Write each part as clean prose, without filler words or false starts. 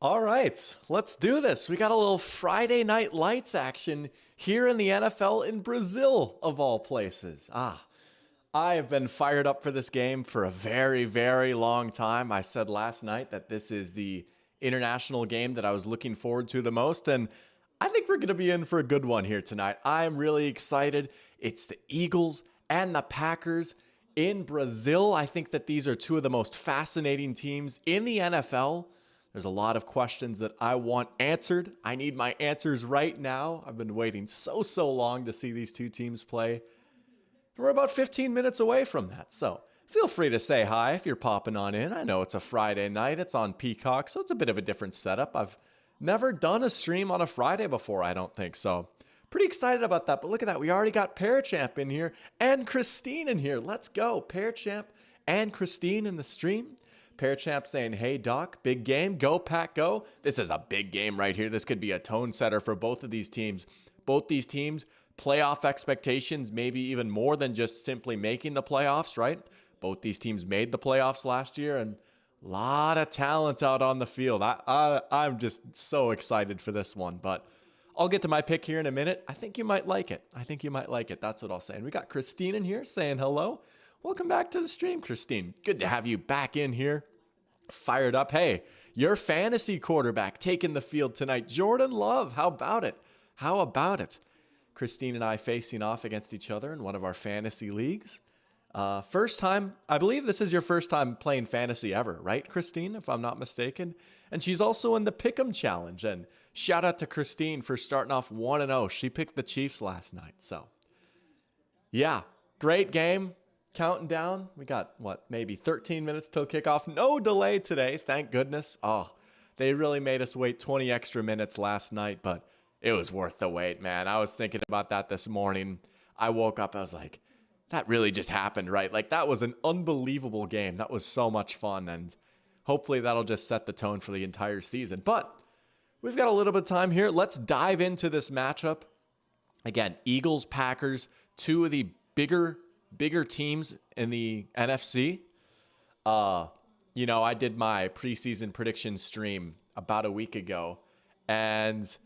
All right, let's do this. We got a little Friday Night Lights action here in the NFL in Brazil, of all places. I have been fired up for this game for a very, very long time. I said last night that this is the international game that I was looking forward to the most, and I think we're going to be in for a good one here tonight. I'm really excited. It's the Eagles and the Packers in Brazil. I think that these are two of the most fascinating teams in the NFL. There's a lot of questions that I want answered. I need my answers right now. I've been waiting so long to see these two teams play. We're about 15 minutes away from that, so feel free to say hi if you're popping on in. I know it's a Friday night. It's on Peacock, so it's a bit of a different setup. I've never done a stream on a Friday before, I don't think, so pretty excited about that. But look at that. We already got Parachamp in here and Christine in here. Let's go. Parachamp and Christine in the stream. Parachamp saying, hey, Doc, big game. Go, Pack, go. This is a big game right here. This could be a tone setter for both of these teams. Both these teams, playoff expectations, maybe even more than just simply making the playoffs, right? Both these teams made the playoffs last year, and a lot of talent out on the field. I'm just so excited for this one, but I'll get to my pick here in a minute. I think you might like it. That's what I'll say. And we got Christine in here saying hello. Welcome back to the stream, Christine. Good to have you back in here. Fired up. Hey, your fantasy quarterback taking the field tonight. Jordan Love. How about it? Christine and I facing off against each other in one of our fantasy leagues. First time, I believe this is your first time playing fantasy ever, right, Christine, if I'm not mistaken? And she's also in the Pick'em Challenge. And shout out to Christine for starting off 1-0. She picked the Chiefs last night. So, yeah, great game. Counting down. We got, maybe 13 minutes till kickoff. No delay today, thank goodness. Oh, they really made us wait 20 extra minutes last night, but it was worth the wait, man. I was thinking about that this morning. I woke up, I was like, that really just happened, right? Like, that was an unbelievable game. That was so much fun, and hopefully that'll just set the tone for the entire season. But we've got a little bit of time here. Let's dive into this matchup. Again, Eagles, Packers, two of the bigger teams in the NFC. I did my preseason prediction stream about a week ago, and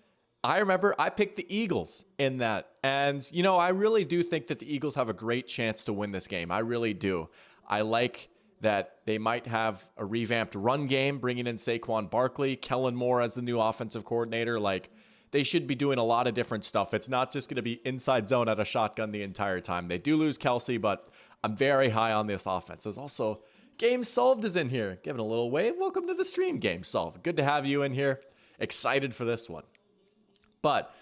I remember I picked the Eagles in that. And, I really do think that the Eagles have a great chance to win this game. I really do. I like that they might have a revamped run game, bringing in Saquon Barkley, Kellen Moore as the new offensive coordinator. Like, they should be doing a lot of different stuff. It's not just going to be inside zone at a shotgun the entire time. They do lose Kelsey, but I'm very high on this offense. There's also Game Solved is in here. Giving a little wave. Welcome to the stream, Game Solved. Good to have you in here. Excited for this one. But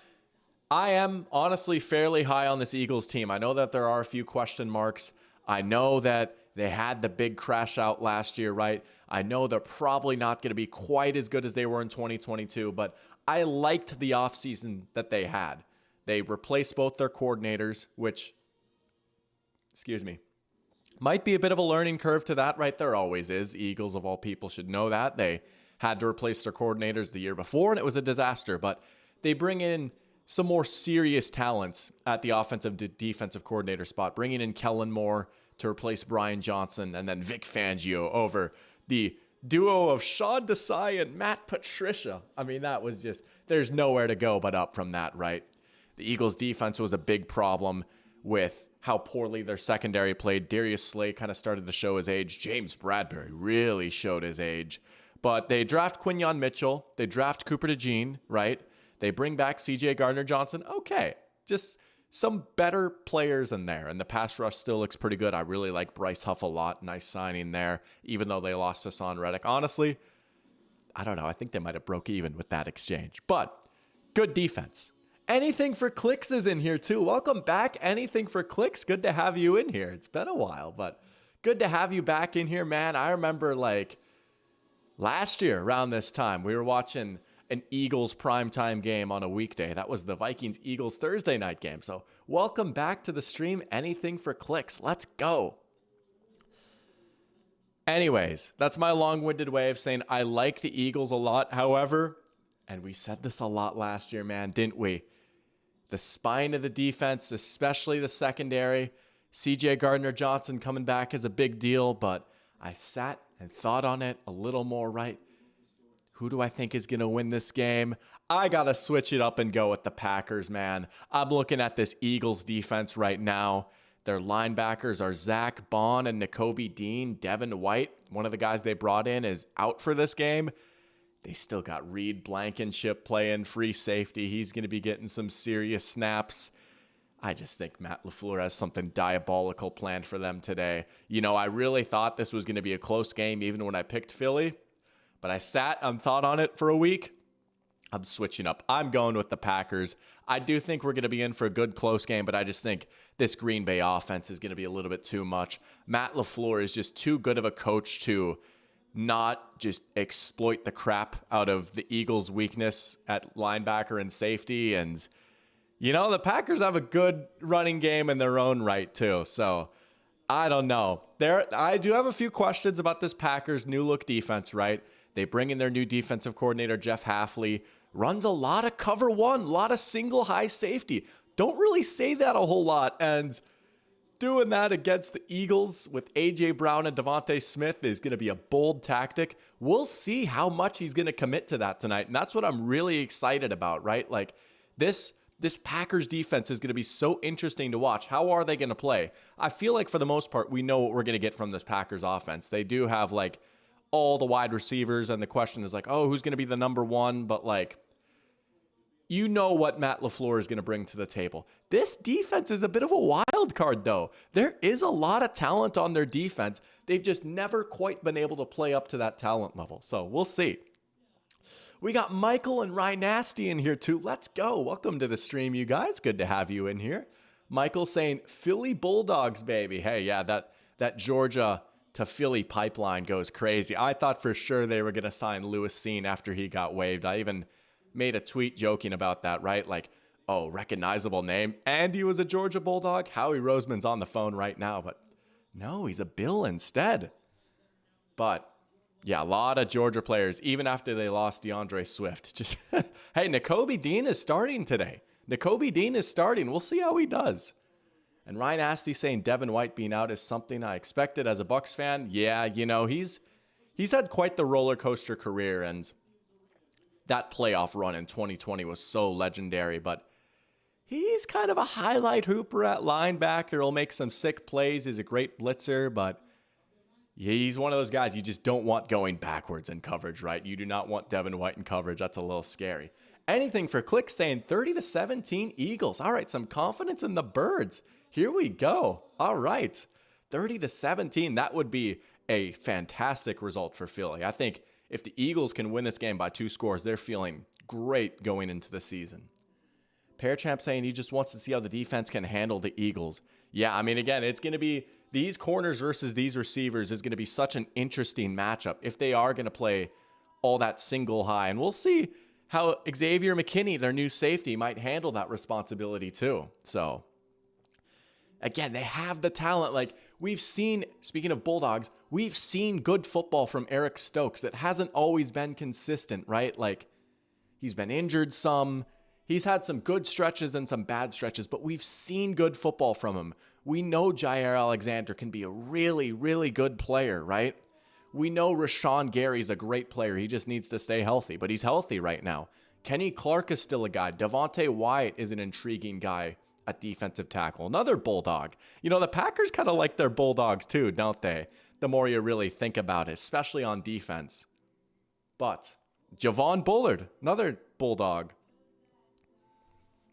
I am honestly fairly high on this Eagles team. I know that there are a few question marks. I know that they had the big crash out last year, right? I know they're probably not going to be quite as good as they were in 2022, but I liked the offseason that they had. They replaced both their coordinators, which, might be a bit of a learning curve to that, right? There always is. Eagles, of all people, should know that. They had to replace their coordinators the year before, and it was a disaster. But they bring in some more serious talents at the offensive to defensive coordinator spot, bringing in Kellen Moore to replace Brian Johnson, and then Vic Fangio over the duo of Sean Desai and Matt Patricia. I mean, that was just, there's nowhere to go but up from that, right? The Eagles' defense was a big problem with how poorly their secondary played. Darius Slay kind of started to show his age. James Bradbury really showed his age. But they draft Quinyon Mitchell. They draft Cooper DeJean, right? They bring back C.J. Gardner-Johnson. Okay, just some better players in there. And the pass rush still looks pretty good. I really like Bryce Huff a lot. Nice signing there, even though they lost Hassan Reddick. Honestly, I don't know. I think they might have broke even with that exchange. But good defense. Anything for Clicks is in here too. Welcome back, Anything for Clicks. Good to have you in here. It's been a while, but good to have you back in here, man. I remember last year around this time, we were watching an Eagles primetime game on a weekday. That was the Vikings-Eagles Thursday night game. So welcome back to the stream, Anything for Clicks. Let's go. Anyways, that's my long-winded way of saying I like the Eagles a lot. However, and we said this a lot last year, man, didn't we? The spine of the defense, especially the secondary, C.J. Gardner-Johnson coming back is a big deal, but I sat and thought on it a little more, right? Who do I think is going to win this game? I got to switch it up and go with the Packers, man. I'm looking at this Eagles defense right now. Their linebackers are Zach Bond and Nakobe Dean. Devin White, one of the guys they brought in, is out for this game. They still got Reed Blankenship playing free safety. He's going to be getting some serious snaps. I just think Matt LaFleur has something diabolical planned for them today. You know, I really thought this was going to be a close game even when I picked Philly, but I sat and thought on it for a week. I'm switching up. I'm going with the Packers. I do think we're going to be in for a good close game, but I just think this Green Bay offense is going to be a little bit too much. Matt LaFleur is just too good of a coach to not just exploit the crap out of the Eagles' weakness at linebacker and safety. And, you know, the Packers have a good running game in their own right, too. So, I don't know. I do have a few questions about this Packers new look defense, right? They bring in their new defensive coordinator, Jeff Hafley. Runs a lot of cover one, a lot of single high safety. Don't really say that a whole lot. And doing that against the Eagles with A.J. Brown and Devontae Smith is going to be a bold tactic. We'll see how much he's going to commit to that tonight. And that's what I'm really excited about, right? Like this Packers defense is going to be so interesting to watch. How are they going to play? I feel like for the most part, we know what we're going to get from this Packers offense. They do have like all the wide receivers. And the question is like, oh, who's going to be the number one? But like, you know what Matt LaFleur is going to bring to the table. This defense is a bit of a wild card, though. There is a lot of talent on their defense. They've just never quite been able to play up to that talent level. So we'll see. We got Michael and Ryan Nasty in here, too. Let's go. Welcome to the stream, you guys. Good to have you in here. Michael saying, Philly Bulldogs, baby. Hey, yeah, that Georgia to Philly pipeline goes crazy. I thought for sure they were going to sign Lewis Cine after he got waived. I even made a tweet joking about that, right? Like, oh, recognizable name. And he was a Georgia Bulldog. Howie Roseman's on the phone right now, but no, he's a Bill instead. But yeah, a lot of Georgia players, even after they lost DeAndre Swift. Just hey, Nakobe Dean is starting today. Nakobe Dean is starting. We'll see how he does. And Ryan Asti saying Devin White being out is something I expected as a Bucs fan. Yeah, you know, he's had quite the roller coaster career, and that playoff run in 2020 was so legendary, but he's kind of a highlight hooper at linebacker. He'll make some sick plays. He's a great blitzer, but he's one of those guys you just don't want going backwards in coverage, right? You do not want Devin White in coverage. That's a little scary. Anything for Click saying 30-17 Eagles. All right, some confidence in the Birds. Here we go. All right, 30-17. That would be a fantastic result for Philly. I think if the Eagles can win this game by 2 scores, they're feeling great going into the season. Parachamp saying he just wants to see how the defense can handle the Eagles. Yeah, I mean, again, it's going to be these corners versus these receivers is going to be such an interesting matchup if they are going to play all that single high. And we'll see how Xavier McKinney, their new safety, might handle that responsibility too. So, again, they have the talent. Like we've seen, speaking of Bulldogs, we've seen good football from Eric Stokes that hasn't always been consistent, right? Like he's been injured some. He's had some good stretches and some bad stretches, but we've seen good football from him. We know Jair Alexander can be a really, really good player, right? We know Rashawn Gary's a great player. He just needs to stay healthy, but he's healthy right now. Kenny Clark is still a guy. Devontae Wyatt is an intriguing guy at defensive tackle. Another Bulldog. You know, the Packers kind of like their Bulldogs too, don't they? The more you really think about it, especially on defense. But Javon Bullard, another Bulldog.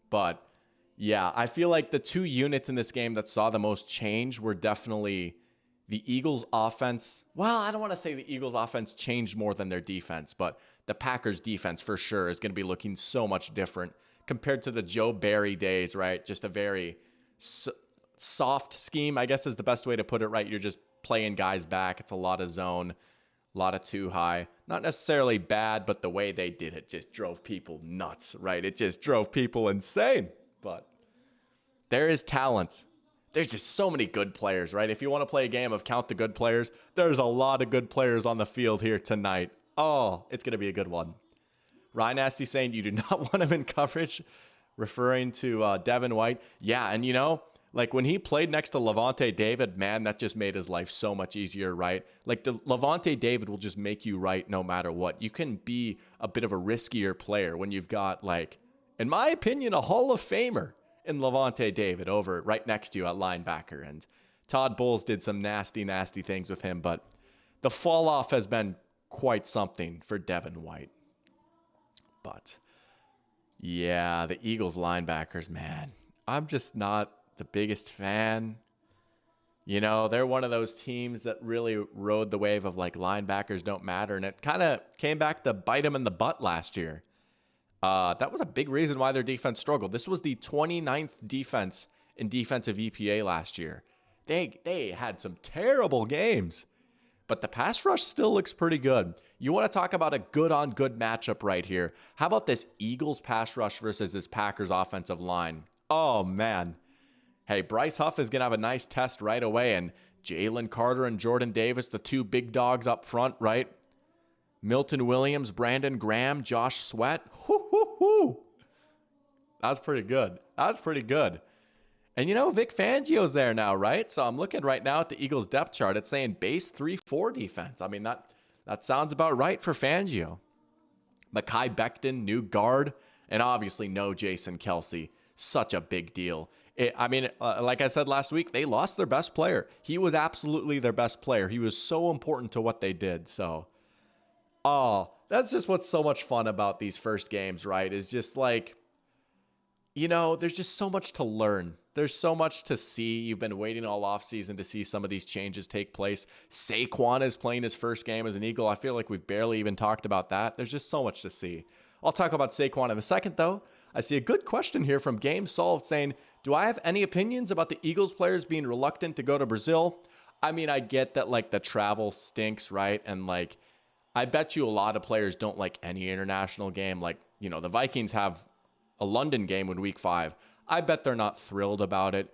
But yeah, I feel like the 2 units in this game that saw the most change were definitely the Eagles offense. Well, I don't want to say the Eagles offense changed more than their defense, but the Packers defense for sure is going to be looking so much different compared to the Joe Barry days, right? Just a very soft scheme, I guess is the best way to put it, right? You're just playing guys back. It's a lot of zone, a lot of too high. Not necessarily bad, but the way they did it just drove people nuts, right? It just drove people insane. But there is talent. There's just so many good players, right? If you want to play a game of count the good players, there's a lot of good players on the field here tonight. Oh, it's going to be a good one. Ryan Nasty saying you do not want him in coverage, referring to Devin White. Yeah, and you know, Like when he played next to Levante David, man, that just made his life so much easier, right? Like the Levante David will just make you right no matter what. You can be a bit of a riskier player when you've got, like, in my opinion, a Hall of Famer in Levante David over right next to you at linebacker. And Todd Bowles did some nasty, nasty things with him, but the fall off has been quite something for Devin White. But yeah, the Eagles linebackers, man, I'm just not the biggest fan. You know, they're one of those teams that really rode the wave of like linebackers don't matter. And it kind of came back to bite them in the butt last year. That was a big reason why their defense struggled. This was the 29th defense in defensive EPA last year. They had some terrible games, but the pass rush still looks pretty good. You want to talk about a good on good matchup right here. How about this Eagles pass rush versus this Packers offensive line? Oh, man. Hey, Bryce Huff is going to have a nice test right away. And Jalen Carter and Jordan Davis, the two big dogs up front, right? Milton Williams, Brandon Graham, Josh Sweat. That's pretty good. That's pretty good. And you know, Vic Fangio's there now, right? So I'm looking right now at the Eagles depth chart. It's saying base 3-4 defense. I mean, that sounds about right for Fangio. Mekhi Becton, new guard, and obviously no Jason Kelce. Such a big deal. Like I said last week, they lost their best player. He was absolutely their best player. He was so important to what they did. So, that's just what's so much fun about these first games, right? Is just like, you know, there's just so much to learn. There's so much to see. You've been waiting all offseason to see some of these changes take place. Saquon is playing his first game as an Eagle. I feel like we've barely even talked about that. There's just so much to see. I'll talk about Saquon in a second, though. I see a good question here from Game Solved saying, do I have any opinions about the Eagles players being reluctant to go to Brazil? I mean, I get that, like, the travel stinks, right? And, like, I bet you a lot of players don't like any international game. Like, you know, the Vikings have a London game in week 5. I bet they're not thrilled about it.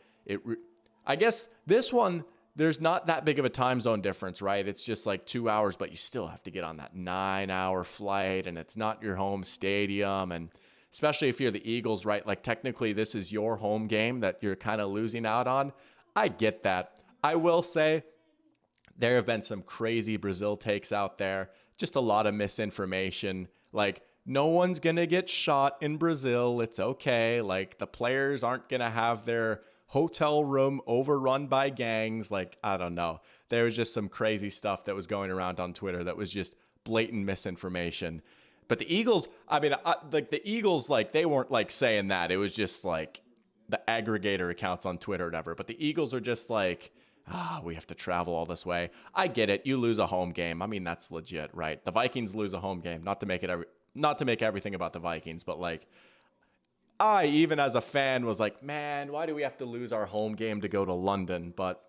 I guess this one, there's not that big of a time zone difference, right? It's just like 2 hours, but you still have to get on that 9-hour flight, and it's not your home stadium. And especially if you're the Eagles, right? Like technically this is your home game that you're kind of losing out on. I get that. I will say there have been some crazy Brazil takes out there. Just a lot of misinformation. Like, no one's going to get shot in Brazil. It's okay. Like, the players aren't going to have their hotel room overrun by gangs. Like, I don't know. There was just some crazy stuff that was going around on Twitter that was just blatant misinformation. But the Eagles, the Eagles, like, they weren't, like, saying that. It was just, like, the aggregator accounts on Twitter or whatever. But the Eagles are just like, we have to travel all this way. I get it. You lose a home game. I mean, that's legit, right? The Vikings lose a home game. Not to make everything about the Vikings, but like, I, even as a fan, was like, man, why do we have to lose our home game to go to London? But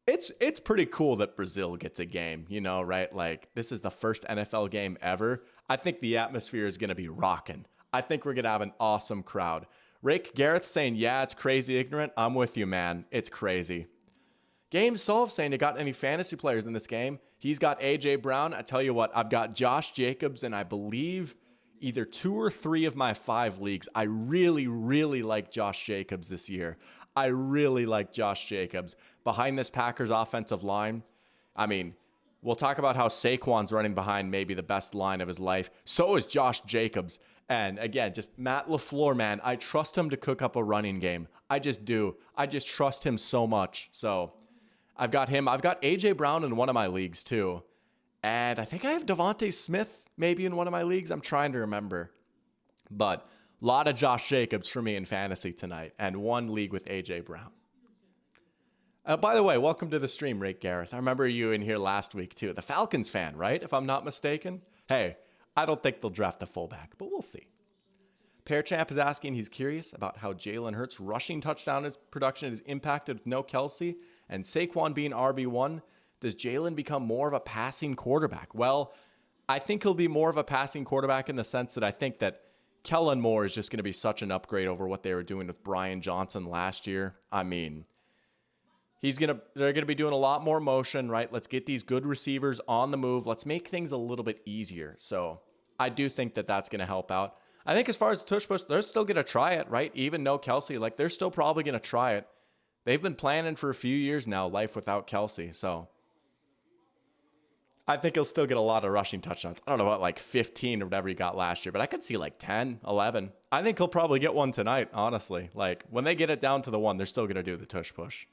it's pretty cool that Brazil gets a game, you know, right? Like, this is the first NFL game ever. I think the atmosphere is going to be rocking. I think we're going to have an awesome crowd. Rake Gareth saying, yeah, it's crazy ignorant. I'm with you, man. It's crazy. Game Solve saying, you got any fantasy players in this game? He's got A.J. Brown. I tell you what, I've got Josh Jacobs, and I believe either 2 or 3 of my 5 leagues. I really, really like Josh Jacobs this year. I really like Josh Jacobs. Behind this Packers offensive line, I mean, we'll talk about how Saquon's running behind maybe the best line of his life. So is Josh Jacobs. And again, just Matt LaFleur, man, I trust him to cook up a running game. I just do. I just trust him so much. So I've got him. I've got A.J. Brown in one of my leagues too. And I think I have Devontae Smith maybe in one of my leagues. I'm trying to remember. But a lot of Josh Jacobs for me in fantasy tonight. And one league with A.J. Brown. By the way, welcome to the stream, Rake Gareth. I remember you in here last week too. The Falcons fan, right? If I'm not mistaken. Hey, I don't think they'll draft a fullback, but we'll see. Pearchamp is asking, he's curious about how Jalen Hurts' rushing touchdown production is impacted with no Kelce and Saquon being RB1. Does Jalen become more of a passing quarterback? Well, I think he'll be more of a passing quarterback in the sense that I think that Kellen Moore is just going to be such an upgrade over what they were doing with Brian Johnson last year. I mean, they're going to be doing a lot more motion, right? Let's get these good receivers on the move. Let's make things a little bit easier. So I do think that that's going to help out. I think as far as the tush push, they're still going to try it, right? Even no Kelsey, like they're still probably going to try it. They've been planning for a few years now, life without Kelsey. So I think he'll still get a lot of rushing touchdowns. I don't know about like 15 or whatever he got last year, but I could see like 10, 11. I think he'll probably get one tonight, honestly. Like when they get it down to the one, they're still going to do the tush push.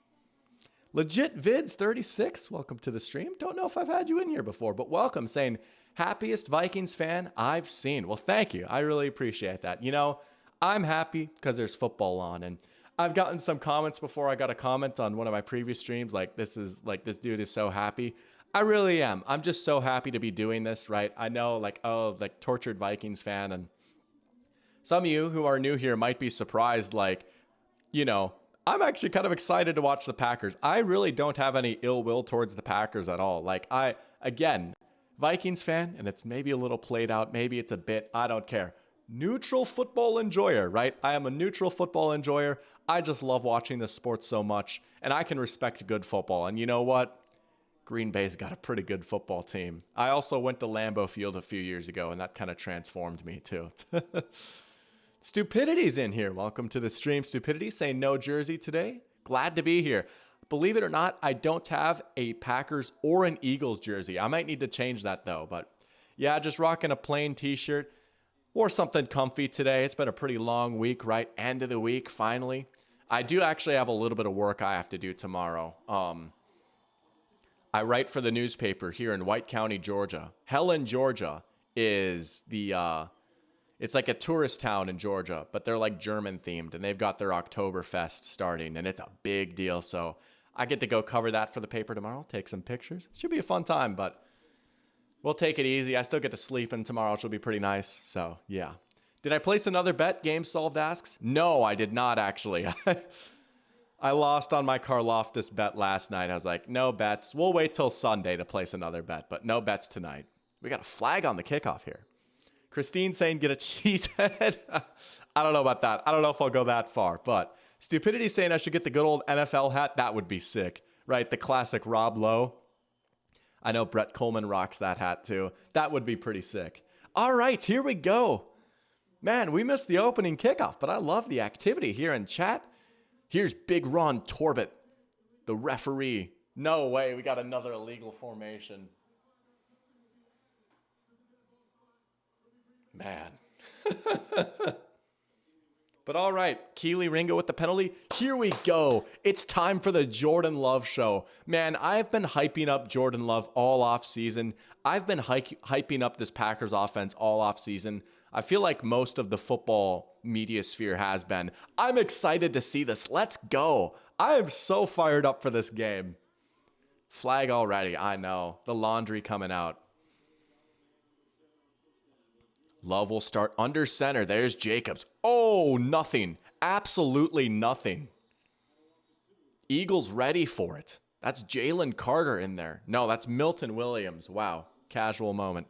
Legit Vids 36, welcome to the stream. Don't know if I've had you in here before, but welcome, saying happiest Vikings fan I've seen. Well, thank you. I really appreciate that. You know, I'm happy because there's football on, and I've gotten some comments before. I got a comment on one of my previous streams like, this dude is so happy. I really am. I'm just so happy to be doing this, right? I know like, oh, like tortured Vikings fan, and some of you who are new here might be surprised, like, you know, I'm actually kind of excited to watch the Packers. I really don't have any ill will towards the Packers at all. Like again, Vikings fan, and it's maybe a little played out. Maybe it's a bit, I don't care. Neutral football enjoyer, right? I am a neutral football enjoyer. I just love watching this sport so much, and I can respect good football. And you know what? Green Bay's got a pretty good football team. I also went to Lambeau Field a few years ago, and that kind of transformed me too. Stupidity's in here. Welcome to the stream, Stupidity, saying no jersey today. Glad to be here. Believe it or not, I don't have a Packers or an Eagles jersey. I might need to change that though. But yeah, just rocking a plain t-shirt. Wore something comfy today. It's been a pretty long week, right? End of the week, finally. I do actually have a little bit of work I have to do tomorrow. I write for the newspaper here in White County, Georgia. Helen, Georgia is the... It's like a tourist town in Georgia, but they're like German themed, and they've got their Oktoberfest starting, and it's a big deal. So I get to go cover that for the paper tomorrow, take some pictures. Should be a fun time, but we'll take it easy. I still get to sleep in tomorrow, which will be pretty nice. So yeah. Did I place another bet? Game Solved asks. No, I did not actually. I lost on my Karlaftis bet last night. I was like, no bets. We'll wait till Sunday to place another bet, but no bets tonight. We got a flag on the kickoff here. Christine saying get a cheesehead. I don't know about that. I don't know if I'll go that far, but Stupidity saying I should get the good old NFL hat. That would be sick, right? The classic Rob Lowe. I know Brett Coleman rocks that hat too. That would be pretty sick. All right, here we go. Man, we missed the opening kickoff, but I love the activity here in chat. Here's Big Ron Torbett, the referee. No way, we got another illegal formation. Man. But all right, Keely Ringo with the penalty. Here we go. It's time for the Jordan Love show. Man, I've been hyping up Jordan Love all off season. I've been hyping up this Packers offense all off season. I feel like most of the football media sphere has been. I'm excited to see this. Let's go. I am so fired up for this game. Flag already. I know. The laundry coming out. Love will start under center. There's Jacobs. Oh, nothing. Absolutely nothing. Eagles ready for it. That's Jalen Carter in there. No, that's Milton Williams. Wow. Casual moment.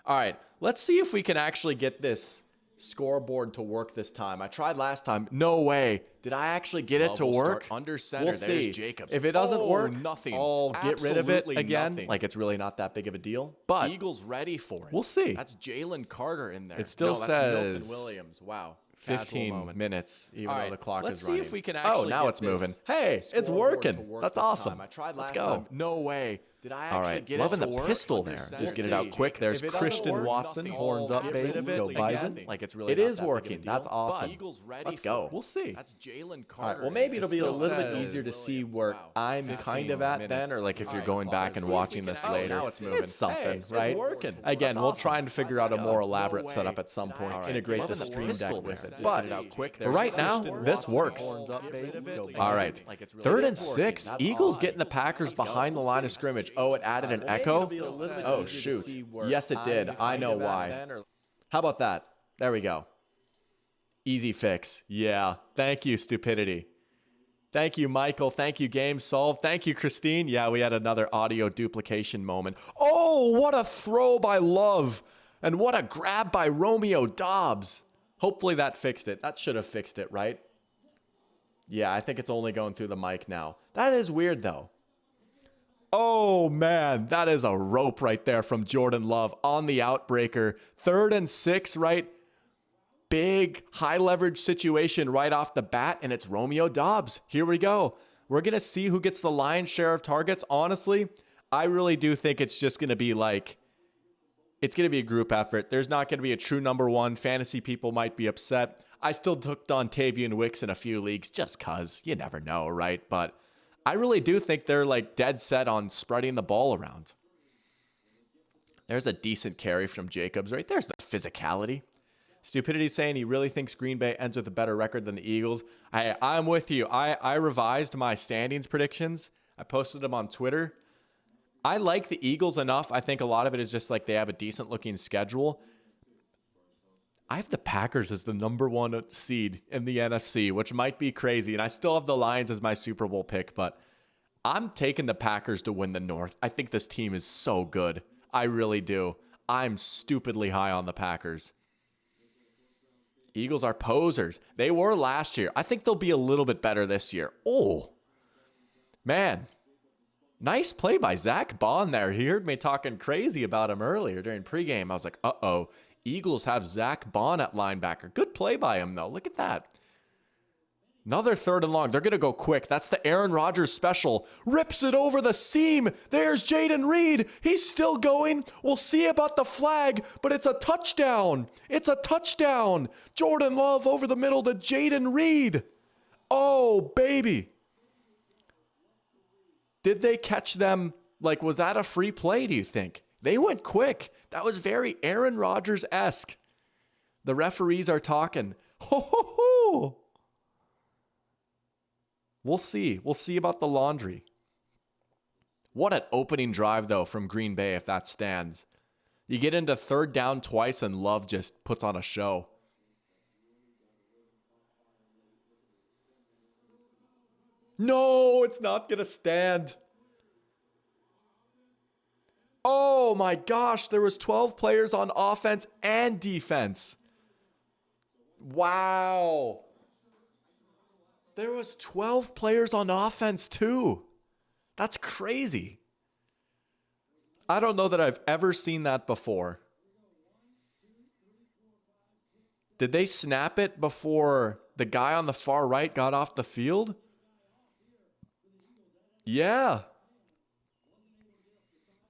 All right. Let's see if we can actually get this scoreboard to work this time. I tried last time. No way. Did I actually get it to work? Under center. We'll see. There's Jacobs. If it doesn't work, nothing. I'll get rid of it again. Nothing. Like it's really not that big of a deal. But Eagles ready for it. We'll see. That's Jalen Carter in there. It still says Milton Williams. Wow. 15 minutes, even though the clock is running. Let's see if we can actually. Oh, now it's moving. Hey, it's working. That's awesome. I tried last time. No way. Did I actually get it to work? Loving the pistol there. Just get it out quick. There's Christian Watson. Horns up, baby. Go Bison. Like it's really. It is working. That's awesome. Let's go. We'll see. That's Jalen Carter. Well, maybe it'll be a little bit easier to see where I'm kind of at then, or like if you're going back and watching this later. Now it's moving. It's something, right? It's working. Again, we'll try and figure out a more elaborate setup at some point. Integrate the stream deck with it. But for right now, this works. All right. 3rd and 6. Eagles getting the Packers behind the line of scrimmage. Oh, it added an echo? Oh, shoot. Yes, it did. I know why. How about that? There we go. Easy fix. Yeah. Thank you, Stupidity. Thank you, Michael. Thank you, Game Solved. Thank you, Christine. Yeah, we had another audio duplication moment. Oh, what a throw by Love. And what a grab by Romeo Doubs. Hopefully that fixed it. That should have fixed it, right? Yeah, I think it's only going through the mic now. That is weird, though. Oh, man, that is a rope right there from Jordan Love on the outbreaker. 3rd and 6, right? big high leverage situation right off the bat, and it's Romeo Doubs. Here we go. We're going to see who gets the lion's share of targets. Honestly, I really do think it's just going to be like, it's going to be a group effort. There's not going to be a true number one. Fantasy people might be upset. I still took Dontavian Wicks in a few leagues just because you never know, right? But I really do think they're like dead set on spreading the ball around. There's a decent carry from Jacobs, right? There's the physicality. Stupidity saying he really thinks Green Bay ends with a better record than the Eagles. I'm with you. I revised my standings predictions. I posted them on Twitter. I like the Eagles enough. I think a lot of it is just like they have a decent looking schedule. I have the Packers as the number one seed in the NFC, which might be crazy. And I still have the Lions as my Super Bowl pick, but I'm taking the Packers to win the North. I think this team is so good. I really do. I'm stupidly high on the Packers. Eagles are posers. They were last year. I think they'll be a little bit better this year. Oh, man. Nice play by Zach Bond there. He heard me talking crazy about him earlier during pregame. I was like, uh-oh. Eagles have Zach Bond at linebacker. Good play by him, though. Look at that. Another 3rd and long. They're going to go quick. That's the Aaron Rodgers special. Rips it over the seam. There's Jayden Reed. He's still going. We'll see about the flag, but it's a touchdown. It's a touchdown. Jordan Love over the middle to Jayden Reed. Oh, baby. Did they catch them? Like, was that a free play, do you think? They went quick. That was very Aaron Rodgers-esque. The referees are talking. Ho, ho, ho. We'll see. We'll see about the laundry. What an opening drive, though, from Green Bay if that stands. You get into 3rd down twice, and Love just puts on a show. No, it's not going to stand. Oh, my gosh. There was 12 players on offense and defense. Wow. There was 12 players on offense, too. That's crazy. I don't know that I've ever seen that before. Did they snap it before the guy on the far right got off the field? Yeah.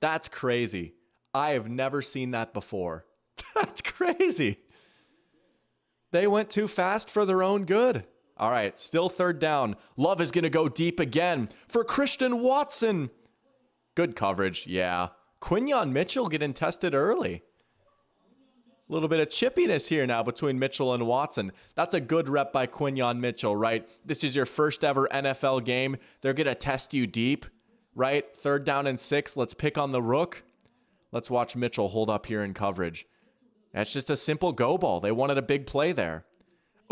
That's crazy. I have never seen that before. That's crazy. They went too fast for their own good. All right, still 3rd down. Love is going to go deep again for Christian Watson. Good coverage, yeah. Quinyon Mitchell getting tested early. A little bit of chippiness here now between Mitchell and Watson. That's a good rep by Quinyon Mitchell, right? This is your first ever NFL game. They're going to test you deep, right? 3rd down and 6. Let's pick on the rook. Let's watch Mitchell hold up here in coverage. That's just a simple go ball. They wanted a big play there.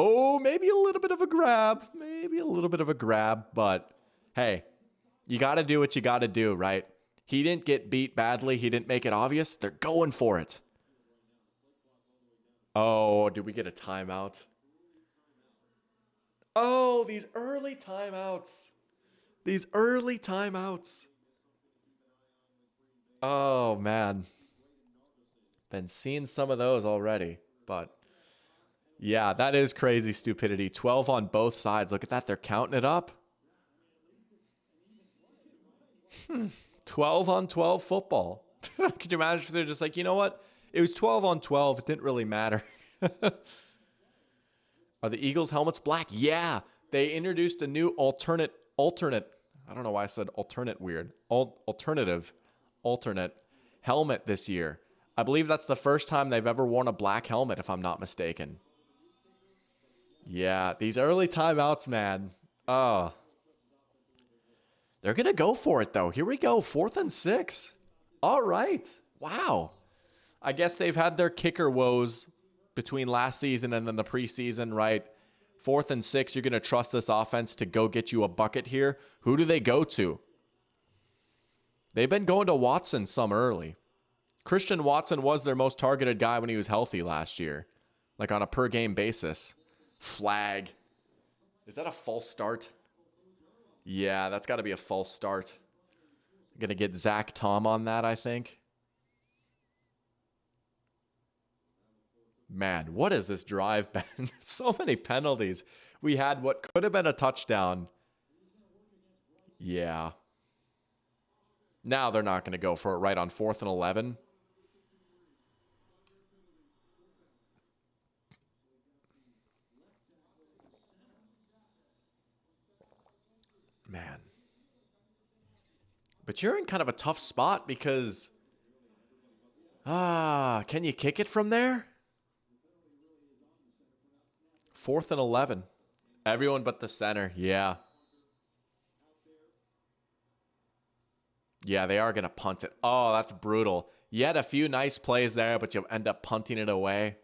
Oh, maybe a little bit of a grab. Maybe a little bit of a grab, but hey, you got to do what you got to do, right? He didn't get beat badly. He didn't make it obvious. They're going for it. Oh, did we get a timeout? Oh, these early timeouts. These early timeouts. Oh, man. Been seeing some of those already, but yeah, that is crazy stupidity. 12 on both sides. Look at that. They're counting it up. 12 on 12 football. Could you imagine if they're just like, you know what? It was 12 on 12. It didn't really matter. Are the Eagles helmets black? Yeah. They introduced a new alternate. I don't know why I said alternate weird. Alternate helmet this year. I believe that's the first time they've ever worn a black helmet, if I'm not mistaken. Yeah, these early timeouts, man. Oh. They're going to go for it, though. Here we go. 4th and 6. All right. Wow. I guess they've had their kicker woes between last season and then the preseason, right? 4th and 6, you're going to trust this offense to go get you a bucket here. Who do they go to? They've been going to Watson some early. Christian Watson was their most targeted guy when he was healthy last year, like on a per-game basis. Flag. Is that a false start? Yeah, that's got to be a false start. I'm going to get Zach Tom on that, I think. Man, what is this drive been? So many penalties. We had what could have been a touchdown. Yeah. Now they're not going to go for it right on 4th and 11. Man. But you're in kind of a tough spot because, can you kick it from there? 4th and 11. Everyone but the center. Yeah. Yeah, they are going to punt it. Oh, that's brutal. You had a few nice plays there, but you end up punting it away.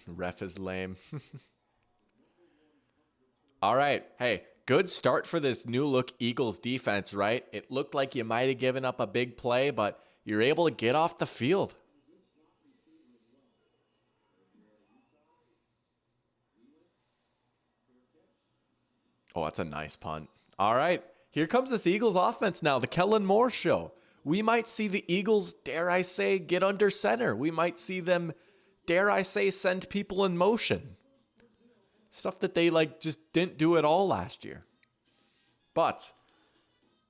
Ref is lame. All right. Hey, good start for this new look Eagles defense, right? It looked like you might have given up a big play, but you're able to get off the field. Oh, that's a nice punt. All right. Here comes this Eagles offense now, the Kellen Moore show. We might see the Eagles, dare I say, get under center. We might see them, dare I say, send people in motion. Stuff that they just didn't do at all last year. But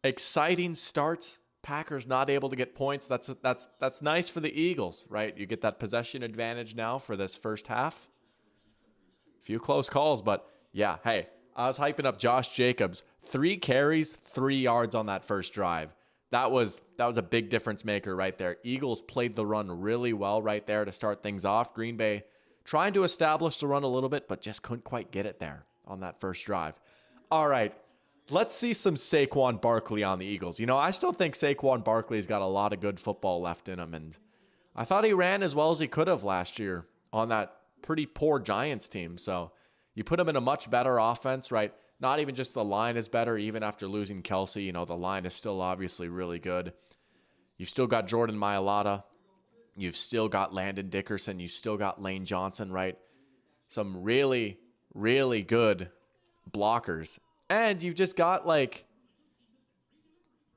exciting start. Packers not able to get points. That's nice for the Eagles, right? You get that possession advantage now for this first half. Few close calls, but yeah, hey, I was hyping up Josh Jacobs. 3 carries, 3 yards on that first drive. That was a big difference maker right there. Eagles played the run really well right there to start things off. Green Bay trying to establish the run a little bit, but just couldn't quite get it there on that first drive. All right, let's see some Saquon Barkley on the Eagles. You know, I still think Saquon Barkley's got a lot of good football left in him, and I thought he ran as well as he could have last year on that pretty poor Giants team. So you put him in a much better offense, right? Not even just the line is better, even after losing Kelsey. You know, the line is still obviously really good. You've still got Jordan Mailata. You've still got Landon Dickerson. You still got Lane Johnson, right? Some really, really good blockers. And you've just got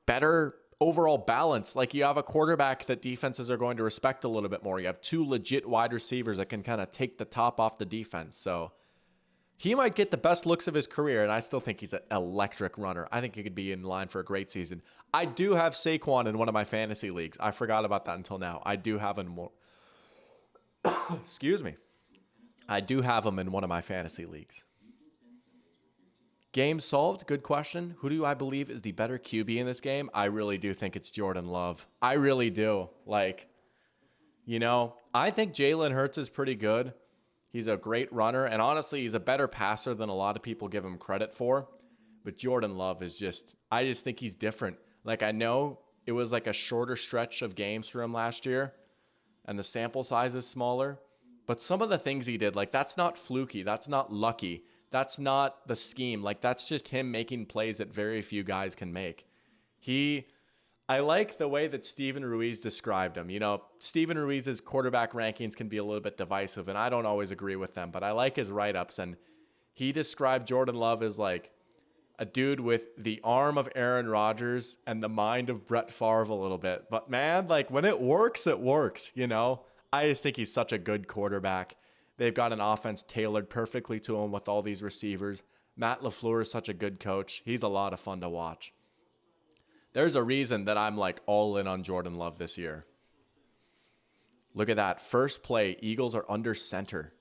better overall balance. You have a quarterback that defenses are going to respect a little bit more. You have 2 legit wide receivers that can kind of take the top off the defense. So he might get the best looks of his career, and I still think he's an electric runner. I think he could be in line for a great season. I do have Saquon in one of my fantasy leagues. I forgot about that until now. I do have him more. Excuse me. I do have him in one of my fantasy leagues. Game solved. Good question. Who do I believe is the better QB in this game? I really do think it's Jordan Love. I really do. I think Jalen Hurts is pretty good. He's a great runner, and honestly, he's a better passer than a lot of people give him credit for. But Jordan Love is I just think he's different. I know it was a shorter stretch of games for him last year, and the sample size is smaller. But some of the things he did, that's not fluky. That's not lucky. That's not the scheme. That's just him making plays that very few guys can make. I like the way that Steven Ruiz described him. You know, Steven Ruiz's quarterback rankings can be a little bit divisive, and I don't always agree with them, but I like his write-ups. And he described Jordan Love as a dude with the arm of Aaron Rodgers and the mind of Brett Favre a little bit. But man, when it works, you know? I just think he's such a good quarterback. They've got an offense tailored perfectly to him with all these receivers. Matt LaFleur is such a good coach. He's a lot of fun to watch. There's a reason that I'm all in on Jordan Love this year. Look at that. First play, Eagles are under center.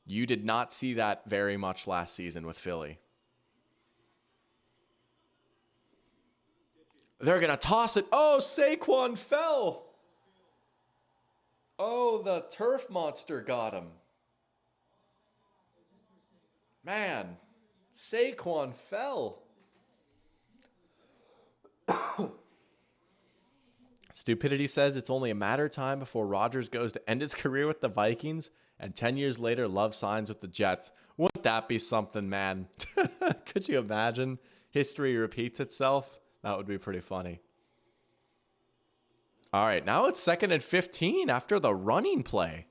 You did not see that very much last season with Philly. They're going to toss it. Oh, Saquon fell. Oh, the turf monster got him. Man, Saquon fell. Stupidity says it's only a matter of time before Rodgers goes to end his career with the Vikings, and 10 years later, Love signs with the Jets. Wouldn't that be something, man? Could you imagine? History repeats itself? That would be pretty funny. All right, now it's 2nd and 15 after the running play.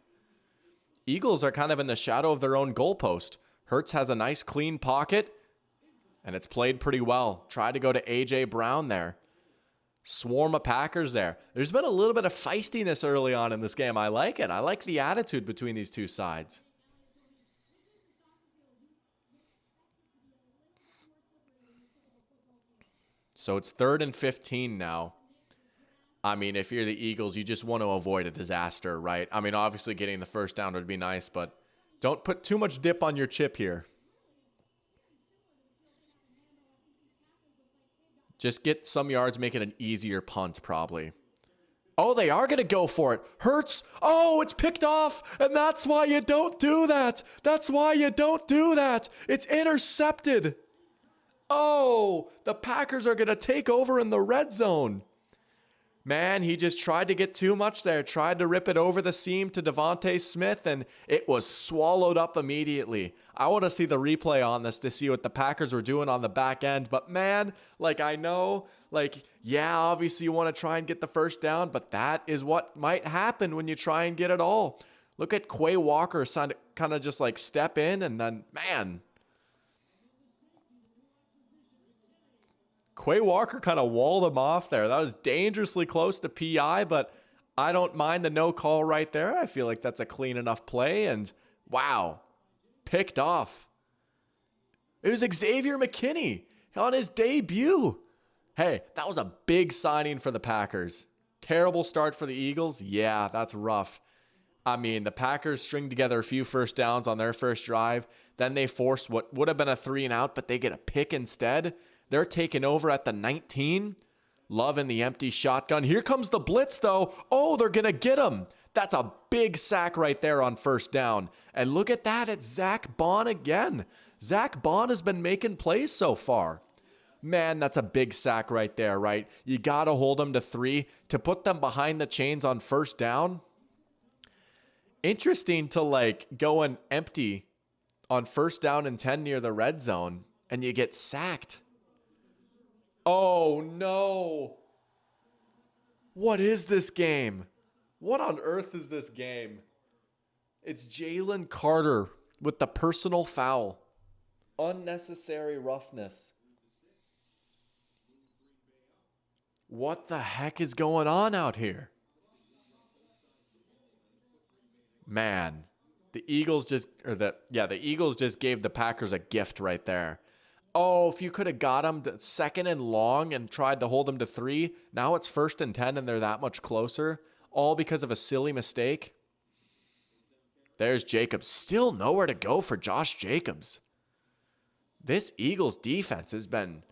Eagles are kind of in the shadow of their own goalpost. Hurts has a nice clean pocket, and it's played pretty well. Try to go to A.J. Brown there. Swarm of Packers there. There's been a little bit of feistiness early on in this game. I like it. I like the attitude between these two sides. So it's 3rd and 15 now. I mean, if you're the Eagles, you just want to avoid a disaster, right? I mean, obviously getting the first down would be nice, but don't put too much dip on your chip here. Just get some yards, make it an easier punt, probably. Oh, they are going to go for it. Hurts. Oh, it's picked off. And that's why you don't do that. That's why you don't do that. It's intercepted. Oh, the Packers are going to take over in the red zone. Man, he just tried to get too much there. Tried to rip it over the seam to Devontae Smith, and it was swallowed up immediately. I want to see the replay on this to see what the Packers were doing on the back end. But man, I know, yeah, obviously you want to try and get the first down, but that is what might happen when you try and get it all. Look at Quay Walker kind of just step in, and then, man, Quay Walker kind of walled him off there. That was dangerously close to PI, but I don't mind the no call right there. I feel like that's a clean enough play, and wow, picked off. It was Xavier McKinney on his debut. Hey, that was a big signing for the Packers. Terrible start for the Eagles. Yeah, that's rough. I mean, the Packers string together a few first downs on their first drive. Then they force what would have been a 3-and-out, but they get a pick instead. They're taking over at the 19. Love in the empty shotgun. Here comes the blitz, though. Oh, they're going to get him. That's a big sack right there on first down. And look at that. It's Zach Bond again. Zach Bond has been making plays so far. Man, that's a big sack right there, right? You got to hold them to 3 to put them behind the chains on first down. Interesting to go and empty on first down and 10 near the red zone, and you get sacked. Oh, no. What is this game? What on earth is this game? It's Jalen Carter with the personal foul. Unnecessary roughness. What the heck is going on out here? Man, the Eagles just gave the Packers a gift right there. Oh, if you could have got them to 2nd and long and tried to hold them to 3, now it's 1st and 10 and they're that much closer, all because of a silly mistake. There's Jacobs. Still nowhere to go for Josh Jacobs. This Eagles defense has been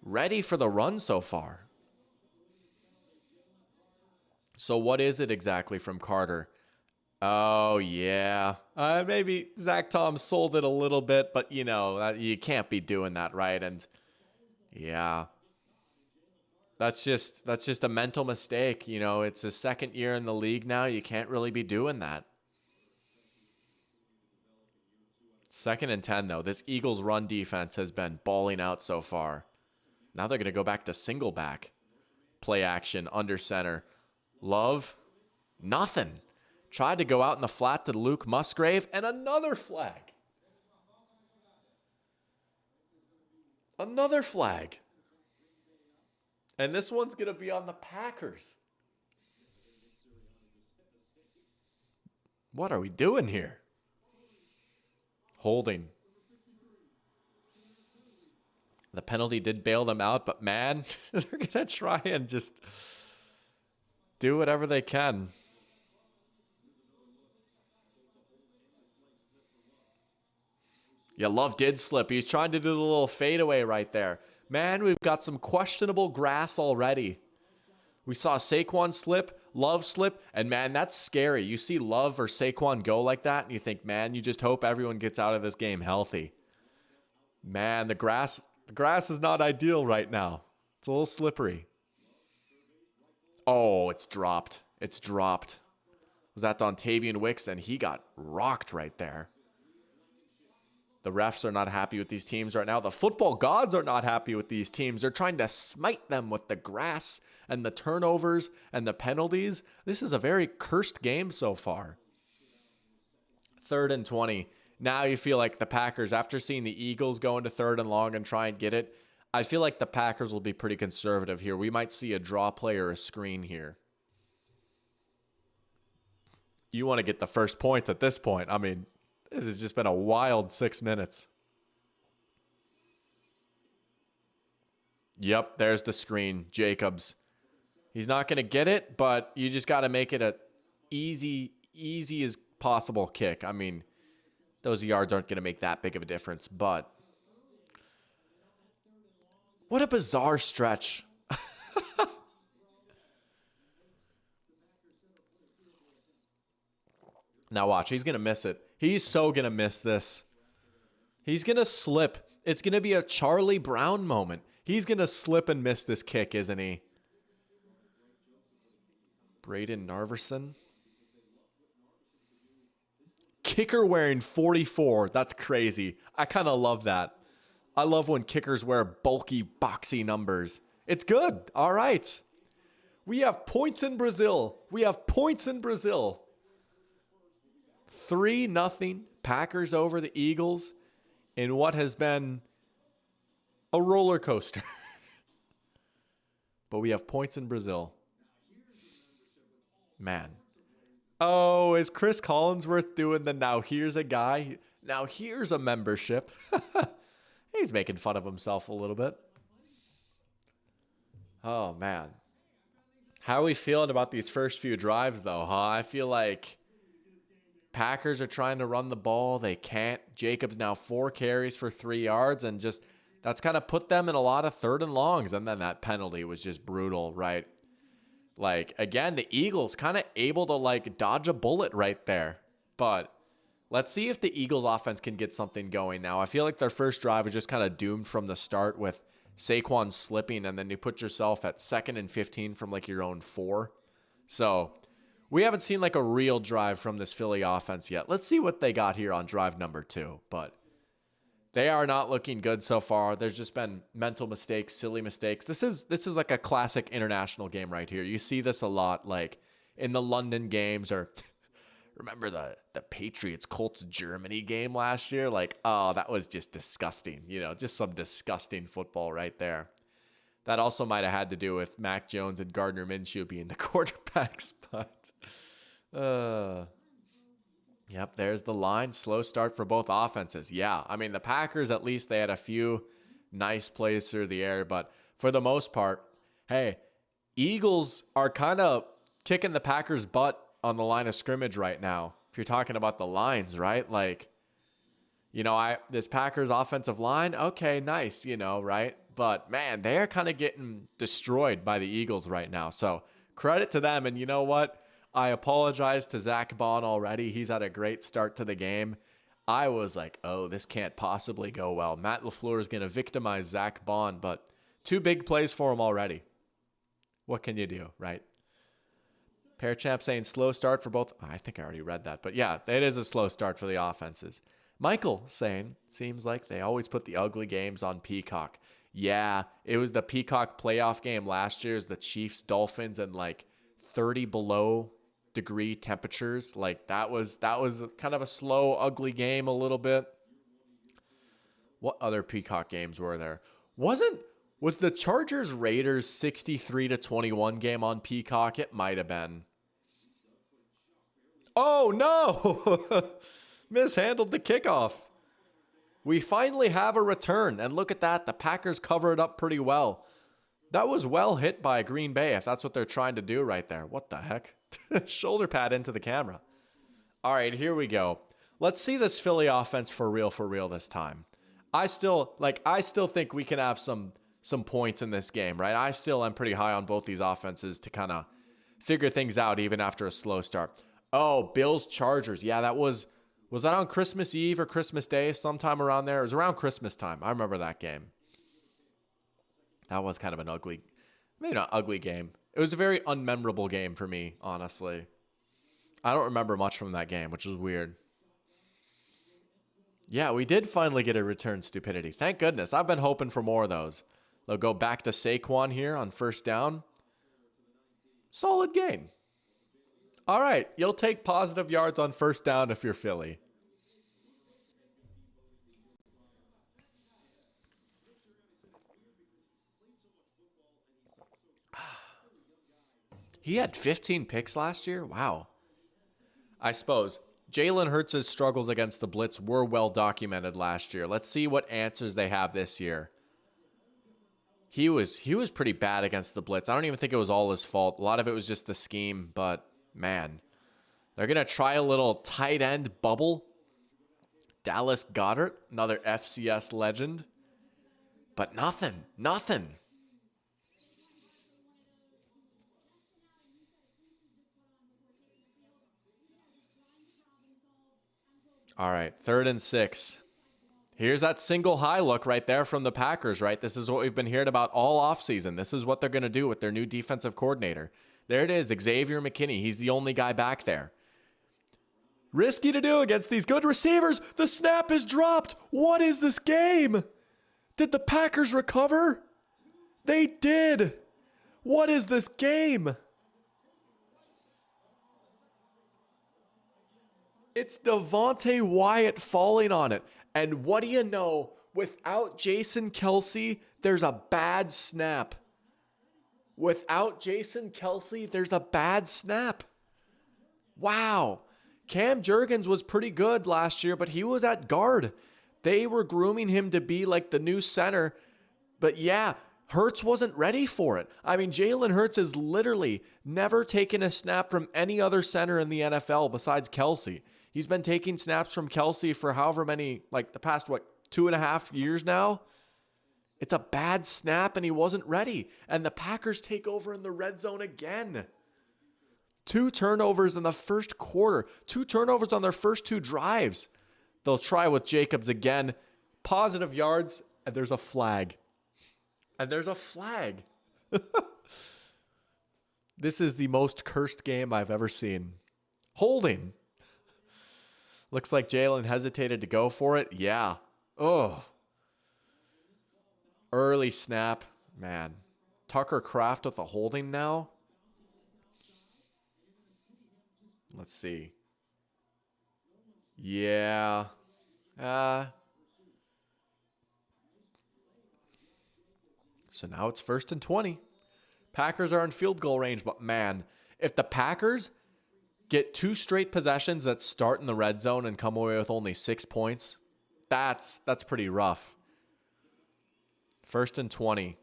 ready for the run so far. So what is it exactly from Carter? Oh, yeah. Maybe Zach Tom sold it a little bit, but, you can't be doing that, right? And, yeah. That's just a mental mistake. It's his 2nd year in the league now. You can't really be doing that. 2nd and 10, though. This Eagles run defense has been balling out so far. Now they're going to go back to single back. Play action, under center. Love, nothing. Tried to go out in the flat to Luke Musgrave, and another flag. Another flag. And this one's going to be on the Packers. What are we doing here? Holding. The penalty did bail them out, but man, they're going to try and just do whatever they can. Yeah, Love did slip. He's trying to do the little fadeaway right there. Man, we've got some questionable grass already. We saw Saquon slip, Love slip, and man, that's scary. You see Love or Saquon go like that, and you think, man, you just hope everyone gets out of this game healthy. Man, the grass is not ideal right now. It's a little slippery. Oh, it's dropped. It's dropped. Was that Dontavian Wicks? And he got rocked right there. The refs are not happy with these teams right now. The football gods are not happy with these teams. They're trying to smite them with the grass and the turnovers and the penalties. This is a very cursed game so far. 3rd and 20. Now you feel like the Packers, after seeing the Eagles go into 3rd and long and try and get it, I feel like the Packers will be pretty conservative here. We might see a draw play or a screen here. You want to get the first points at this point. I mean, this has just been a wild 6 minutes. Yep, there's the screen. Jacobs. He's not going to get it, but you just got to make it a easy as possible kick. I mean, those yards aren't going to make that big of a difference, but what a bizarre stretch. Now watch, he's going to miss it. He's so going to miss this. He's going to slip. It's going to be a Charlie Brown moment. He's going to slip and miss this kick, isn't he? Braden Narverson. Kicker wearing 44. That's crazy. I kind of love that. I love when kickers wear bulky, boxy numbers. It's good. All right. We have points in Brazil. 3-0. Packers over the Eagles in what has been a roller coaster. But we have points in Brazil. Man. Oh, is Chris Collinsworth doing the now here's a guy? Now here's a membership. He's making fun of himself a little bit. Oh, man. How are we feeling about these first few drives, though, huh? I feel like Packers are trying to run the ball. They can't. Jacobs now 4 carries for 3 yards, and just that's kind of put them in a lot of 3rd and longs. And then that penalty was just brutal, right? Like, again, the Eagles kind of able to, like, dodge a bullet right there. But let's see if the Eagles offense can get something going now. I feel like their first drive was just kind of doomed from the start with Saquon slipping, and then you put yourself at 2nd and 15 from, like, your own 4. So we haven't seen, like, a real drive from this Philly offense yet. Let's see what they got here on drive number 2. But they are not looking good so far. There's just been mental mistakes, silly mistakes. This is like a classic international game right here. You see this a lot, like in the London games, or remember the Patriots Colts Germany game last year? like, oh, that was just disgusting. Just some disgusting football right there. That also might have had to do with Mac Jones and Gardner Minshew being the quarterbacks, but yep, there's the line. Slow start for both offenses. Yeah, I mean, the Packers, at least they had a few nice plays through the air, but for the most part, hey, Eagles are kind of kicking the Packers' butt on the line of scrimmage right now. If you're talking about the lines, right? Like, this Packers offensive line, okay, nice, right? But man, they're kind of getting destroyed by the Eagles right now. So credit to them. And you know what? I apologize to Zach Bond already. He's had a great start to the game. I was like, oh, this can't possibly go well. Matt LaFleur is going to victimize Zach Bond, but 2 big plays for him already. What can you do, right? Pearchamp saying slow start for both. I think I already read that, but yeah, it is a slow start for the offenses. Michael saying, seems like they always put the ugly games on Peacock. Yeah, it was the Peacock playoff game last year. It was the Chiefs, Dolphins, and like 30 below degree temperatures. Like that was kind of a slow, ugly game a little bit. What other Peacock games were there? Was the Chargers Raiders 63-21 game on Peacock? It might have been. Oh no. Mishandled the kickoff. We finally have a return, and look at that. The Packers cover it up pretty well. That was well hit by Green Bay, if that's what they're trying to do right there. What the heck? Shoulder pad into the camera. All right, here we go. Let's see this Philly offense for real this time. I still think we can have some points in this game, right? I still am pretty high on both these offenses to kind of figure things out even after a slow start. Oh, Bills Chargers. Yeah, that was that on Christmas Eve or Christmas Day, sometime around there? It was around Christmas time. I remember that game. That was kind of an ugly, maybe not ugly game. It was a very unmemorable game for me, honestly. I don't remember much from that game, which is weird. Yeah, we did finally get a return stupidity. Thank goodness. I've been hoping for more of those. They'll go back to Saquon here on first down. Solid gain. All right, you'll take positive yards on first down if you're Philly. He had 15 picks last year? Wow. I suppose Jalen Hurts' struggles against the blitz were well documented last year. Let's see what answers they have this year. He was pretty bad against the blitz. I don't even think it was all his fault. A lot of it was just the scheme, but man, they're going to try a little tight end bubble. Dallas Goedert, another FCS legend, but nothing. All right, 3rd and 6. Here's that single high look right there from the Packers, right? This is what we've been hearing about all offseason. This is what they're going to do with their new defensive coordinator. There it is, Xavier McKinney. He's the only guy back there. Risky to do against these good receivers. The snap is dropped. What is this game? Did the Packers recover? They did. What is this game? It's Devontae Wyatt falling on it. And what do you know? Without Jason Kelce, there's a bad snap. Without Jason Kelce, there's a bad snap. Wow. Cam Jurgens was pretty good last year, but he was at guard. They were grooming him to be like the new center. But yeah, Hurts wasn't ready for it. I mean, Jalen Hurts has literally never taken a snap from any other center in the NFL besides Kelce. He's been taking snaps from Kelce for however many, like the past, 2.5 years now? It's a bad snap and he wasn't ready. And the Packers take over in the red zone again. 2 turnovers in the first quarter. 2 turnovers on their first 2 drives. They'll try with Jacobs again. Positive yards, and there's a flag. This is the most cursed game I've ever seen. Holding. Looks like Jalen hesitated to go for it. Yeah. Oh. Early snap. Man. Tucker Kraft with a holding now. Let's see. Yeah. So now it's 1st and 20. Packers are in field goal range, but man, if the Packers get 2 straight possessions that start in the red zone and come away with only 6 points, that's pretty rough. 1st and 20.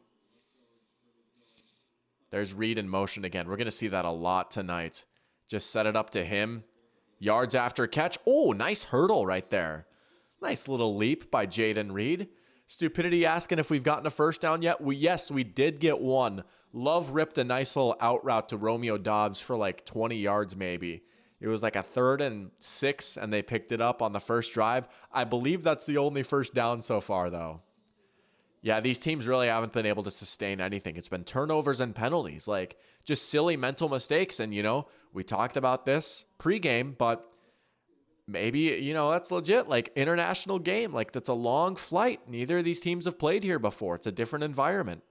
There's Reed in motion again. We're going to see that a lot tonight. Just set it up to him. Yards after catch. Oh, nice hurdle right there. Nice little leap by Jayden Reed. Stupidity asking if we've gotten a first down yet. Yes, we did get one. Love ripped a nice little out route to Romeo Doubs for like 20 yards maybe. It was like a 3rd and 6, and they picked it up on the first drive. I believe that's the only first down so far, though. Yeah, these teams really haven't been able to sustain anything. It's been turnovers and penalties, like just silly mental mistakes. And, we talked about this pregame, but maybe, that's legit, like international game. Like that's a long flight. Neither of these teams have played here before. It's a different environment.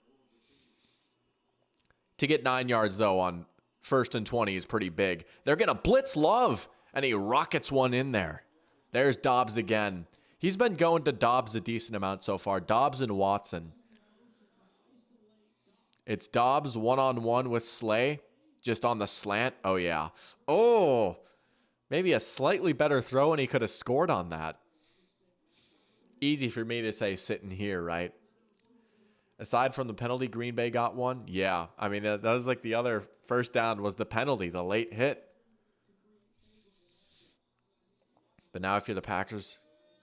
To get 9 yards, though, on 1st and 20 is pretty big. They're going to blitz Love, and he rockets one in there. There's Doubs again. He's been going to Doubs a decent amount so far. Doubs and Watson. It's Doubs one-on-one with Slay, just on the slant. Oh, yeah. Oh, maybe a slightly better throw, and he could have scored on that. Easy for me to say sitting here, right? Aside from the penalty, Green Bay got one. Yeah, I mean, that was like the other first down was the penalty, the late hit. But now if you're the Packers...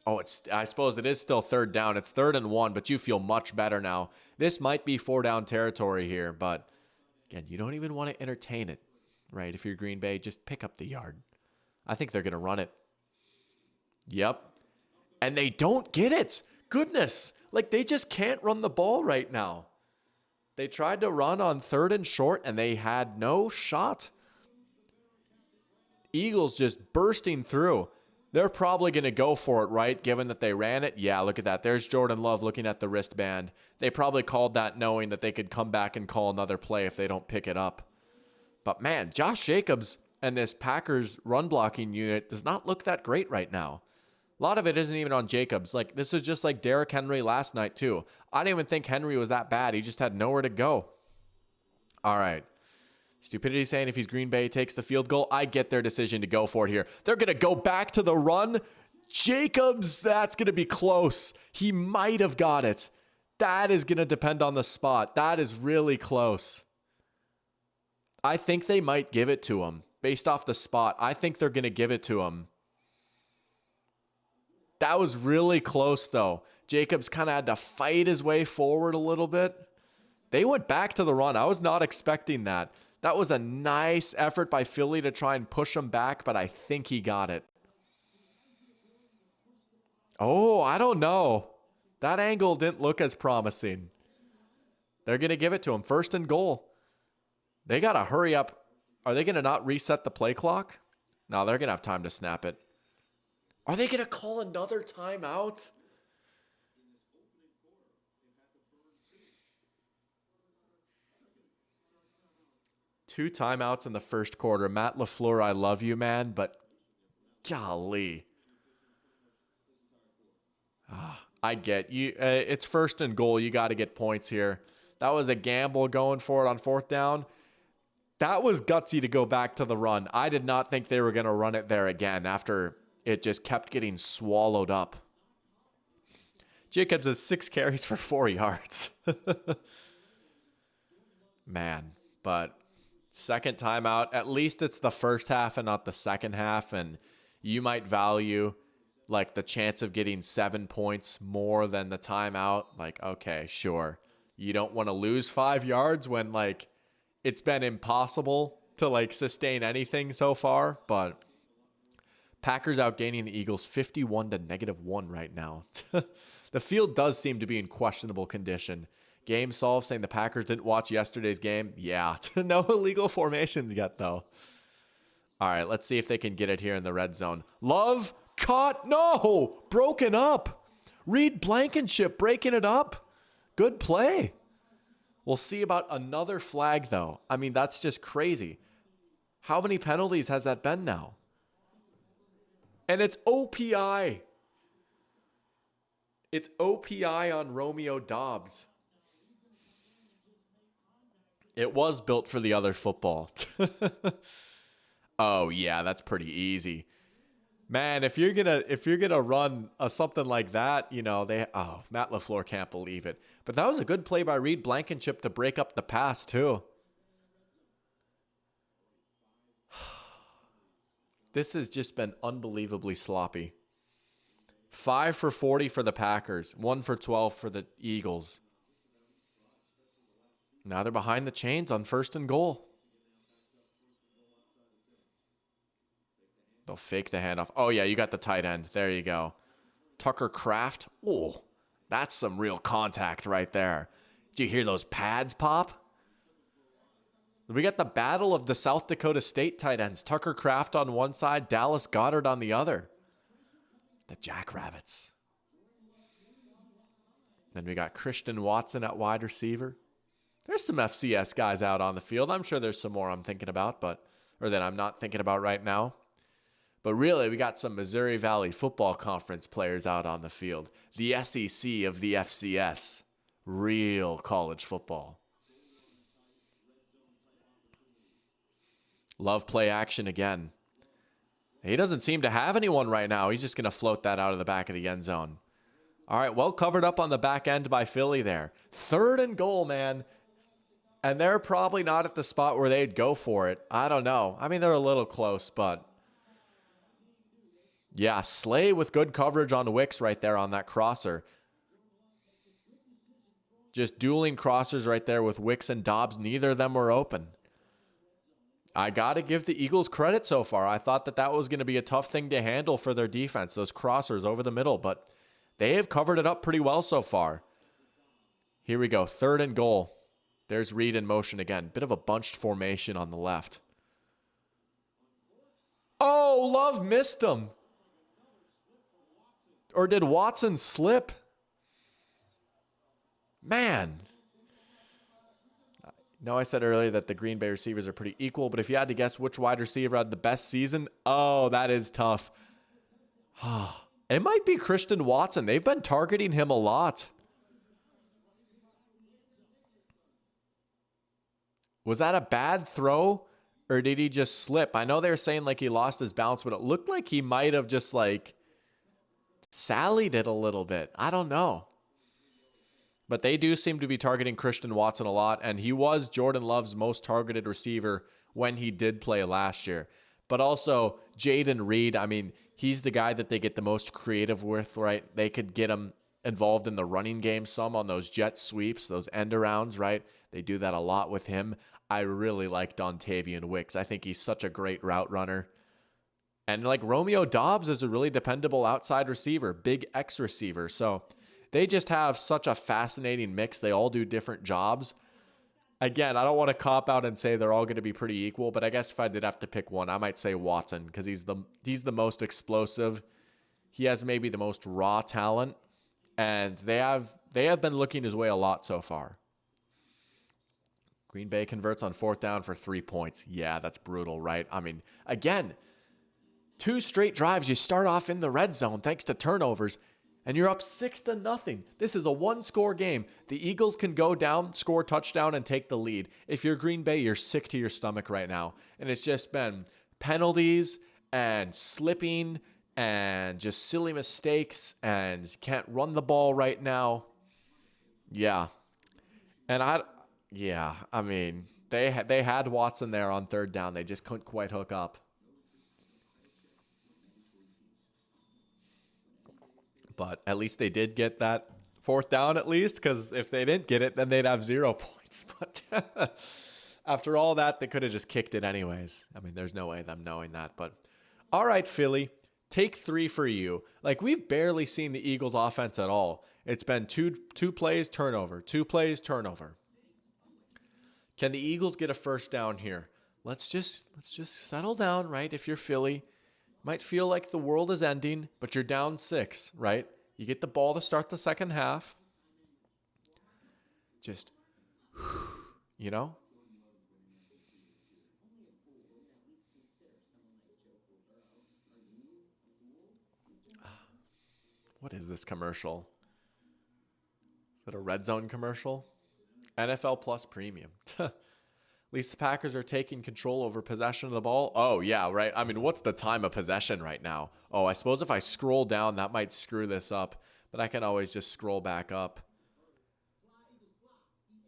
Oh, I suppose it is still 3rd down. It's 3rd and 1, but you feel much better now. This might be 4-down territory here, but again, you don't even want to entertain it, right? If you're Green Bay, just pick up the yard. I think they're going to run it. Yep. And they don't get it. Goodness. Like, they just can't run the ball right now. They tried to run on 3rd and short, and they had no shot. Eagles just bursting through. They're probably going to go for it, right? Given that they ran it. Yeah, look at that. There's Jordan Love looking at the wristband. They probably called that knowing that they could come back and call another play if they don't pick it up. But man, Josh Jacobs and this Packers run blocking unit does not look that great right now. A lot of it isn't even on Jacobs. Like, this is just like Derrick Henry last night too. I didn't even think Henry was that bad. He just had nowhere to go. All right. Stupidity saying if he's Green Bay, takes the field goal. I get their decision to go for it here. They're going to go back to the run. Jacobs, that's going to be close. He might have got it. That is going to depend on the spot. That is really close. I think they might give it to him based off the spot. I think they're going to give it to him. That was really close, though. Jacobs kind of had to fight his way forward a little bit. They went back to the run. I was not expecting that. That was a nice effort by Philly to try and push him back, but I think he got it. Oh, I don't know. That angle didn't look as promising. They're going to give it to him. 1st and goal. They got to hurry up. Are they going to not reset the play clock? No, they're going to have time to snap it. Are they going to call another timeout? Two timeouts in the first quarter. Matt LaFleur, I love you, man, but golly. I get you. It's 1st and goal. You got to get points here. That was a gamble going for it on 4th down. That was gutsy to go back to the run. I did not think they were going to run it there again after it just kept getting swallowed up. Jacobs has 6 carries for 4 yards. Man, but second timeout. At least it's the first half and not the second half, and you might value like the chance of getting 7 points more than the timeout. Like, okay, sure. You don't want to lose 5 yards when like it's been impossible to like sustain anything so far, but Packers outgaining the Eagles 51 to -1 right now. The field does seem to be in questionable condition. Game solved saying the Packers didn't watch yesterday's game. Yeah, no illegal formations yet though. All right, let's see if they can get it here in the red zone. Love caught. No, broken up. Reed Blankenship breaking it up. Good play. We'll see about another flag though. I mean, that's just crazy. How many penalties has that been now? And it's OPI. It's OPI on Romeo Doubs. It was built for the other football. Oh yeah, that's pretty easy. Man, if you're gonna run something like that, you know, Matt LaFleur can't believe it. But that was a good play by Reed Blankenship to break up the pass too. This has just been unbelievably sloppy. 5 for 40 for the Packers, 1 for 12 for the Eagles. Now they're behind the chains on 1st and goal. They'll fake the handoff. Oh, yeah, you got the tight end. There you go. Tucker Kraft. Oh, that's some real contact right there. Did you hear those pads pop? We got the battle of the South Dakota State tight ends. Tucker Kraft on one side, Dallas Goedert on the other. The Jackrabbits. Then we got Christian Watson at wide receiver. There's some FCS guys out on the field. I'm sure there's some more I'm thinking about, or that I'm not thinking about right now. But really, we got some Missouri Valley Football Conference players out on the field. The SEC of the FCS. Real college football. Love play action again. He doesn't seem to have anyone right now. He's just going to float that out of the back of the end zone. All right, well covered up on the back end by Philly there. 3rd and goal, man. And they're probably not at the spot where they'd go for it. I don't know. I mean, they're a little close, but... yeah, Slay with good coverage on Wicks right there on that crosser. Just dueling crossers right there with Wicks and Doubs. Neither of them were open. I got to give the Eagles credit so far. I thought that was going to be a tough thing to handle for their defense, those crossers over the middle, but they have covered it up pretty well so far. Here we go, 3rd and goal. There's Reed in motion again. Bit of a bunched formation on the left. Oh, Love missed him. Or did Watson slip? Man. No, I said earlier that the Green Bay receivers are pretty equal, but if you had to guess which wide receiver had the best season, oh, that is tough. It might be Christian Watson. They've been targeting him a lot. Was that a bad throw or did he just slip? I know they were saying like he lost his balance, but it looked like he might have just like sallied it a little bit. I don't know. But they do seem to be targeting Christian Watson a lot, and he was Jordan Love's most targeted receiver when he did play last year. But also, Jaden Reed, I mean, he's the guy that they get the most creative with, right? They could get him involved in the running game some on those jet sweeps, those end arounds, right? They do that a lot with him. I really like Dontavian Wicks. I think he's such a great route runner. And like Romeo Doubs is a really dependable outside receiver, big X receiver. So they just have such a fascinating mix. They all do different jobs. Again, I don't want to cop out and say they're all going to be pretty equal, but I guess if I did have to pick one, I might say Watson because he's the most explosive. He has maybe the most raw talent, and they have been looking his way a lot so far. Green Bay converts on 4th down for 3 points. Yeah, that's brutal, right? I mean, again, 2 straight drives. You start off in the red zone thanks to turnovers, and you're up 6-0. This is a 1-score game. The Eagles can go down, score a touchdown, and take the lead. If you're Green Bay, you're sick to your stomach right now. And it's just been penalties and slipping and just silly mistakes and can't run the ball right now. Yeah. And I mean, they had Watson there on 3rd down. They just couldn't quite hook up. But at least they did get that 4th down at least, because if they didn't get it, then they'd have 0 points. But after all that, they could have just kicked it anyways. I mean, there's no way of them knowing that. But all right, Philly, take 3 for you. Like, we've barely seen the Eagles offense at all. It's been two plays, turnover, 2 plays, turnover. Can the Eagles get a 1st down here? Let's just settle down, right? If you're Philly, might feel like the world is ending, but you're down 6, right? You get the ball to start the second half. Just, you know? What is this commercial? Is it a Red Zone commercial? NFL Plus Premium. At least the Packers are taking control over possession of the ball. Oh, yeah, right. I mean, what's the time of possession right now? Oh, I suppose if I scroll down, that might screw this up. But I can always just scroll back up.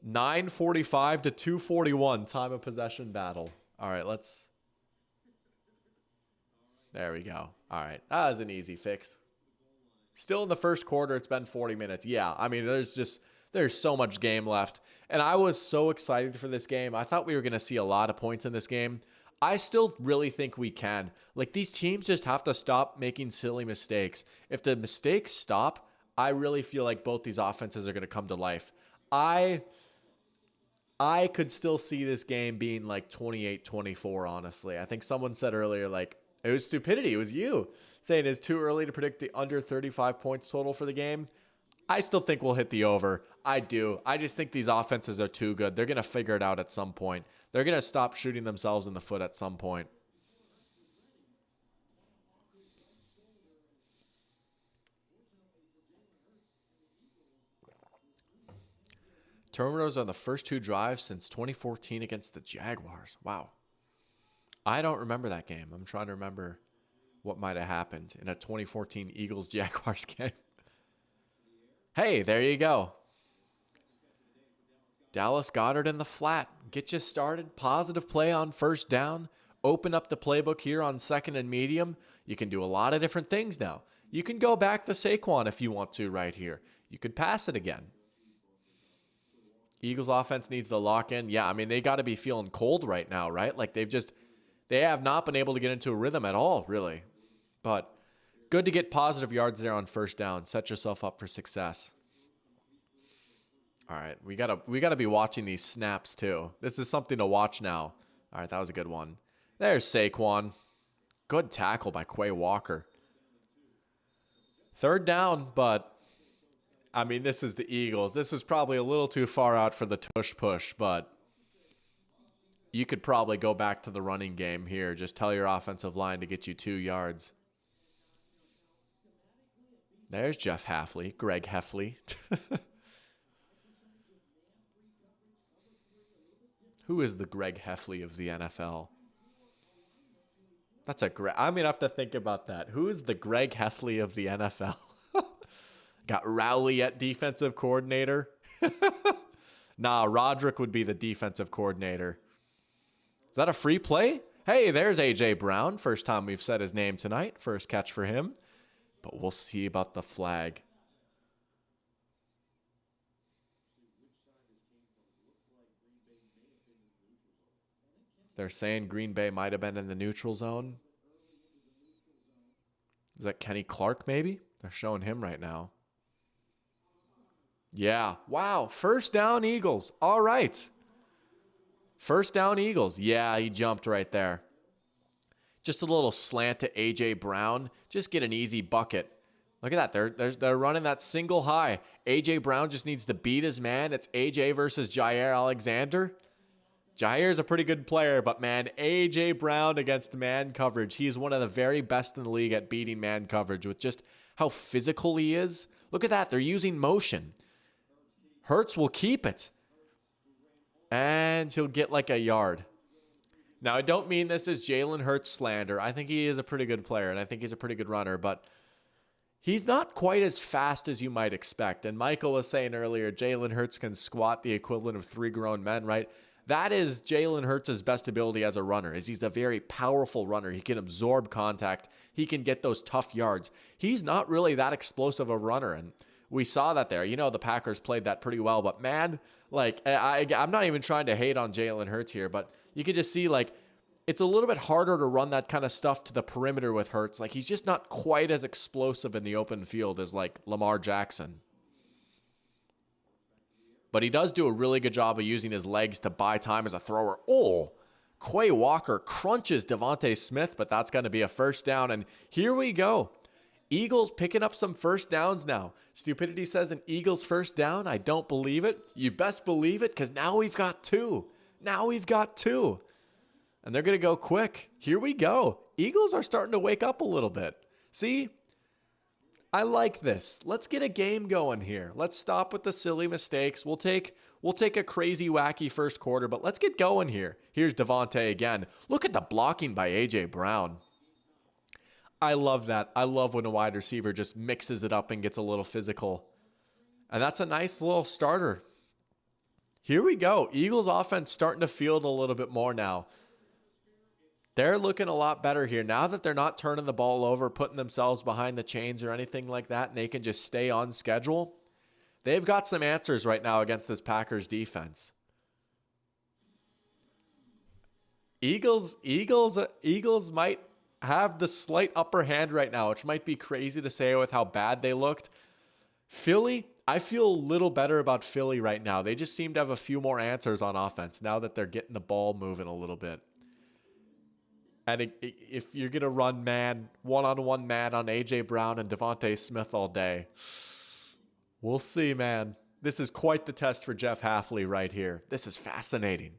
9:45 to 2:41, time of possession battle. All right, let's... There we go. All right, that was an easy fix. Still in the first quarter, it's been 40 minutes. Yeah, I mean, there's so much game left. And I was so excited for this game. I thought we were going to see a lot of points in this game. I still really think we can. Like, these teams just have to stop making silly mistakes. If the mistakes stop, I really feel like both these offenses are going to come to life. I could still see this game being like 28-24, honestly. I think someone said earlier, like, it was stupidity. It was you saying it's too early to predict the under 35 points total for the game. I still think we'll hit the over. I do. I just think these offenses are too good. They're going to figure it out at some point. They're going to stop shooting themselves in the foot at some point. Turnovers on the first 2 drives since 2014 against the Jaguars. Wow. I don't remember that game. I'm trying to remember what might have happened in a 2014 Eagles-Jaguars game. Hey, there you go. Dallas Goedert in the flat. Get you started. Positive play on 1st down. Open up the playbook here on 2nd and medium. You can do a lot of different things now. You can go back to Saquon if you want to right here. You could pass it again. Eagles offense needs to lock in. Yeah, I mean, they got to be feeling cold right now, right? Like, they have not been able to get into a rhythm at all, really. But good to get positive yards there on 1st down. Set yourself up for success. All right, we gotta be watching these snaps too. This is something to watch now. All right, that was a good one. There's Saquon. Good tackle by Quay Walker. 3rd down, but I mean, this is the Eagles. This was probably a little too far out for the tush push, but you could probably go back to the running game here. Just tell your offensive line to get you 2 yards. There's Jeff Hafley, Greg Heffley. Who is the Greg Heffley of the NFL? That's a great... I'm going to have to think about that. Who is the Greg Heffley of the NFL? Got Rowley at defensive coordinator. Nah, Roderick would be the defensive coordinator. Is that a free play? Hey, there's A.J. Brown. First time we've said his name tonight. First catch for him. But we'll see about the flag. They're saying Green Bay might have been in the neutral zone. Is that Kenny Clark maybe? They're showing him right now. Yeah. Wow. First down Eagles. All right. First down Eagles. Yeah, he jumped right there. Just a little slant to A.J. Brown. Just get an easy bucket. Look at that. They're running that single high. A.J. Brown just needs to beat his man. It's A.J. versus Jaire Alexander. Jaire's a pretty good player, but man, A.J. Brown against man coverage. He's one of the very best in the league at beating man coverage with just how physical he is. Look at that. They're using motion. Hurts will keep it. And he'll get like a yard. Now, I don't mean this as Jalen Hurts slander. I think he is a pretty good player, and I think he's a pretty good runner, but he's not quite as fast as you might expect. And Michael was saying earlier, Jalen Hurts can squat the equivalent of 3 grown men, right? That is Jalen Hurts' best ability as a runner, is he's a very powerful runner. He can absorb contact. He can get those tough yards. He's not really that explosive a runner, and we saw that there. You know, the Packers played that pretty well, but man, like, I'm not even trying to hate on Jalen Hurts here, but you could just see, like, it's a little bit harder to run that kind of stuff to the perimeter with Hurts. Like, he's just not quite as explosive in the open field as, like, Lamar Jackson. But he does do a really good job of using his legs to buy time as a thrower. Oh, Quay Walker crunches Devontae Smith, but that's going to be a first down. And here we go. Eagles picking up some first downs now. Stupidity says an Eagles first down. I don't believe it. You best believe it, because now we've got 2. Now we've got 2. And they're going to go quick. Here we go. Eagles are starting to wake up a little bit. See? I like this. Let's get a game going here. Let's stop with the silly mistakes. We'll take a crazy, wacky first quarter, but let's get going here. Here's Devontae again. Look at the blocking by A.J. Brown. I love that. I love when a wide receiver just mixes it up and gets a little physical. And that's a nice little starter. Here we go. Eagles offense starting to field a little bit more now. They're looking a lot better here. Now that they're not turning the ball over, putting themselves behind the chains or anything like that, and they can just stay on schedule, they've got some answers right now against this Packers defense. Eagles might have the slight upper hand right now, which might be crazy to say with how bad they looked. Philly, I feel a little better about Philly right now. They just seem to have a few more answers on offense now that they're getting the ball moving a little bit. And if you're going to run one-on-one man on A.J. Brown and Devontae Smith all day, we'll see, man. This is quite the test for Jeff Hafley right here. This is fascinating.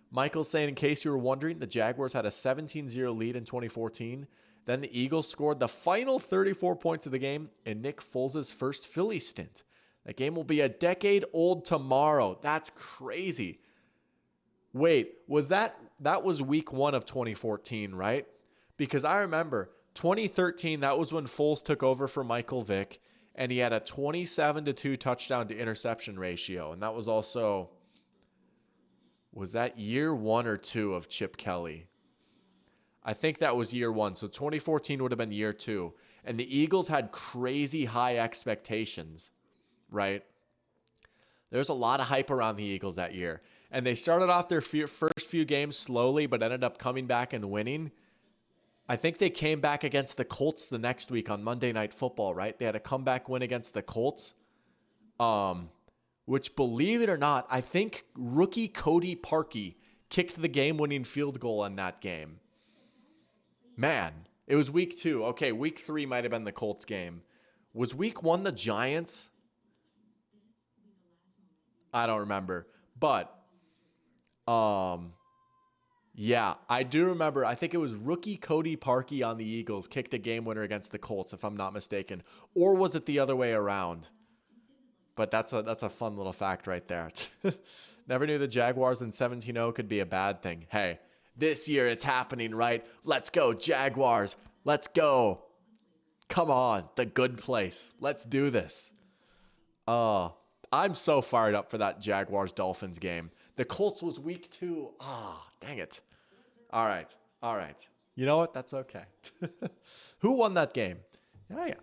Michael's saying, in case you were wondering, the Jaguars had a 17-0 lead in 2014. Then the Eagles scored the final 34 points of the game in Nick Foles' first Philly stint. That game will be a decade old tomorrow. That's crazy. Wait, that was week 1 of 2014, right? Because I remember 2013, that was when Foles took over for Michael Vick, and he had a 27-2 touchdown to interception ratio. And that was also, was that year 1 or 2 of Chip Kelly? I think that was year 1. So 2014 would have been year 2. And the Eagles had crazy high expectations, right? There's a lot of hype around the Eagles that year. And they started off their first few games slowly, but ended up coming back and winning. I think they came back against the Colts the next week on Monday Night Football, right? They had a comeback win against the Colts, which, believe it or not, I think rookie Cody Parkey kicked the game-winning field goal in that game. Man, it was week 2. Okay, week 3 might have been the Colts game. Was week 1 the Giants? I don't remember. But yeah, I do remember. I think it was rookie Cody Parkey on the Eagles kicked a game winner against the Colts, if I'm not mistaken. Or was it the other way around? But that's a fun little fact right there. Never knew the Jaguars in 17-0 could be a bad thing. Hey, this year it's happening, right? Let's go, Jaguars. Let's go. Come on, the good place. Let's do this. I'm so fired up for that Jaguars-Dolphins game. The Colts was week 2. Dang it. All right. You know what? That's okay. Who won that game?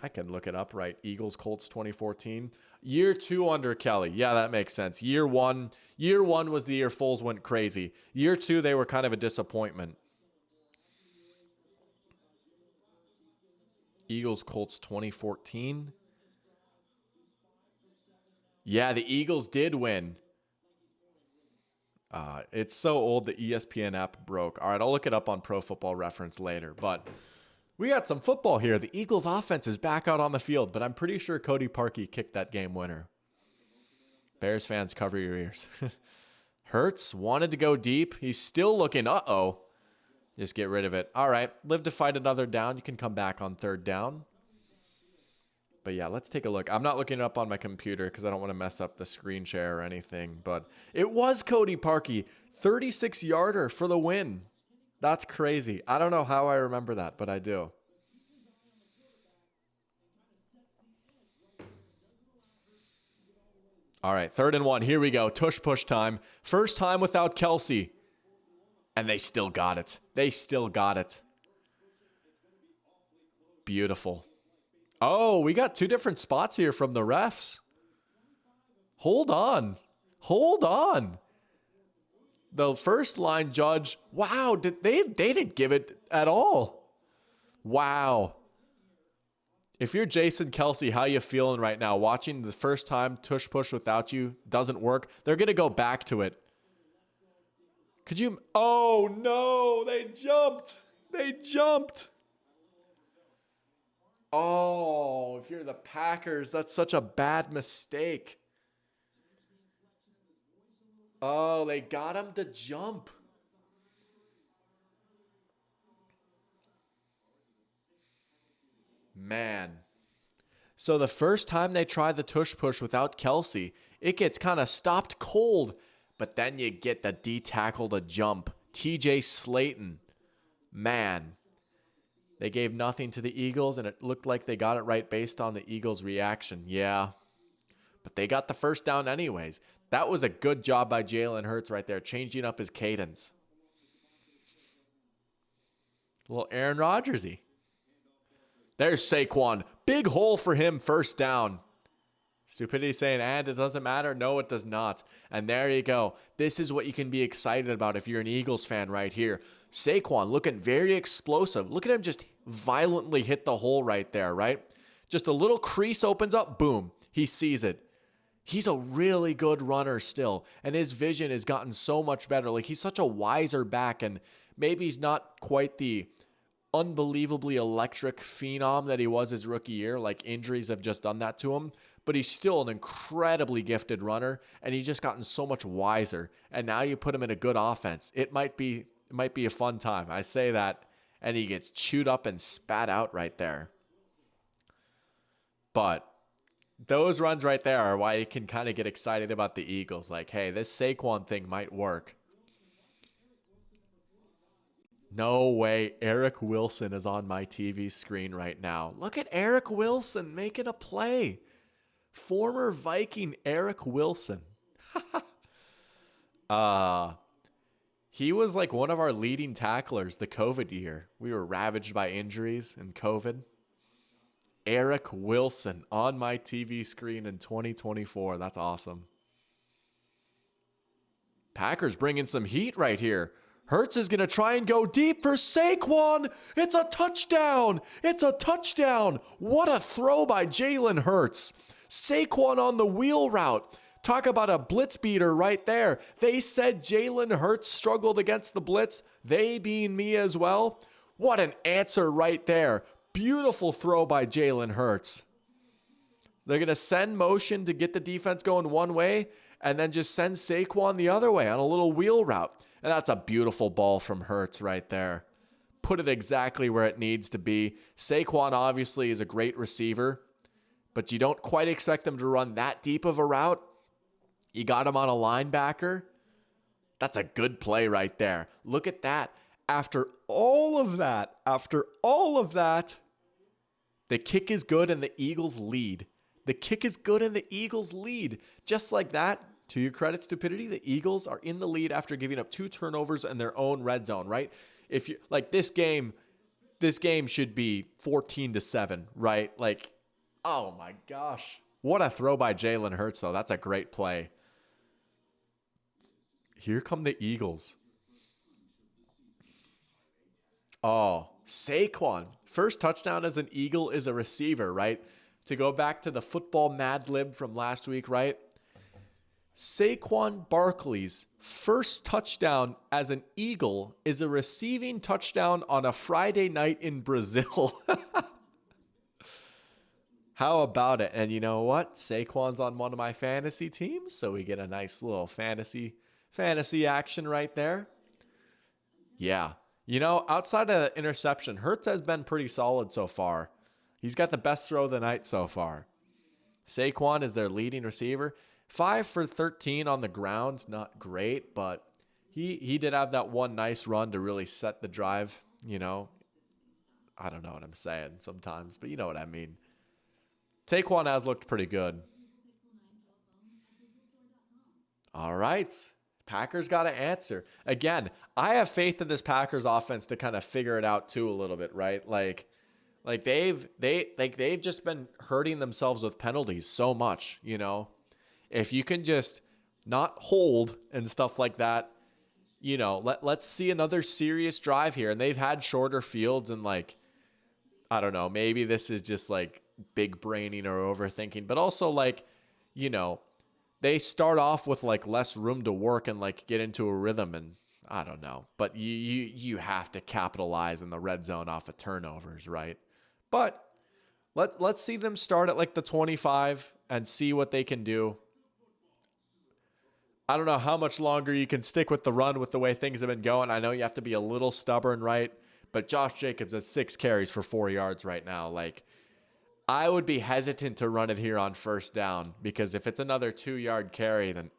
I can look it up, right? Eagles-Colts 2014. Year 2 under Kelly. Yeah, that makes sense. Year one was the year Foles went crazy. Year 2, they were kind of a disappointment. Eagles-Colts 2014. Yeah, the Eagles did win. It's so old the ESPN app broke. All right, I'll look it up on Pro Football Reference later. But we got some football here. The Eagles offense is back out on the field, but I'm pretty sure Cody Parkey kicked that game winner. Bears fans, cover your ears. Hurts wanted to go deep. He's still looking. Uh-oh. Just get rid of it. All right, live to fight another down. You can come back on 3rd down. But yeah, let's take a look. I'm not looking it up on my computer because I don't want to mess up the screen share or anything. But it was Cody Parkey. 36-yarder for the win. That's crazy. I don't know how I remember that, but I do. All right, 3rd and 1. Here we go. Tush push time. First time without Kelsey. And they still got it. Beautiful. Oh, we got 2 different spots here from the refs. Hold on. The first line judge, wow, they didn't give it at all. Wow. If you're Jason Kelsey, how you feeling right now? Watching the first time tush push without you doesn't work. They're going to go back to it. Could you? Oh, no, they jumped. Oh, if you're the Packers, that's such a bad mistake. Oh, they got him to jump. Man. So the first time they try the tush push without Kelsey, it gets kind of stopped cold, but then you get the D tackle to jump. TJ Slayton. Man. They gave nothing to the Eagles, and it looked like they got it right based on the Eagles' reaction. Yeah. But they got the first down anyways. That was a good job by Jalen Hurts right there, changing up his cadence. A little Aaron Rodgers-y. There's Saquon. Big hole for him, first down. Stupidity saying, and it doesn't matter. No, it does not. And there you go. This is what you can be excited about if you're an Eagles fan right here. Saquon looking very explosive. Look at him just violently hit the hole right there, right? Just a little crease opens up. Boom. He sees it. He's a really good runner still. And his vision has gotten so much better. Like, he's such a wiser back. And maybe he's not quite the unbelievably electric phenom that he was his rookie year. Like, injuries have just done that to him. But he's still an incredibly gifted runner, and he's just gotten so much wiser. And now you put him in a good offense. It might be a fun time. I say that, and he gets chewed up and spat out right there. But those runs right there are why you can kind of get excited about the Eagles. Like, hey, this Saquon thing might work. No way. Eric Wilson is on my TV screen right now. Look at Eric Wilson making a play. Former Viking Eric Wilson. He was like one of our leading tacklers the COVID year. We were ravaged by injuries and COVID. Eric Wilson on my TV screen in 2024. That's awesome. Packers bringing some heat right here. Hurts is going to try and go deep for Saquon. It's a touchdown. What a throw by Jalen Hurts. Saquon on the wheel route. Talk about a blitz beater right there. They said Jalen Hurts struggled against the blitz. They being me as well. What an answer right there. Beautiful throw by Jalen Hurts. They're going to send motion to get the defense going one way and then just send Saquon the other way on a little wheel route. And that's a beautiful ball from Hurts right there. Put it exactly where it needs to be. Saquon obviously is a great receiver, but you don't quite expect him to run that deep of a route. You got him on a linebacker. That's a good play right there. Look at that. After all of that, the kick is good and the Eagles lead. The kick is good and the Eagles lead. Just like that, to your credit, Stupidity, the Eagles are in the lead after giving up 2 turnovers in their own red zone, right? If you like this game should be 14-7, right? Like, oh my gosh. What a throw by Jalen Hurts, though. That's a great play. Here come the Eagles. Oh, Saquon. First touchdown as an Eagle is a receiver, right? To go back to the football Mad Lib from last week, right? Saquon Barkley's first touchdown as an Eagle is a receiving touchdown on a Friday night in Brazil. How about it? And you know what? Saquon's on one of my fantasy teams, so we get a nice little fantasy action right there. Yeah. You know, outside of the interception, Hurts has been pretty solid so far. He's got the best throw of the night so far. Saquon is their leading receiver. 5 for 13 on the ground, not great, but he did have that one nice run to really set the drive, you know. I don't know what I'm saying sometimes, but you know what I mean. Saquon has looked pretty good. All right. Packers got to answer. Again, I have faith in this Packers offense to kind of figure it out too a little bit, right? Like they've just been hurting themselves with penalties so much, you know. If you can just not hold and stuff like that, you know, let's see another serious drive here. And they've had shorter fields and like, I don't know, maybe this is just like big braining or overthinking, but also like, you know, they start off with like less room to work and like get into a rhythm, and I don't know, but you have to capitalize in the red zone off of turnovers, right? But let's see them start at like the 25 and see what they can do. I don't know how much longer you can stick with the run with the way things have been going. I know you have to be a little stubborn, right? But Josh Jacobs has 6 carries for 4 yards right now. Like, I would be hesitant to run it here on first down, because if it's another 2-yard carry, then,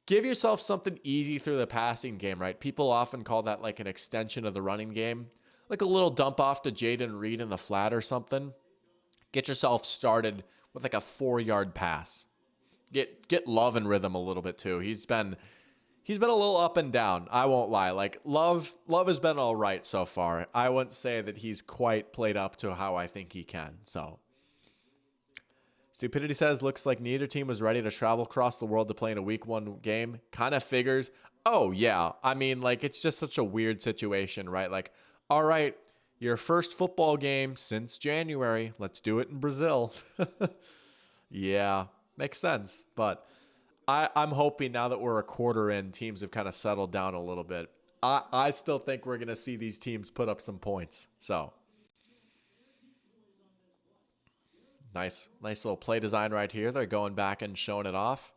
give yourself something easy through the passing game, right? People often call that like an extension of the running game, like a little dump off to Jaden Reed in the flat or something. Get yourself started with like a 4-yard pass. Get Love in rhythm a little bit too. He's been a little up and down. I won't lie. Like Love has been all right so far. I wouldn't say that he's quite played up to how I think he can. So Stupidity says, looks like neither team was ready to travel across the world to play in a week 1 game. Kind of figures. Oh yeah. I mean, like, it's just such a weird situation, right? Like, all right, your first football game since January. Let's do it in Brazil. Yeah, makes sense. But I'm hoping now that we're a quarter in, teams have kind of settled down a little bit. I still think we're going to see these teams put up some points. So nice little play design right here. They're going back and showing it off.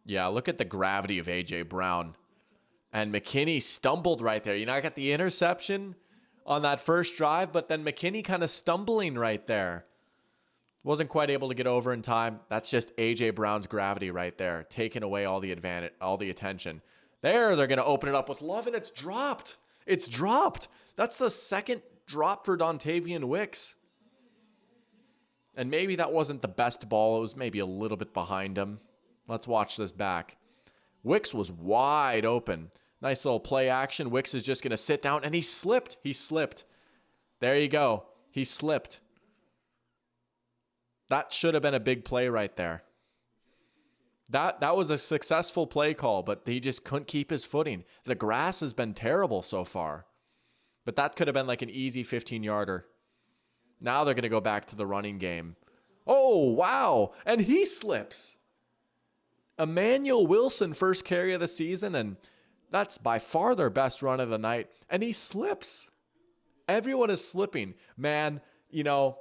Yeah, look at the gravity of A.J. Brown. And McKinney stumbled right there. You know, I got the interception on that first drive, but then McKinney kind of stumbling right there. Wasn't quite able to get over in time. That's just A.J. Brown's gravity right there, taking away all the advantage, all the attention. There, they're going to open it up with Love, and it's dropped. It's dropped. That's the second drop for Dontavian Wicks. And maybe that wasn't the best ball. It was maybe a little bit behind him. Let's watch this back. Wicks was wide open. Nice little play action. Wicks is just going to sit down, and he slipped. He slipped. There you go. He slipped. That should have been a big play right there. That was a successful play call, but he just couldn't keep his footing. The grass has been terrible so far. But that could have been like an easy 15-yarder. Now they're going to go back to the running game. Oh, wow. And he slips. Emmanuel Wilson, first carry of the season, and that's by far their best run of the night. And he slips. Everyone is slipping. Man, you know,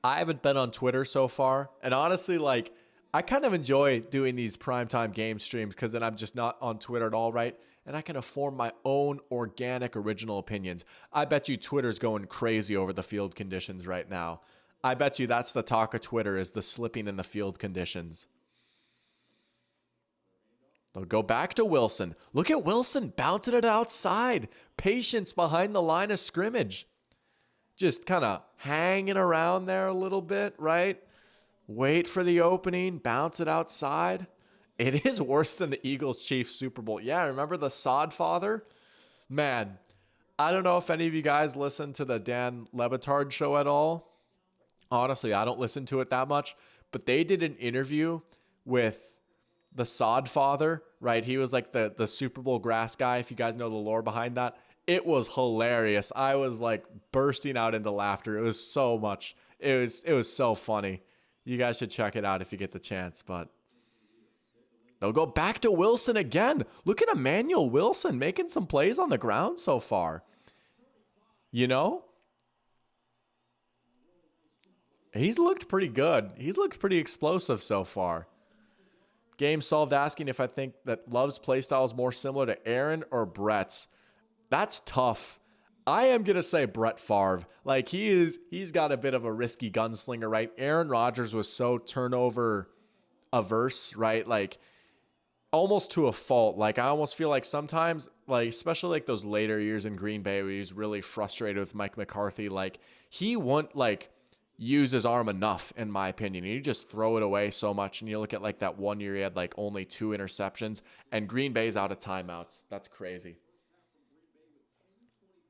I haven't been on Twitter so far. And honestly, like, I kind of enjoy doing these primetime game streams because then I'm just not on Twitter at all, right? And I can form my own organic, original opinions. I bet you Twitter's going crazy over the field conditions right now. I bet you that's the talk of Twitter, is the slipping in the field conditions. They'll go back to Wilson. Look at Wilson bouncing it outside. Patience behind the line of scrimmage. Just kind of hanging around there a little bit, right? Wait for the opening, bounce it outside. It is worse than the Eagles-Chiefs Super Bowl. Yeah, remember the Sod Father? Man, I don't know if any of you guys listen to the Dan Le Batard show at all. Honestly, I don't listen to it that much. But they did an interview with the Sod Father, right? He was like the Super Bowl grass guy, if you guys know the lore behind that. It was hilarious. I was like bursting out into laughter. It was so much. It was so funny. You guys should check it out if you get the chance. But they'll go back to Wilson again. Look at Emmanuel Wilson making some plays on the ground so far. You know? He's looked pretty good. He's looked pretty explosive so far. Game solved asking if I think that Love's playstyle is more similar to Aaron or Brett's. That's tough. I am going to say Brett Favre. Like, he's got a bit of a risky gunslinger, right? Aaron Rodgers was so turnover averse, right? Like, almost to a fault. Like, I almost feel like sometimes, like, especially like those later years in Green Bay where he's really frustrated with Mike McCarthy, like, he won't, like, use his arm enough, in my opinion. You just throw it away so much. And you look at like that one year he had like only 2 interceptions, and Green Bay's out of timeouts. That's crazy.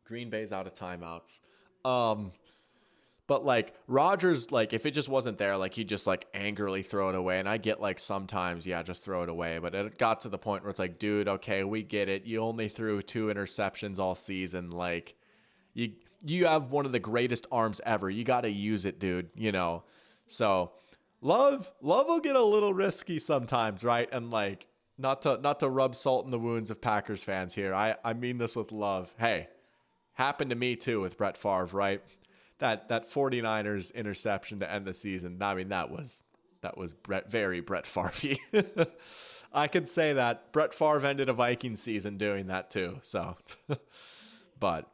Green Bay's out of timeouts. But like Rodgers, like if it just wasn't there, like he'd just like angrily throw it away. And I get like sometimes, yeah, just throw it away. But it got to the point where it's like, dude, okay, we get it. You only threw 2 interceptions all season. Like you have one of the greatest arms ever. You got to use it, dude, you know? So Love will get a little risky sometimes, right? And like, not to rub salt in the wounds of Packers fans here. I mean this with love. Hey, happened to me too with Brett Favre, right? That 49ers interception to end the season. I mean, that was very Brett Favre. I could say that Brett Favre ended a Viking season doing that too. So, but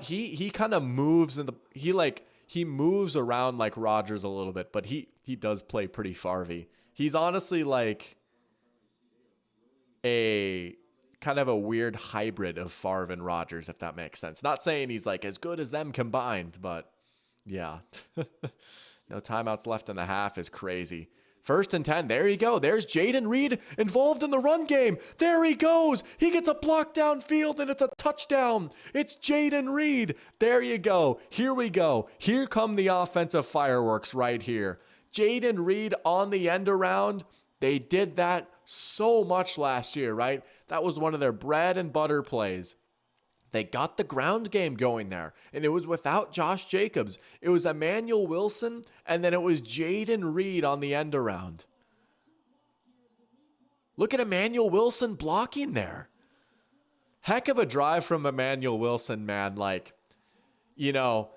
he kind of moves he moves around like Rodgers a little bit, but he does play pretty Favre. He's honestly like a kind of a weird hybrid of Favre and Rodgers, if that makes sense. Not saying he's like as good as them combined, but yeah. No timeouts left in the half is crazy. 1st and 10. There you go. There's Jayden Reed involved in the run game. There he goes. He gets a block downfield and it's a touchdown. It's Jayden Reed. There you go. Here we go. Here come the offensive fireworks right here. Jayden Reed on the end around. They did that so much last year, right? That was one of their bread and butter plays. They got the ground game going there, and it was without Josh Jacobs. It was Emmanuel Wilson, and then it was Jayden Reed on the end around. Look at Emmanuel Wilson blocking there. Heck of a drive from Emmanuel Wilson, man. Like, you know,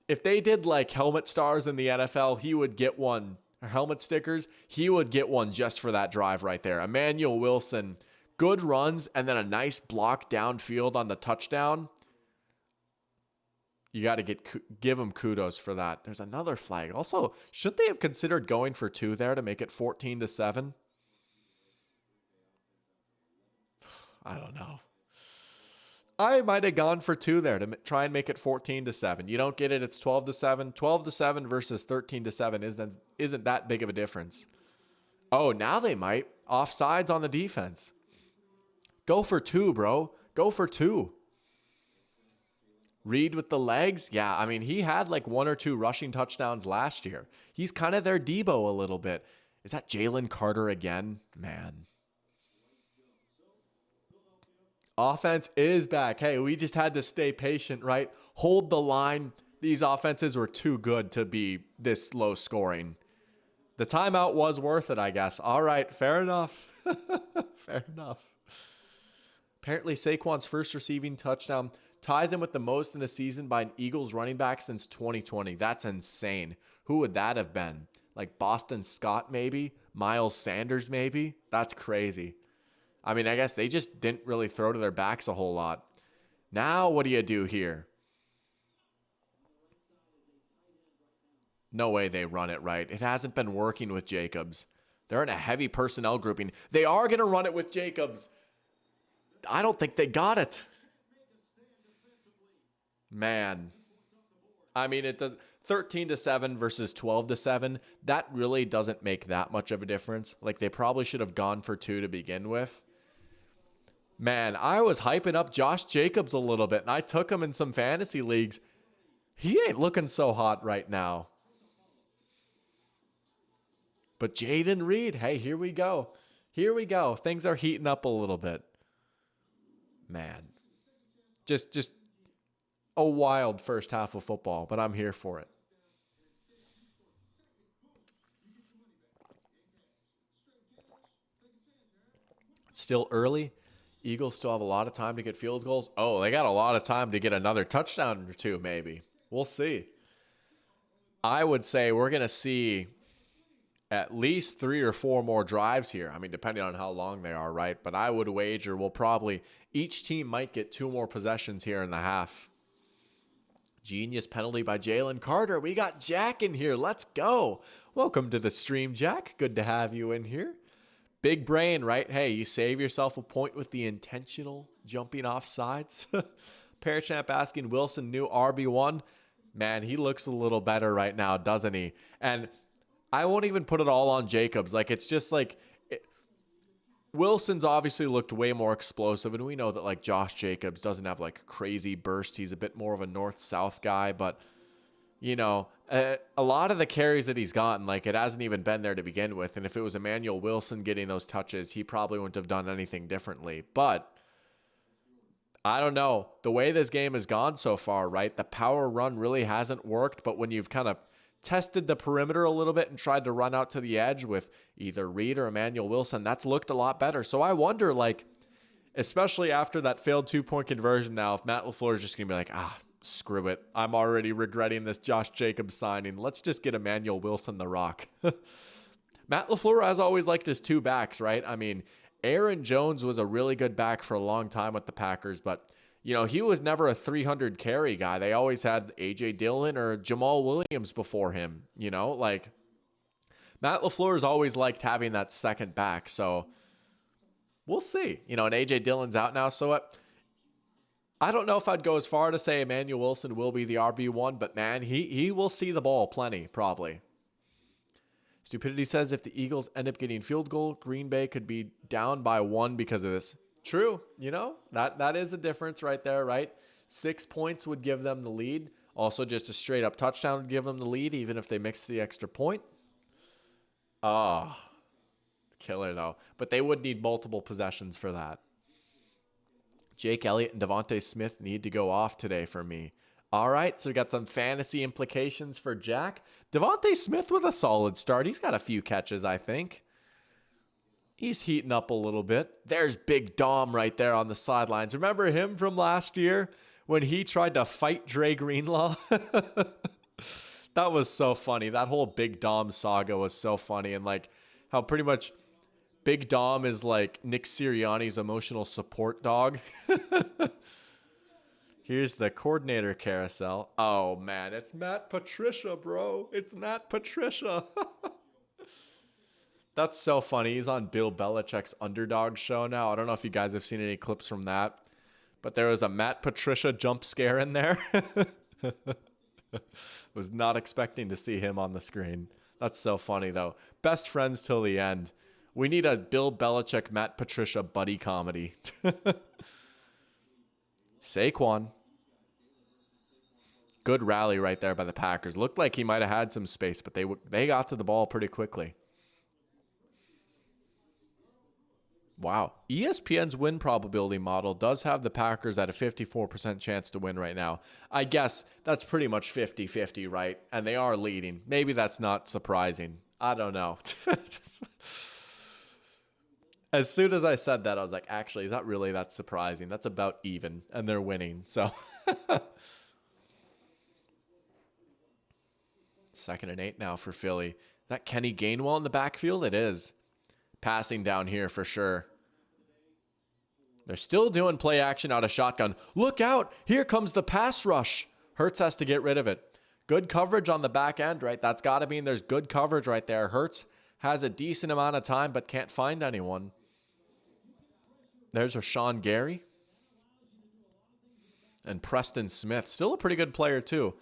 if they did like helmet stars in the NFL, he would get one. Or helmet stickers, he would get one just for that drive right there. Emmanuel Wilson, good runs, and then a nice block downfield on the touchdown. You got to give him kudos for that. There's another flag. Also, shouldn't they have considered going for 2 there to make it 14-7? I don't know. I might have gone for 2 there to try and make it 14-7. You don't get it, it's 12-7. 12-7 versus 13-7 isn't that big of a difference. Oh, now they might. Offsides on the defense. Go for 2, bro. Go for 2. Reed with the legs. Yeah, I mean, he had like 1 or 2 rushing touchdowns last year. He's kind of their Debo a little bit. Is that Jalen Carter again? Man. Offense is back. Hey, we just had to stay patient, right? Hold the line. These offenses were too good to be this low scoring. The timeout was worth it, I guess. All right, fair enough. Fair enough. Apparently, Saquon's first receiving touchdown ties him with the most in a season by an Eagles running back since 2020. That's insane. Who would that have been? Like Boston Scott, maybe? Miles Sanders, maybe? That's crazy. I mean, I guess they just didn't really throw to their backs a whole lot. Now, what do you do here? No way they run it right. It hasn't been working with Jacobs. They're in a heavy personnel grouping. They are going to run it with Jacobs. I don't think they got it. Man. I mean, it does 13-7 versus 12-7. That really doesn't make that much of a difference. Like, they probably should have gone for 2 to begin with. Man, I was hyping up Josh Jacobs a little bit, and I took him in some fantasy leagues. He ain't looking so hot right now. But Jayden Reed, hey, here we go. Here we go. Things are heating up a little bit. Man. Just a wild first half of football, but I'm here for it. Still early. Eagles still have a lot of time to get field goals. Oh, they got a lot of time to get another touchdown or two, maybe. We'll see. I would say we're going to see at least 3 or 4 more drives here. I mean, depending on how long they are, right? But I would wager each team might get 2 more possessions here in the half. Genius penalty by Jalen Carter. We got Jack in here. Let's go. Welcome to the stream, Jack. Good to have you in here. Big brain, right? Hey, you save yourself a point with the intentional jumping off sides. Parachamp asking Wilson, new RB1. Man, he looks a little better right now, doesn't he? And I won't even put it all on Jacobs. Like, it's just like Wilson's obviously looked way more explosive, and we know that like Josh Jacobs doesn't have like crazy burst. He's a bit more of a north-south guy, but you know, a lot of the carries that he's gotten, like it hasn't even been there to begin with. And if it was Emmanuel Wilson getting those touches, he probably wouldn't have done anything differently. But I don't know. The way this game has gone so far, right? The power run really hasn't worked, but when you've kind of tested the perimeter a little bit and tried to run out to the edge with either Reed or Emmanuel Wilson, that's looked a lot better. So I wonder, like, especially after that failed 2-point conversion now, if Matt LaFleur is just going to be like, screw it. I'm already regretting this Josh Jacobs signing. Let's just get Emmanuel Wilson the rock. Matt LaFleur has always liked his 2 backs, right? I mean, Aaron Jones was a really good back for a long time with the Packers, but you know, he was never a 300 carry guy. They always had A.J. Dillon or Jamal Williams before him, you know? Like, Matt LaFleur has always liked having that second back, so we'll see. You know, and A.J. Dillon's out now, so I don't know if I'd go as far to say Emmanuel Wilson will be the RB1, but man, he will see the ball plenty, probably. Stupidity says if the Eagles end up getting field goal, Green Bay could be down by 1 because of this. True. You know, that is a difference right there, right? 6 points would give them the lead. Also, just a straight up touchdown would give them the lead, even if they mix the extra point. Killer though. But they would need multiple possessions for that. Jake Elliott and Devontae Smith need to go off today for me. All right, so we got some fantasy implications for Jack. Devontae Smith with a solid start. He's got a few catches, I think. He's heating up a little bit. There's Big Dom right there on the sidelines. Remember him from last year when he tried to fight Dre Greenlaw? That was so funny. That whole Big Dom saga was so funny. And like how pretty much Big Dom is like Nick Sirianni's emotional support dog. Here's the coordinator carousel. Oh, man, it's Matt Patricia, bro. It's Matt Patricia. That's so funny. He's on Bill Belichick's Underdog show now. I don't know if you guys have seen any clips from that, but there was a Matt Patricia jump scare in there. Was not expecting to see him on the screen. That's so funny, though. Best friends till the end. We need a Bill Belichick, Matt Patricia buddy comedy. Saquon. Good rally right there by the Packers. Looked like he might have had some space, but they got to the ball pretty quickly. Wow. ESPN's win probability model does have the Packers at a 54% chance to win right now. I guess that's pretty much 50-50, right? And they are leading. Maybe that's not surprising. I don't know. As soon as I said that, I was like, actually, is that really that surprising? That's about even, and they're winning. So, 2nd and 8 now for Philly. Is that Kenny Gainwell in the backfield? It is. Passing down here for sure. They're still doing play action out of shotgun. Look out. Here comes the pass rush. Hurts has to get rid of it. Good coverage on the back end, right? That's got to mean there's good coverage right there. Hurts has a decent amount of time but can't find anyone. There's Rashawn Gary. And Preston Smith, still a pretty good player too.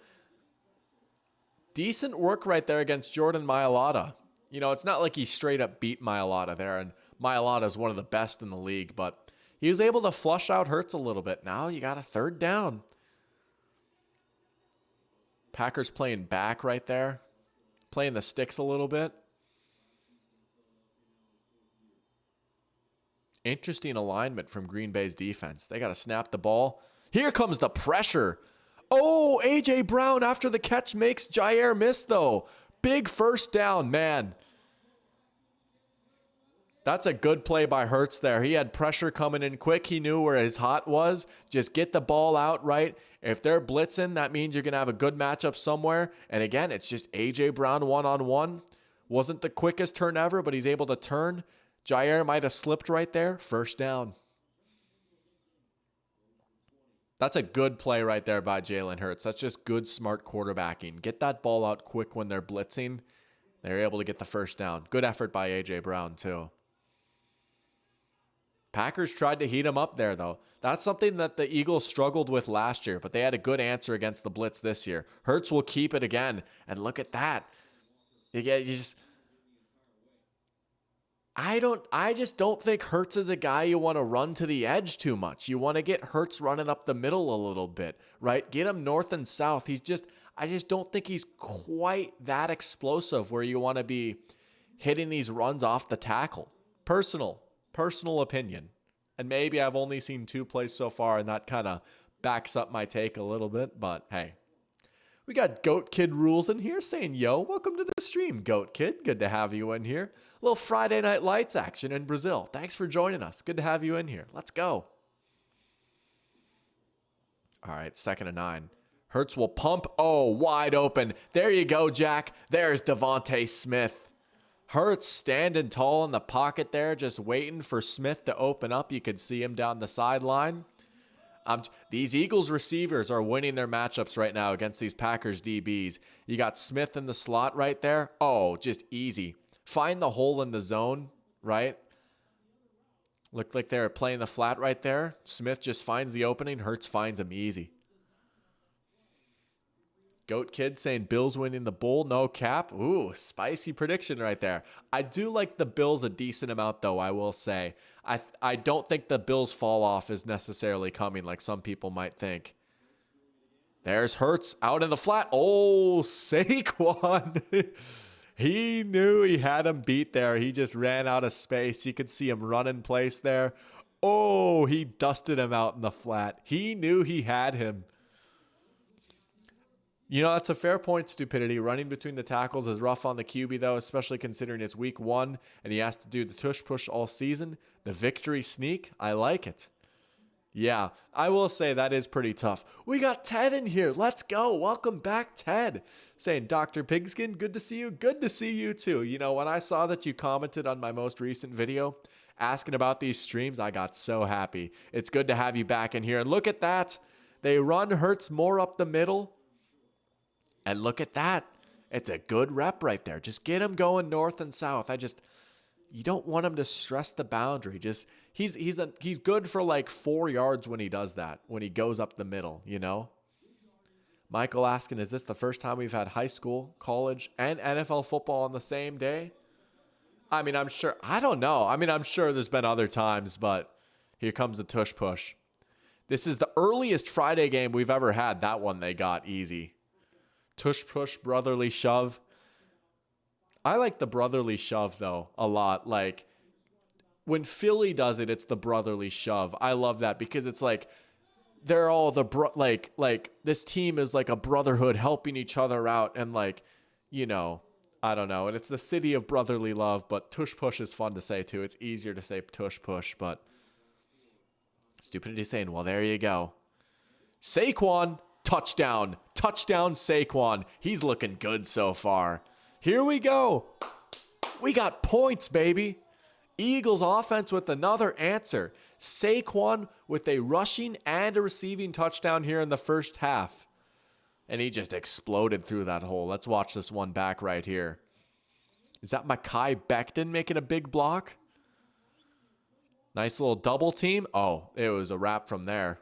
Decent work right there against Jordan Mailata. You know, it's not like he straight up beat Mailata there, and Mailata is one of the best in the league, but he was able to flush out Hurts a little bit. Now you got a third down. Packers playing back right there, playing the sticks a little bit. Interesting alignment from Green Bay's defense. They got to snap the ball. Here comes the pressure. Oh, A.J. Brown after the catch makes Jair miss, though. Big first down, man. That's a good play by Hurts there. He had pressure coming in quick. He knew where his hot was. Just get the ball out right. If they're blitzing, that means you're going to have a good matchup somewhere. And again, it's just A.J. Brown one-on-one. Wasn't the quickest turn ever, but he's able to turn. Jair might have slipped right there. First down. That's a good play right there by Jalen Hurts. That's just good, smart quarterbacking. Get that ball out quick when they're blitzing. They're able to get the first down. Good effort by A.J. Brown, too. Packers tried to heat him up there, though. That's something that the Eagles struggled with last year, but they had a good answer against the blitz this year. Hurts will keep it again. And look at that. I just don't think Hurts is a guy you want to run to the edge too much. You want to get Hurts running up the middle a little bit, right? Get him north and south. I just don't think he's quite that explosive where you want to be hitting these runs off the tackle. Personal opinion. And maybe I've only seen 2 plays so far, and that kind of backs up my take a little bit, but hey. We got Goat Kid Rules in here saying, yo, welcome to the stream, Goat Kid. Good to have you in here. A little Friday Night Lights action in Brazil. Thanks for joining us. Good to have you in here. Let's go. All right, 2nd and 9. Hurts will pump. Oh, wide open. There you go, Jack. There's Devontae Smith. Hurts standing tall in the pocket there, just waiting for Smith to open up. You could see him down the sideline. These Eagles receivers are winning their matchups right now against these Packers DBs. You got Smith in the slot right there. Oh, just easy. Find the hole in the zone, right? Looked like they're playing the flat right there. Smith just finds the opening. Hurts finds him easy. Goat Kid saying Bills winning the bowl, no cap. Ooh, spicy prediction right there. I do like the Bills a decent amount, though, I will say. I don't think the Bills fall off is necessarily coming like some people might think. There's Hurts out in the flat. Oh, Saquon. He knew he had him beat there. He just ran out of space. You could see him run in place there. Oh, he dusted him out in the flat. He knew he had him. You know, that's a fair point, Stupidity. Running between the tackles is rough on the QB, though, especially considering it's week 1 and he has to do the tush push all season. The victory sneak, I like it. Yeah, I will say that is pretty tough. We got Ted in here. Let's go. Welcome back, Ted. Saying, Dr. Pigskin, good to see you. Good to see you, too. You know, when I saw that you commented on my most recent video asking about these streams, I got so happy. It's good to have you back in here. And look at that. They run Hurts more up the middle. And look at that. It's a good rep right there. Just get him going north and south. You don't want him to stress the boundary. He's good for like 4 yards when he does that, when he goes up the middle, you know? Michael asking, is this the first time we've had high school, college, and NFL football on the same day? I mean, I'm sure. I don't know. I mean, I'm sure there's been other times, but here comes the tush push. This is the earliest Friday game we've ever had. That one they got easy. Tush push, brotherly shove. I like the brotherly shove, though, a lot. Like, when Philly does it, it's the brotherly shove. I love that because it's like they're all like this team is like a brotherhood helping each other out and like, you know, I don't know. And it's the city of brotherly love, but tush push is fun to say, too. It's easier to say tush push, but Stupidity saying, well, there you go. Saquon. Touchdown Saquon. He's looking good so far. Here we go. We got points, baby. Eagles offense with another answer. Saquon with a rushing and a receiving touchdown here in the first half. And he just exploded through that hole. Let's watch this one back right here. Is that Mekhi Becton making a big block? Nice little double team. Oh, it was a wrap from there.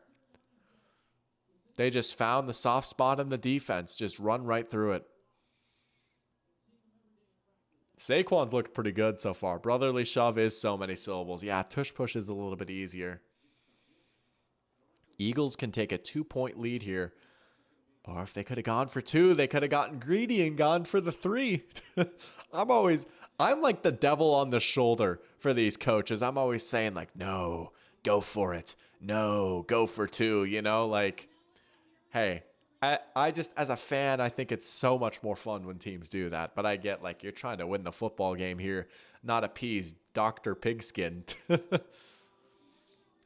They just found the soft spot in the defense. Just run right through it. Saquon's looked pretty good so far. Brotherly shove is so many syllables. Yeah, tush push is a little bit easier. Eagles can take a 2-point lead here. Or if they could have gone for 2, they could have gotten greedy and gone for the 3. I'm like the devil on the shoulder for these coaches. I'm always saying like, no, go for it. No, go for 2, you know, like, hey, I just, as a fan, I think it's so much more fun when teams do that. But I get like, you're trying to win the football game here, not appease Dr. Pigskin.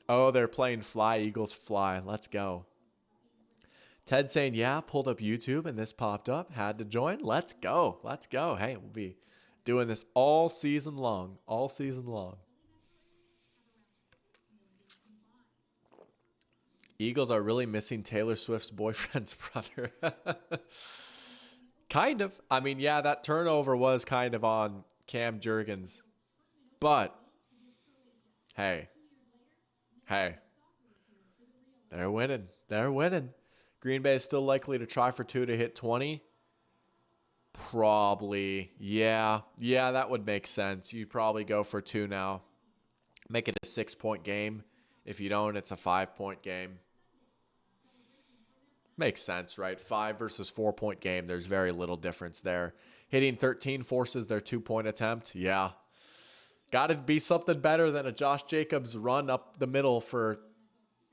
Oh, they're playing Fly Eagles Fly. Let's go. Ted saying, yeah, pulled up YouTube and this popped up. Had to join. Let's go. Let's go. Hey, we'll be doing this all season long. All season long. Eagles are really missing Taylor Swift's boyfriend's brother. Kind of. I mean, yeah, that turnover was kind of on Cam Jurgens. But, hey. They're winning. They're winning. Green Bay is still likely to try for 2 to hit 20. Probably. Yeah, that would make sense. You probably go for 2 now. Make it a 6-point game. If you don't, it's a 5-point game. Makes sense, right? 5 versus 4-point game. There's very little difference there. Hitting 13 forces their 2-point attempt. Yeah. Got to be something better than a Josh Jacobs run up the middle for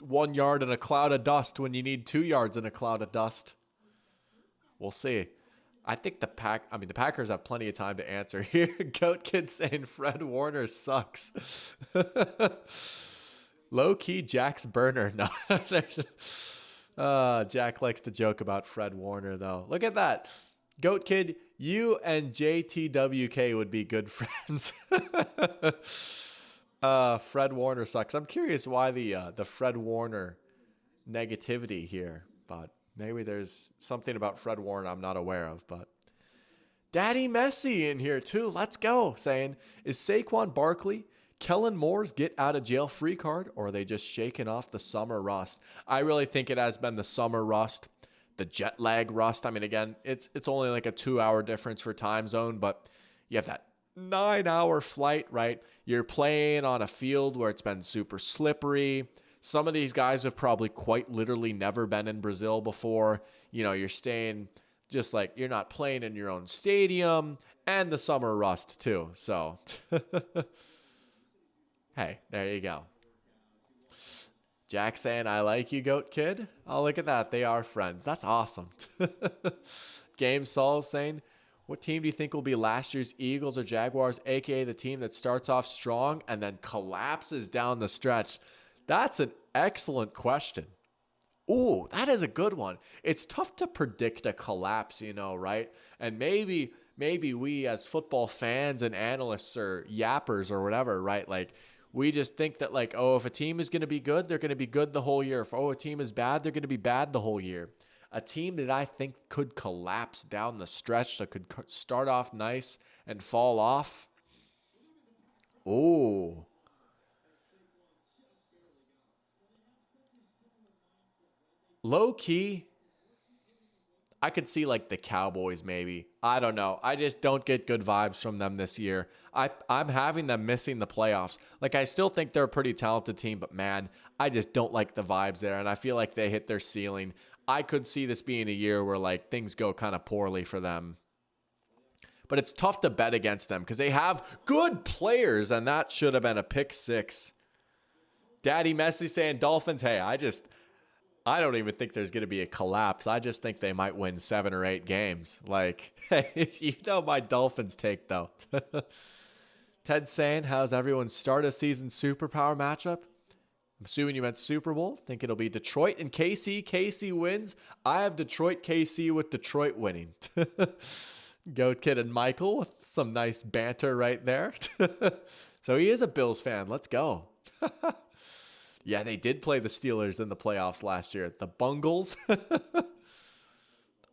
1 yard in a cloud of dust when you need 2 yards in a cloud of dust. We'll see. I think the Packers have plenty of time to answer here. Goat Kid saying Fred Warner sucks. Low-key Jack's burner. No. Jack likes to joke about Fred Warner, though. Look at that. Goat Kid, you and JTWK would be good friends. Fred Warner sucks. I'm curious why the Fred Warner negativity here, but maybe there's something about Fred Warner I'm not aware of. But Daddy Messi in here too. Let's go. Saying, is Saquon Barkley Kellen Moore's get out of jail free card, or are they just shaking off the summer rust? I really think it has been the summer rust, the jet lag rust. I mean, again, it's only like a 2-hour difference for time zone, but you have that 9-hour flight, right? You're playing on a field where it's been super slippery. Some of these guys have probably quite literally never been in Brazil before. You know, you're staying just like you're not playing in your own stadium, and the summer rust too. So, hey, there you go. Jack saying, I like you, Goat Kid. Oh, look at that. They are friends. That's awesome. Game Solve saying, what team do you think will be last year's Eagles or Jaguars, a.k.a. the team that starts off strong and then collapses down the stretch? That's an excellent question. Ooh, that is a good one. It's tough to predict a collapse, you know, right? And maybe we as football fans and analysts or yappers or whatever, right? Like, we just think that like, oh, if a team is going to be good, they're going to be good the whole year. If, a team is bad, they're going to be bad the whole year. A team that I think could collapse down the stretch, that could start off nice and fall off. Ooh. Low key, I could see like the Cowboys maybe. I don't know. I just don't get good vibes from them this year. I'm having them missing the playoffs. Like, I still think they're a pretty talented team, but man, I just don't like the vibes there. And I feel like they hit their ceiling. I could see this being a year where like things go kind of poorly for them. But it's tough to bet against them because they have good players, and that should have been a pick 6. Daddy Messi saying Dolphins, hey, I don't even think there's going to be a collapse. I just think they might win 7 or 8 games. Like, hey, you know my Dolphins take, though. Ted saying, how's everyone's start of season superpower matchup? I'm assuming you meant Super Bowl. Think it'll be Detroit and KC. KC wins. I have Detroit KC with Detroit winning. Goat Kid and Michael with some nice banter right there. So he is a Bills fan. Let's go. Yeah, they did play the Steelers in the playoffs last year. The Bungles.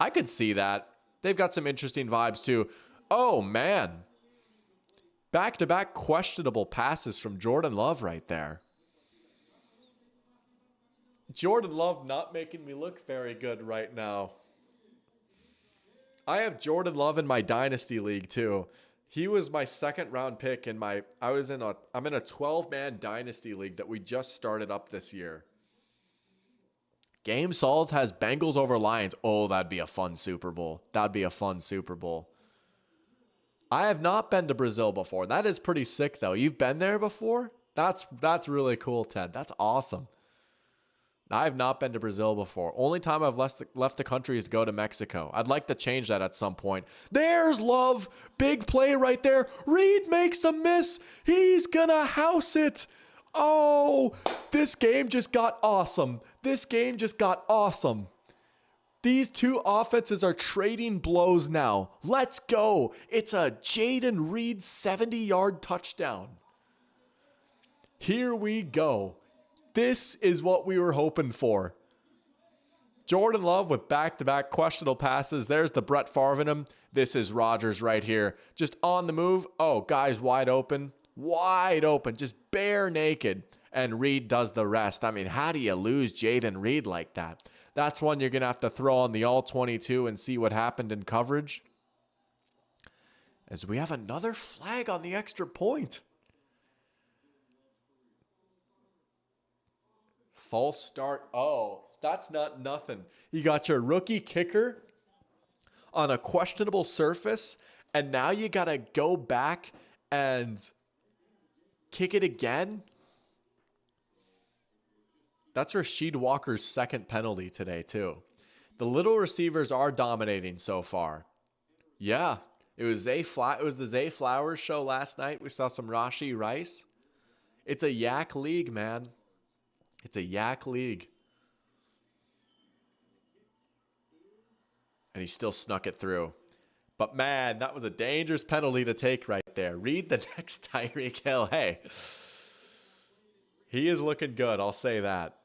I could see that. They've got some interesting vibes too. Oh, man. Back-to-back questionable passes from Jordan Love right there. Jordan Love not making me look very good right now. I have Jordan Love in my Dynasty League too. He was my second round pick in I'm in a 12-man Dynasty League that we just started up this year. Game Solved has Bengals over Lions. Oh, that'd be a fun Super Bowl. That'd be a fun Super Bowl. I have not been to Brazil before. That is pretty sick, though. You've been there before? That's really cool, Ted. That's awesome. I have not been to Brazil before. Only time I've left the country is to go to Mexico. I'd like to change that at some point. There's Love. Big play right there. Reed makes a miss. He's gonna house it. Oh, this game just got awesome. This game just got awesome. These two offenses are trading blows now. Let's go. It's a Jayden Reed 70-yard touchdown. Here we go. This is what we were hoping for. Jordan Love with back-to-back questionable passes. There's the Brett Favre in him. This is Rodgers right here. Just on the move. Oh, guys wide open. Wide open. Just bare naked. And Reed does the rest. I mean, how do you lose Jayden Reed like that? That's one you're going to have to throw on the all-22 and see what happened in coverage. As we have another flag on the extra point. False start. Oh, that's not nothing. You got your rookie kicker on a questionable surface, and now you got to go back and kick it again. That's Rasheed Walker's second penalty today, too. The little receivers are dominating so far. Yeah, it was the Zay Flowers show last night. We saw some Rashee Rice. It's a yak league, man. It's a yak league. And he still snuck it through. But, man, that was a dangerous penalty to take right there. Read the next Tyreek Hill. Hey, he is looking good. I'll say that.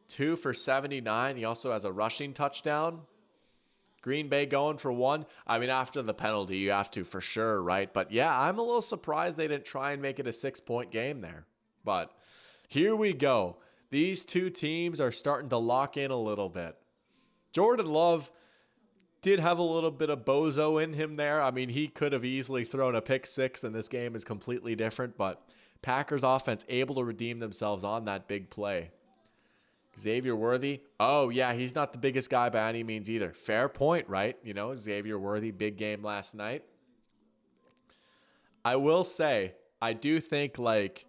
2 for 79. He also has a rushing touchdown. Green Bay going for 1. I mean, after the penalty, you have to for sure, right? But, yeah, I'm a little surprised they didn't try and make it a 6-point game there. But here we go. These two teams are starting to lock in a little bit. Jordan Love did have a little bit of bozo in him there. I mean, he could have easily thrown a pick 6, and this game is completely different. But Packers offense able to redeem themselves on that big play. Xavier Worthy. Oh, yeah, he's not the biggest guy by any means either. Fair point, right? You know, Xavier Worthy, big game last night. I will say, I do think, like,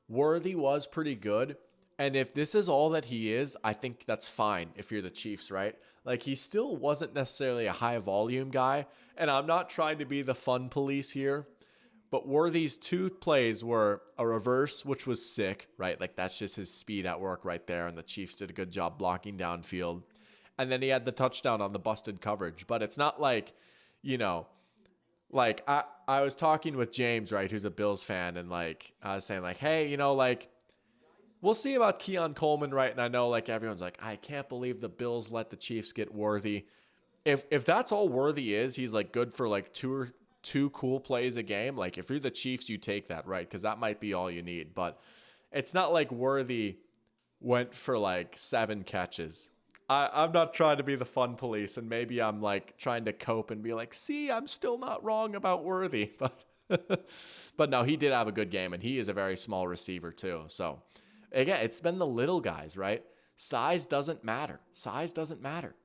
Worthy was pretty good. And if this is all that he is, I think that's fine if you're the Chiefs, right? Like, he still wasn't necessarily a high-volume guy. And I'm not trying to be the fun police here. But Worthy's 2 plays were a reverse, which was sick, right? Like, that's just his speed at work right there. And the Chiefs did a good job blocking downfield. And then he had the touchdown on the busted coverage. But it's not like, you know, like, I was talking with James, right, who's a Bills fan. And, like, I was saying, like, hey, you know, like, we'll see about Keon Coleman, right? And I know, like, everyone's like, I can't believe the Bills let the Chiefs get Worthy. If that's all Worthy is, he's, like, good for, like, two cool plays a game. Like, if you're the Chiefs, you take that, right? Because that might be all you need. But it's not like Worthy went for, like, 7 catches. I'm not trying to be the fun police, and maybe I'm, like, trying to cope and be like, see, I'm still not wrong about Worthy. But no, he did have a good game, and he is a very small receiver, too. So, again, it's been the little guys, right? Size doesn't matter. Size doesn't matter.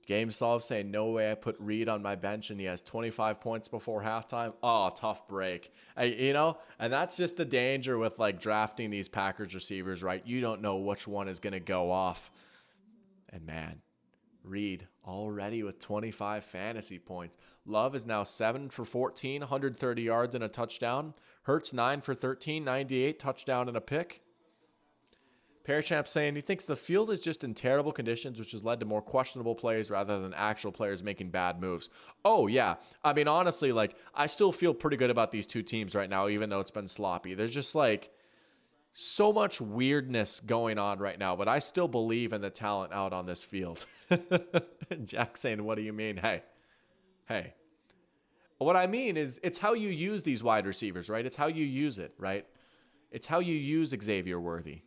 Game Solve saying, no way I put Reed on my bench and he has 25 points before halftime. Oh, tough break. You know, and that's just the danger with, like, drafting these Packers receivers, right? You don't know which one is going to go off. And, man, Reed already with 25 fantasy points. Love is now 7 for 14, 130 yards and a touchdown. Hurts 9 for 13, 98, touchdown and a pick. Parachamp saying he thinks the field is just in terrible conditions, which has led to more questionable plays rather than actual players making bad moves. Oh, yeah. I mean, honestly, like, I still feel pretty good about these two teams right now, even though it's been sloppy. There's just, like, So much weirdness going on right now, but I still believe in the talent out on this field. Jack saying, what do you mean? Hey. What I mean is it's how you use these wide receivers, right? It's how you use it, right? It's how you use Xavier Worthy.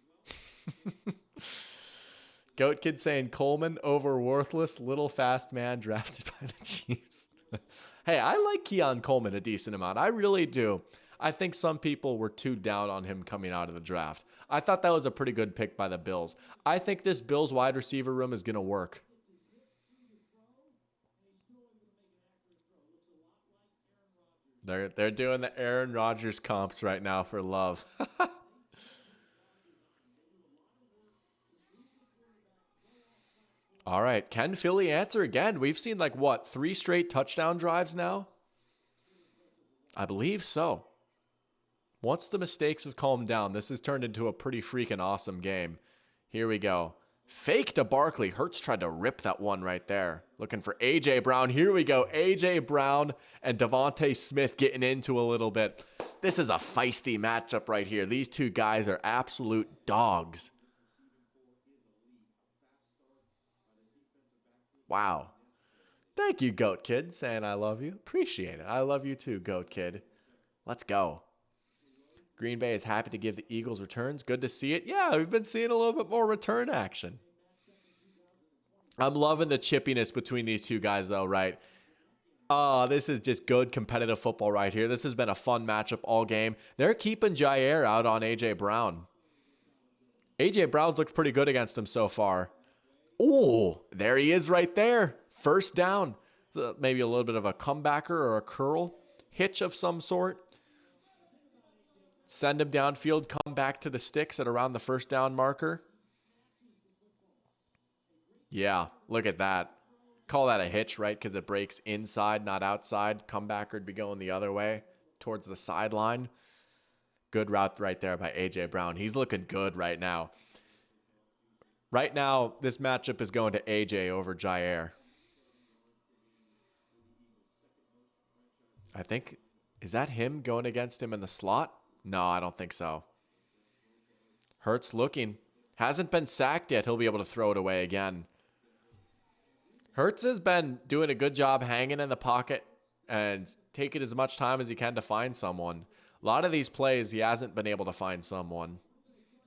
Goat Kid saying Coleman over worthless little fast man drafted by the Chiefs. Hey, I like Keon Coleman a decent amount. I really do. I think some people were too down on him coming out of the draft. I thought that was a pretty good pick by the Bills. I think this Bills wide receiver room is going to work. They're doing the Aaron Rodgers comps right now for love. All right. Can Philly answer again? We've seen like what, 3 straight touchdown drives now? I believe so. Once the mistakes have calmed down, this has turned into a pretty freaking awesome game. Here we go. Fake to Barkley. Hurts tried to rip that one right there. Looking for A.J. Brown. Here we go. A.J. Brown and Devontae Smith getting into a little bit. This is a feisty matchup right here. These two guys are absolute dogs. Wow. Thank you, Goat Kid, saying I love you. Appreciate it. I love you too, Goat Kid. Let's go. Green Bay is happy to give the Eagles returns. Good to see it. Yeah, we've been seeing a little bit more return action. I'm loving the chippiness between these two guys, though, right? Oh, this is just good competitive football right here. This has been a fun matchup all game. They're keeping Jair out on A.J. Brown. A.J. Brown's looked pretty good against him so far. Oh, there he is right there. First down. Maybe a little bit of a comebacker or a curl hitch of some sort. Send him downfield, come back to the sticks at around the first down marker. Yeah, look at that. Call that a hitch, right? Because it breaks inside, not outside. Comebacker would be going the other way towards the sideline. Good route right there by A.J. Brown. He's looking good right now. Right now, this matchup is going to A.J. over Jair. I think, is that him going against him in the slot? No, I don't think so. Hurts looking. Hasn't been sacked yet. He'll be able to throw it away again. Hurts has been doing a good job hanging in the pocket and taking as much time as he can to find someone. A lot of these plays, he hasn't been able to find someone.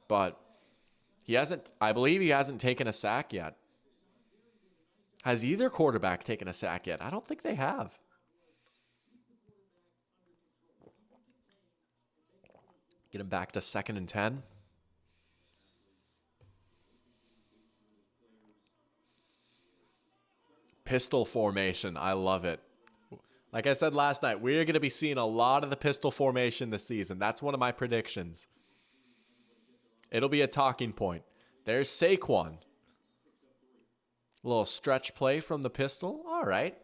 But I believe he hasn't taken a sack yet. Has either quarterback taken a sack yet? I don't think they have. Get him back to 2nd and 10. Pistol formation. I love it. Like I said last night, we're going to be seeing a lot of the pistol formation this season. That's one of my predictions. It'll be a talking point. There's Saquon. A little stretch play from the pistol. All right.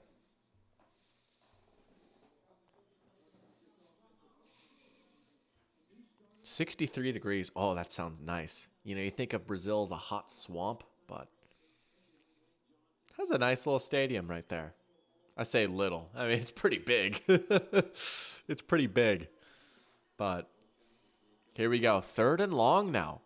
$63 degrees. Oh, that sounds nice. You know, you think of Brazil as a hot swamp, but has a nice little stadium right there. I say little. I mean, it's pretty big. It's pretty big. But here we go. 3rd and long now.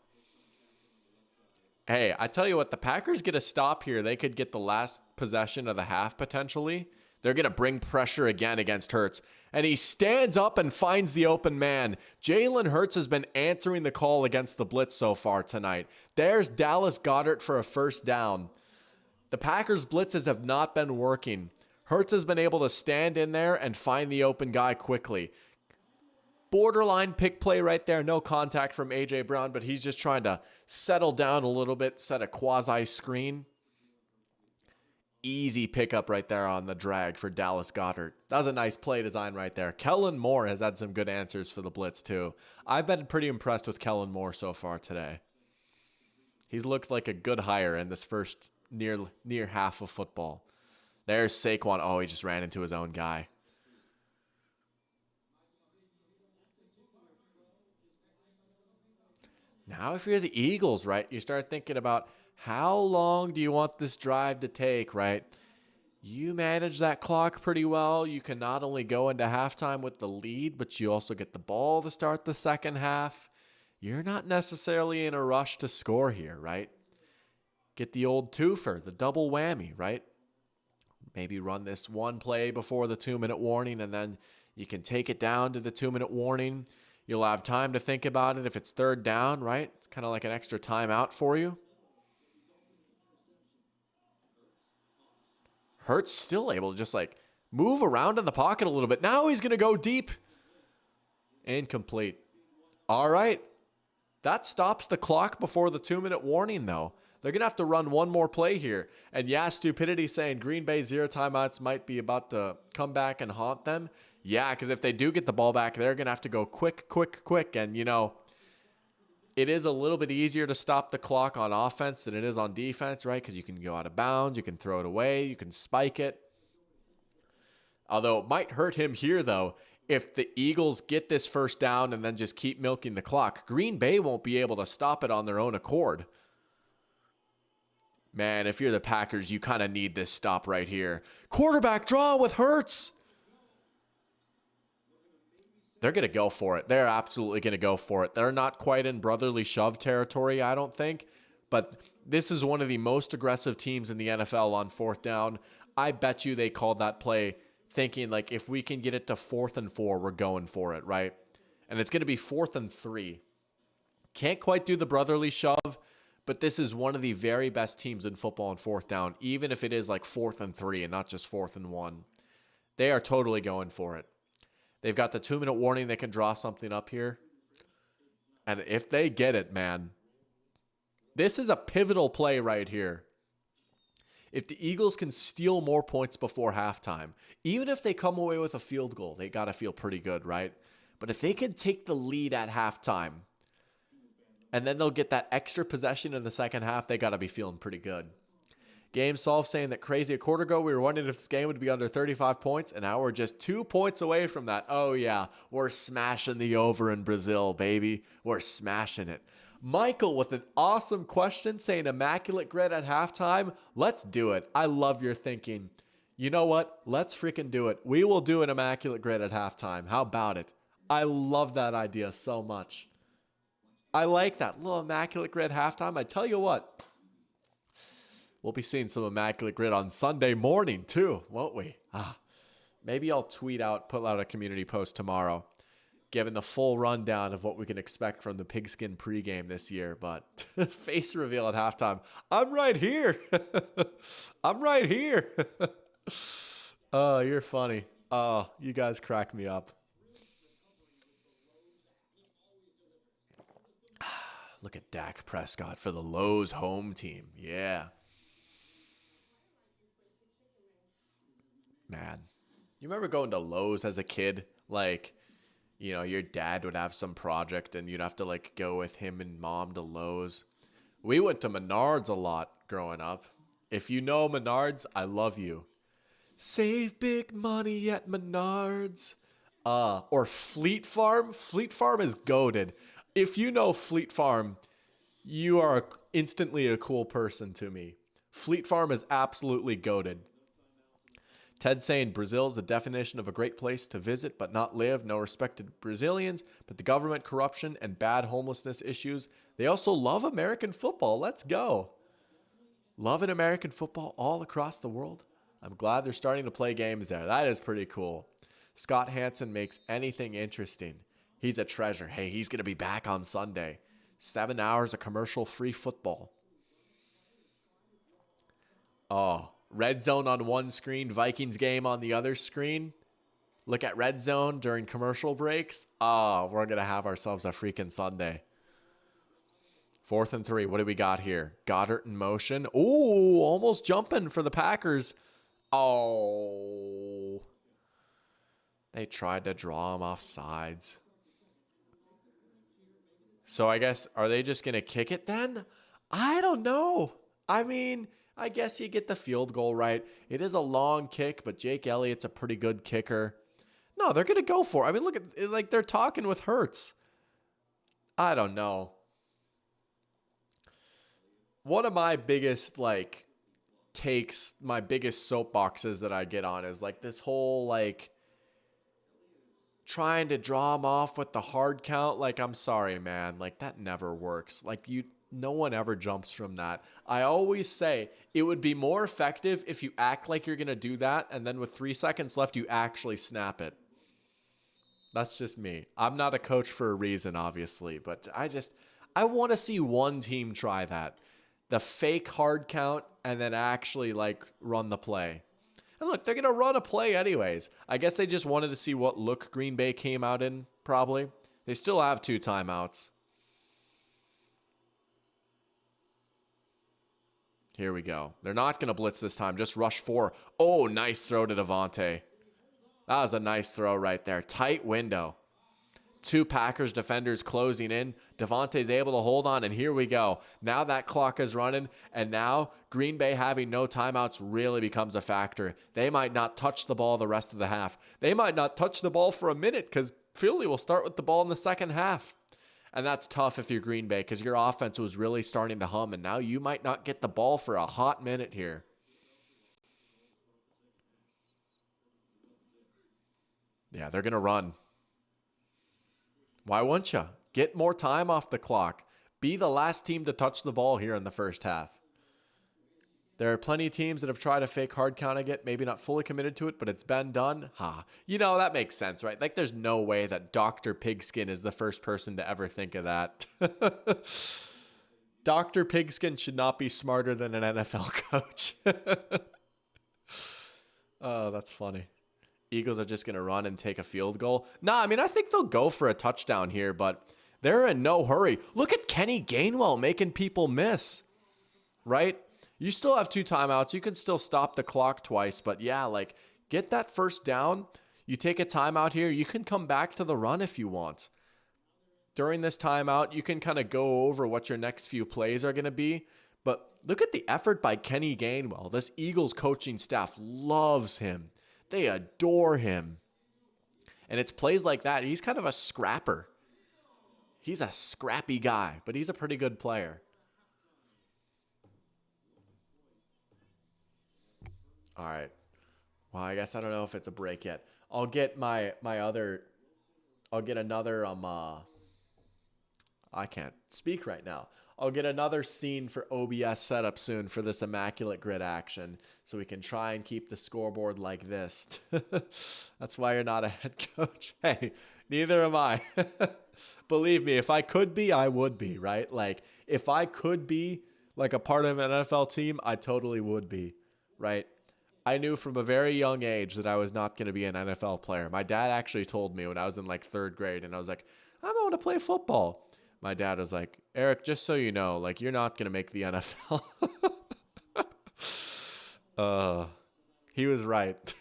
Hey, I tell you what, the Packers get a stop here. They could get the last possession of the half potentially. They're going to bring pressure again against Hurts. And he stands up and finds the open man. Jalen Hurts has been answering the call against the blitz so far tonight. There's Dallas Goedert for a first down. The Packers' blitzes have not been working. Hurts has been able to stand in there and find the open guy quickly. Borderline pick play right there. No contact from A.J. Brown, but he's just trying to settle down a little bit, set a quasi-screen. Easy pickup right there on the drag for Dallas Goedert. That was a nice play design right there. Kellen Moore has had some good answers for the blitz too. I've been pretty impressed with Kellen Moore so far today. He's looked like a good hire in this first near half of football. There's Saquon. Oh, he just ran into his own guy. Now, if you're the Eagles, right, you start thinking about how long do you want this drive to take, right? You manage that clock pretty well. You can not only go into halftime with the lead, but you also get the ball to start the second half. you're not necessarily in a rush to score here, right? Get the old twofer, the double whammy, right? Maybe run this one play before the 2-minute warning, and then you can take it down to the 2-minute warning. You'll have time to think about it if it's third down, right? It's kind of like an extra timeout for you. Hurts still able to just like move around in the pocket a little bit. Now he's going to go deep. Incomplete. All right. That stops the clock before the 2-minute warning, though. They're going to have to run one more play here. And yeah, stupidity saying Green Bay 0 timeouts might be about to come back and haunt them. Yeah, because if they do get the ball back, they're going to have to go quick. And, you know, it is a little bit easier to stop the clock on offense than it is on defense, right? Because you can go out of bounds, you can throw it away, you can spike it. Although it might hurt him here, though. If the Eagles get this first down and then just keep milking the clock, Green Bay won't be able to stop it on their own accord. Man, if you're the Packers, you kind of need this stop right here. Quarterback draw with Hurts. They're going to go for it. They're absolutely going to go for it. They're not quite in brotherly shove territory, I don't think. But this is one of the most aggressive teams in the NFL on fourth down. I bet you they called that play thinking, like, if we can get it to 4th and 4, we're going for it, right? And it's going to be 4th and 3. Can't quite do the brotherly shove, but this is one of the very best teams in football on fourth down, even if it is like 4th and 3 and not just 4th and 1. They are totally going for it. They've got the 2-minute warning. They can draw something up here. And if they get it, man, this is a pivotal play right here. If the Eagles can steal more points before halftime, even if they come away with a field goal, they got to feel pretty good, right? But if they can take the lead at halftime, and then they'll get that extra possession in the second half, they got to be feeling pretty good. Game Solve saying that crazy a quarter ago, we were wondering if this game would be under 35 points, and now we're just 2 points away from that. Oh, yeah, we're smashing the over in Brazil, baby. We're smashing it. Michael with an awesome question saying immaculate grid at halftime. Let's do it. I love your thinking. You know what? Let's freaking do it. We will do an immaculate grid at halftime. How about it? I love that idea so much. I like that little immaculate grid halftime. I tell you what, we'll be seeing some immaculate grid on Sunday morning too, won't we? Maybe I'll put out a community post tomorrow, giving the full rundown of what we can expect from the Pigskin pregame this year. But face reveal at halftime. I'm right here. I'm right here. Oh, you're funny. Oh, you guys crack me up. Look at Dak Prescott for the Lowe's home team. Yeah. Man, you remember going to Lowe's as a kid? Like, you know, your dad would have some project and you'd have to like go with him and mom to Lowe's. We went to Menards a lot growing up. If you know Menards, I love you. Save big money at Menards. Or Fleet Farm. Fleet Farm is goated. If you know Fleet Farm, you are instantly a cool person to me. Fleet Farm is absolutely goated. Ted saying Brazil is the definition of a great place to visit but not live. No respect to Brazilians, but the government corruption and bad homelessness issues. They also love American football. Let's go. Loving American football all across the world. I'm glad they're starting to play games there. That is pretty cool. Scott Hansen makes anything interesting. He's a treasure. Hey, he's going to be back on Sunday. 7 hours of commercial-free football. Oh, Red Zone on one screen, Vikings game on the other screen. Look at Red Zone during commercial breaks. Oh, we're going to have ourselves a freaking Sunday. 4th and 3. What do we got here? Goddard in motion. Ooh, almost jumping for the Packers. Oh. They tried to draw him off sides. So I guess, are they just going to kick it then? I don't know. I mean, I guess you get the field goal right. It is a long kick, but Jake Elliott's a pretty good kicker. No, they're going to go for it. I mean, look at, like, they're talking with Hurts. I don't know. One of my biggest, like, takes, my biggest soapboxes that I get on is, like, this whole, like, trying to draw him off with the hard count. Like, I'm sorry, man. Like, that never works. Like, no one ever jumps from that. I always say it would be more effective if you act like you're going to do that, and then with 3 seconds left, you actually snap it. That's just me. I'm not a coach for a reason, obviously, but I want to see one team try that. The fake hard count and then actually like run the play. And look, they're going to run a play anyways. I guess they just wanted to see what look Green Bay came out in, probably. They still have 2 timeouts. Here we go. They're not going to blitz this time. Just rush 4. Oh, nice throw to Davante. That was a nice throw right there. Tight window. 2 Packers defenders closing in. Davante's able to hold on, and here we go. Now that clock is running, and now Green Bay having no timeouts really becomes a factor. They might not touch the ball the rest of the half. They might not touch the ball for a minute because Philly will start with the ball in the second half. And that's tough if you're Green Bay because your offense was really starting to hum, and now you might not get the ball for a hot minute here. Yeah, they're going to run. Why wouldn't you? Get more time off the clock. Be the last team to touch the ball here in the first half. There are plenty of teams that have tried to fake hard count again, maybe not fully committed to it, but it's been done. You know, that makes sense, right? Like, there's no way that Dr. Pigskin is the first person to ever think of that. Dr. Pigskin should not be smarter than an NFL coach. Oh, that's funny. Eagles are just going to run and take a field goal. Nah, I mean, I think they'll go for a touchdown here, but they're in no hurry. Look at Kenny Gainwell making people miss, right? You still have 2 timeouts. You can still stop the clock twice, but yeah, like, get that first down. You take a timeout here. You can come back to the run if you want. During this timeout, you can kind of go over what your next few plays are going to be, but look at the effort by Kenny Gainwell. This Eagles coaching staff loves him. They adore him. And it's plays like that. He's kind of a scrapper. He's a scrappy guy, but he's a pretty good player. All right. Well, I guess I don't know if it's a break yet. I'll get another I can't speak right now. I'll get another scene for OBS set up soon for this immaculate grid action so we can try and keep the scoreboard like this. That's why you're not a head coach. Hey, neither am I. Believe me, if I could be, I would be, right? Like, if I could be like a part of an NFL team, I totally would be, right? I knew from a very young age that I was not going to be an NFL player. My dad actually told me when I was in like 3rd grade, and I was like, I'm going to play football. My dad was like, Eric, just so you know, like, you're not going to make the NFL. He was right.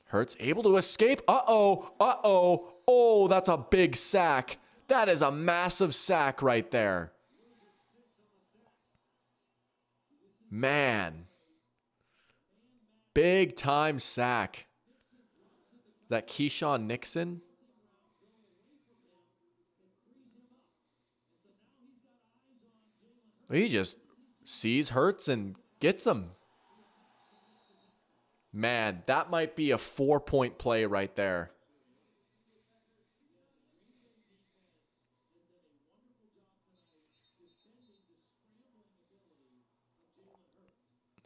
Hurts able to escape. Oh, that's a big sack. That is a massive sack right there. Man. Big time sack. Is that Keyshawn Nixon? He just sees Hurts and gets him. Man, that might be a 4-point play right there.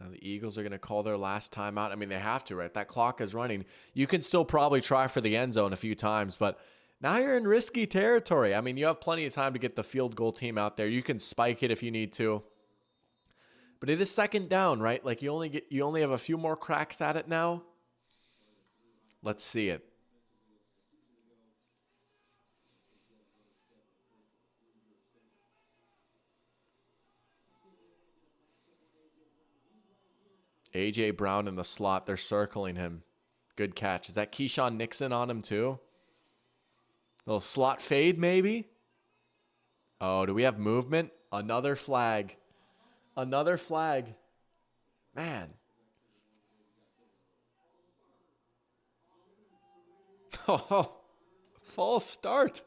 Now the Eagles are going to call their last timeout. I mean, they have to, right? That clock is running. You can still probably try for the end zone a few times, but now you're in risky territory. I mean, you have plenty of time to get the field goal team out there. You can spike it if you need to. But it is 2nd down, right? Like, you only have a few more cracks at it now. Let's see it. A.J. Brown in the slot. They're circling him. Good catch. Is that Keyshawn Nixon on him too? Little slot fade maybe? Oh, do we have movement? Another flag. Another flag. Man. Oh, false start.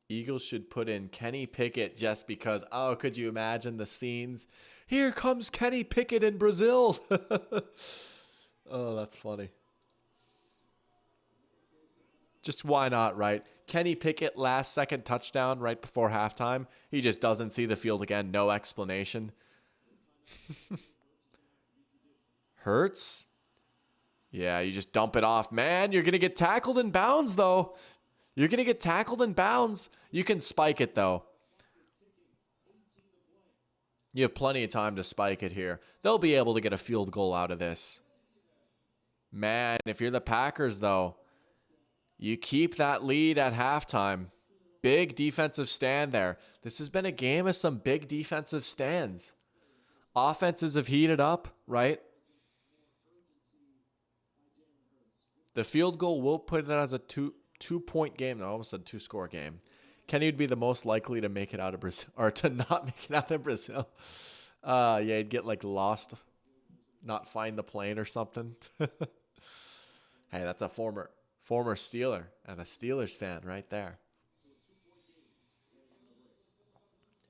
Eagles should put in Kenny Pickett just because, oh, could you imagine the scenes? Here comes Kenny Pickett in Brazil. Oh, that's funny. Just why not, right? Kenny Pickett, last second touchdown right before halftime. He just doesn't see the field again. No explanation. Hurts? Yeah, you just dump it off. Man, you're going to get tackled in bounds, though. You're going to get tackled in bounds. You can spike it, though. You have plenty of time to spike it here. They'll be able to get a field goal out of this. Man, if you're the Packers, though, you keep that lead at halftime. Big defensive stand there. This has been a game of some big defensive stands. Offenses have heated up, right? The field goal will put it as a two-point game. No, I almost said two-score game. Kenny would be the most likely to make it out of Brazil, or to not make it out of Brazil. Yeah, he'd get like lost, not find the plane or something. Hey, that's a former Steeler and a Steelers fan right there.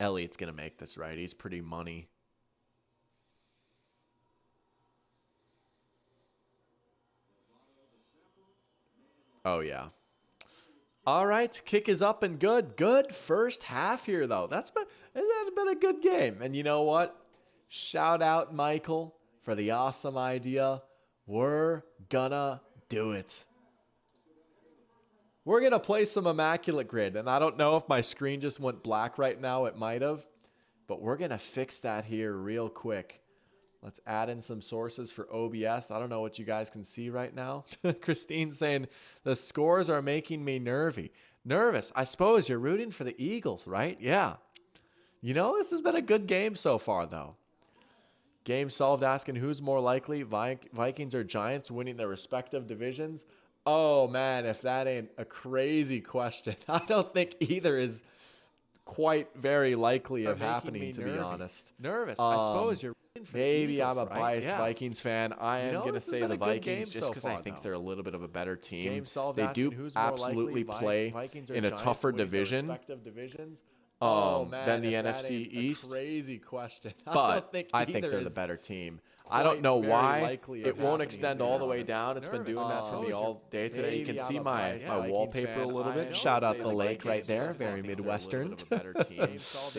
Elliott's going to make this, right? He's pretty money. Oh, yeah. All right, kick is up and good. Good first half here, though. That's been a good game. And you know what? Shout out, Michael, for the awesome idea. We're gonna do it. We're going to play some Immaculate Grid, and I don't know if my screen just went black right now. It might have, but we're going to fix that here real quick. Let's add in some sources for OBS. I don't know what you guys can see right now. Christine's saying, the scores are making me nervous. I suppose you're rooting for the Eagles, right? Yeah. You know, this has been a good game so far, though. Game solved asking who's more likely, Vikings or Giants winning their respective divisions. Oh, man, if that ain't a crazy question. I don't think either is quite very likely of happening, to be honest. Nervous. I suppose you're rooting for maybe the Eagles, I'm a right? biased Vikings fan. I am going to say the Vikings just because I think though. they're a little bit of a better team. Game solved They asking do who's more absolutely likely, play Vikings or in a Giants tougher winning their division respective divisions. than the if that NFC ain't a East. Crazy question. But I think either they're the is better team. I don't know very why likely of it won't happening, extend to be all the way honest. down. It's been Nervous. doing that for me all day today. You can maybe see I'm a my biased my Vikings wallpaper fan. a little I bit. know Shout say out the the lake right Vikings there, just very I think they're a Midwestern. little bit of a better team.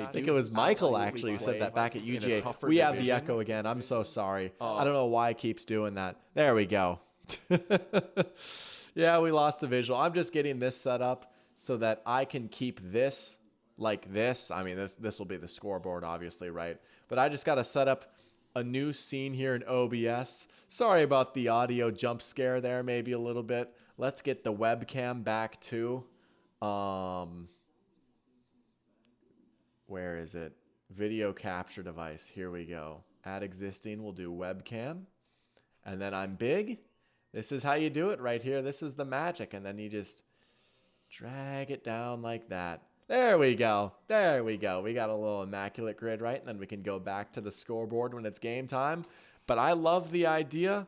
I think it was Michael actually who said that back at UGA. We have the echo again. I'm so sorry. I don't know why it keeps doing that. There we go. Yeah, we lost the visual. I'm just getting this set up so that I can keep this like this. I mean, this will be the scoreboard, obviously, right? But I just got to set up a new scene here in OBS. Sorry about the audio jump scare there, maybe a little bit. Let's get the webcam back too. Where is it? Video capture device. Here we go. Add existing. We'll do webcam. And then I'm big. This is how you do it right here. This is the magic. And then you just drag it down like that. There we go. There we go. We got a little Immaculate Grid, right? And then we can go back to the scoreboard when it's game time. But I love the idea.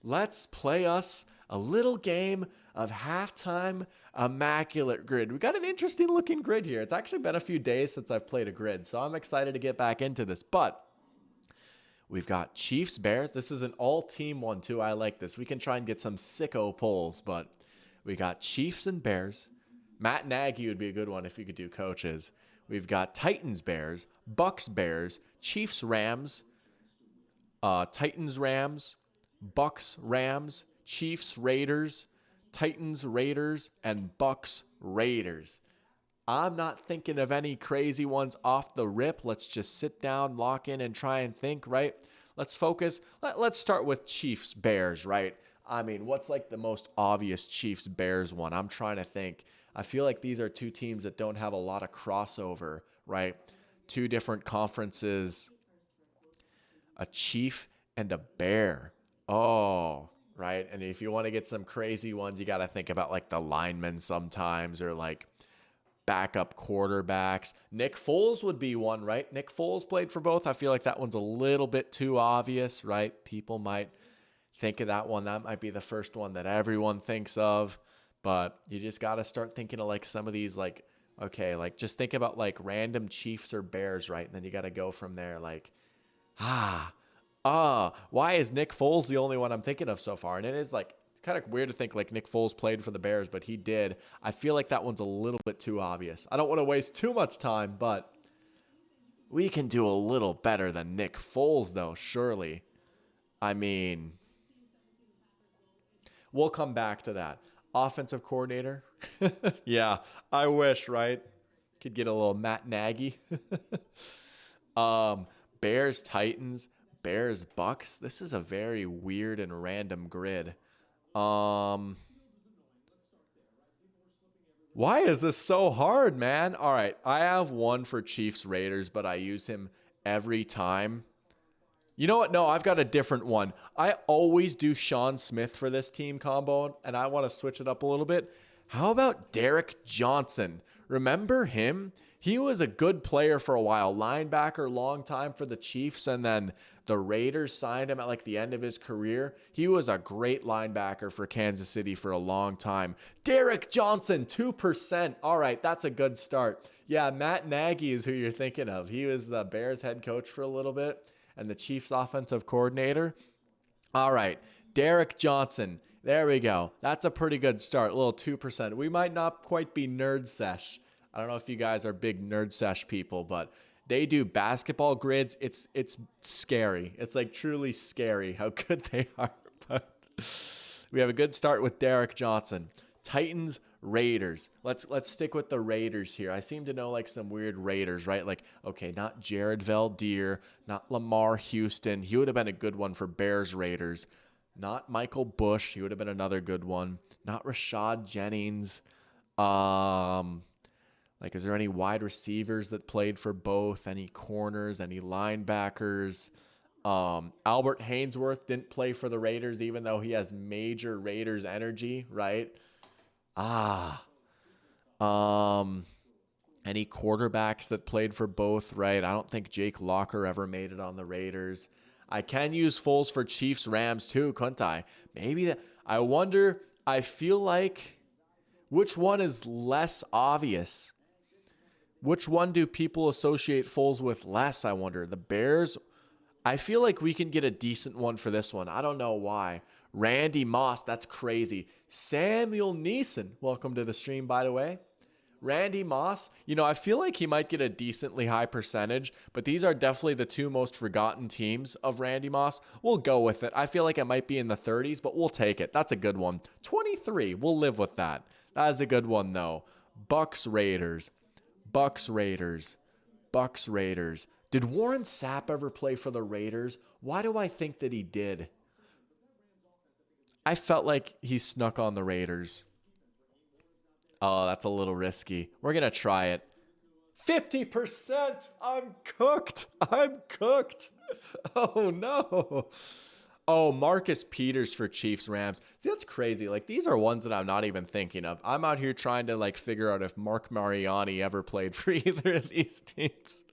Let's play us a little game of halftime Immaculate Grid. We got an interesting looking grid here. It's actually been a few days since I've played a grid, so I'm excited to get back into this. But we've got Chiefs, Bears. This is an all-team one, too. I like this. We can try and get some sicko polls, but we got Chiefs and Bears. Matt Nagy would be a good one if you could do coaches. We've got Titans, Bears, Bucks, Bears, Chiefs, Rams, Titans, Rams, Bucks, Rams, Chiefs, Raiders, Titans, Raiders, and Bucks, Raiders. I'm not thinking of any crazy ones off the rip. Let's just sit down, lock in, and try and think, right? Let's focus. Let's start with Chiefs, Bears, right? I mean, what's like the most obvious Chiefs, Bears one? I'm trying to think. I feel like these are two teams that don't have a lot of crossover, right? Two different conferences, a Chief and a Bear. Oh, right. And if you want to get some crazy ones, you got to think about like the linemen sometimes or like backup quarterbacks. Nick Foles would be one, right? Nick Foles played for both. I feel like that one's a little bit too obvious, right? People might think of that one. That might be the first one that everyone thinks of. But you just got to start thinking of like some of these like Okay, like just think about like random Chiefs or Bears, right? And then you got to go from there. Like, why is Nick Foles the only one I'm thinking of so far? And it is like kind of weird to think like Nick Foles played for the Bears, but he did. I feel like that one's a little bit too obvious. I don't want to waste too much time, but we can do a little better than Nick Foles, though, surely. I mean, we'll come back to that. Offensive coordinator. Yeah, I wish, right? Could get a little Matt Nagy. Bears, Titans, Bears, Bucks. This is a very weird and random grid. Why is this so hard, man? All right, I have one for Chiefs Raiders, but I use him every time. You know what? No, I've got a different one. I always do Sean Smith for this team combo, and I want to switch it up a little bit. How about Derek Johnson? Remember him? He was a good player for a while, linebacker, long time for the Chiefs, and then the Raiders signed him at like the end of his career. He was a great linebacker for Kansas City for a long time. Derek Johnson, 2%. All right, that's a good start. Yeah, Matt Nagy is who you're thinking of. He was the Bears head coach for a little bit and the Chiefs offensive coordinator. All right, Derek Johnson. There we go. That's a pretty good start, a little 2%. We might not quite be nerd sesh. I don't know if you guys are big nerd sesh people, but they do basketball grids. It's scary. It's like truly scary how good they are. But we have a good start with Derek Johnson. Titans, Raiders. Let's stick with the Raiders here. I seem to know like some weird Raiders, right? Like, okay, not Jared Valdir, not Lamar Houston. He would have been a good one for Bears Raiders. Not Michael Bush. He would have been another good one. Not Rashad Jennings. Like, is there any wide receivers that played for both? Any corners? Any linebackers? Albert Hainsworth didn't play for the Raiders, even though he has major Raiders energy, right? Any quarterbacks that played for both, right? I don't think Jake Locker ever made it on the Raiders. I can use Foles for Chiefs Rams too, couldn't I? Maybe that. I wonder. I feel like which one is less obvious? Which one do people associate Foles with less, I wonder? The Bears? I feel like we can get a decent one for this one. I don't know why. Randy Moss, that's crazy. Samuel Neeson, welcome to the stream, by the way. Randy Moss, I feel like he might get a decently high percentage, but these are definitely the two most forgotten teams of Randy Moss. We'll go with it. I feel like it might be in the 30s, but we'll take it. That's a good one. 23, we'll live with that. That is a good one, though. Bucks Raiders. Bucks Raiders. Bucks Raiders. Did Warren Sapp ever play for the Raiders? Why do I think that he did? I felt like he snuck on the Raiders. Oh, that's a little risky. We're going to try it. 50%! I'm cooked! I'm cooked! Oh, no! Oh, Marcus Peters for Chiefs Rams. See, that's crazy. Like, these are ones that I'm not even thinking of. I'm out here trying to, like, figure out if Mark Mariani ever played for either of these teams.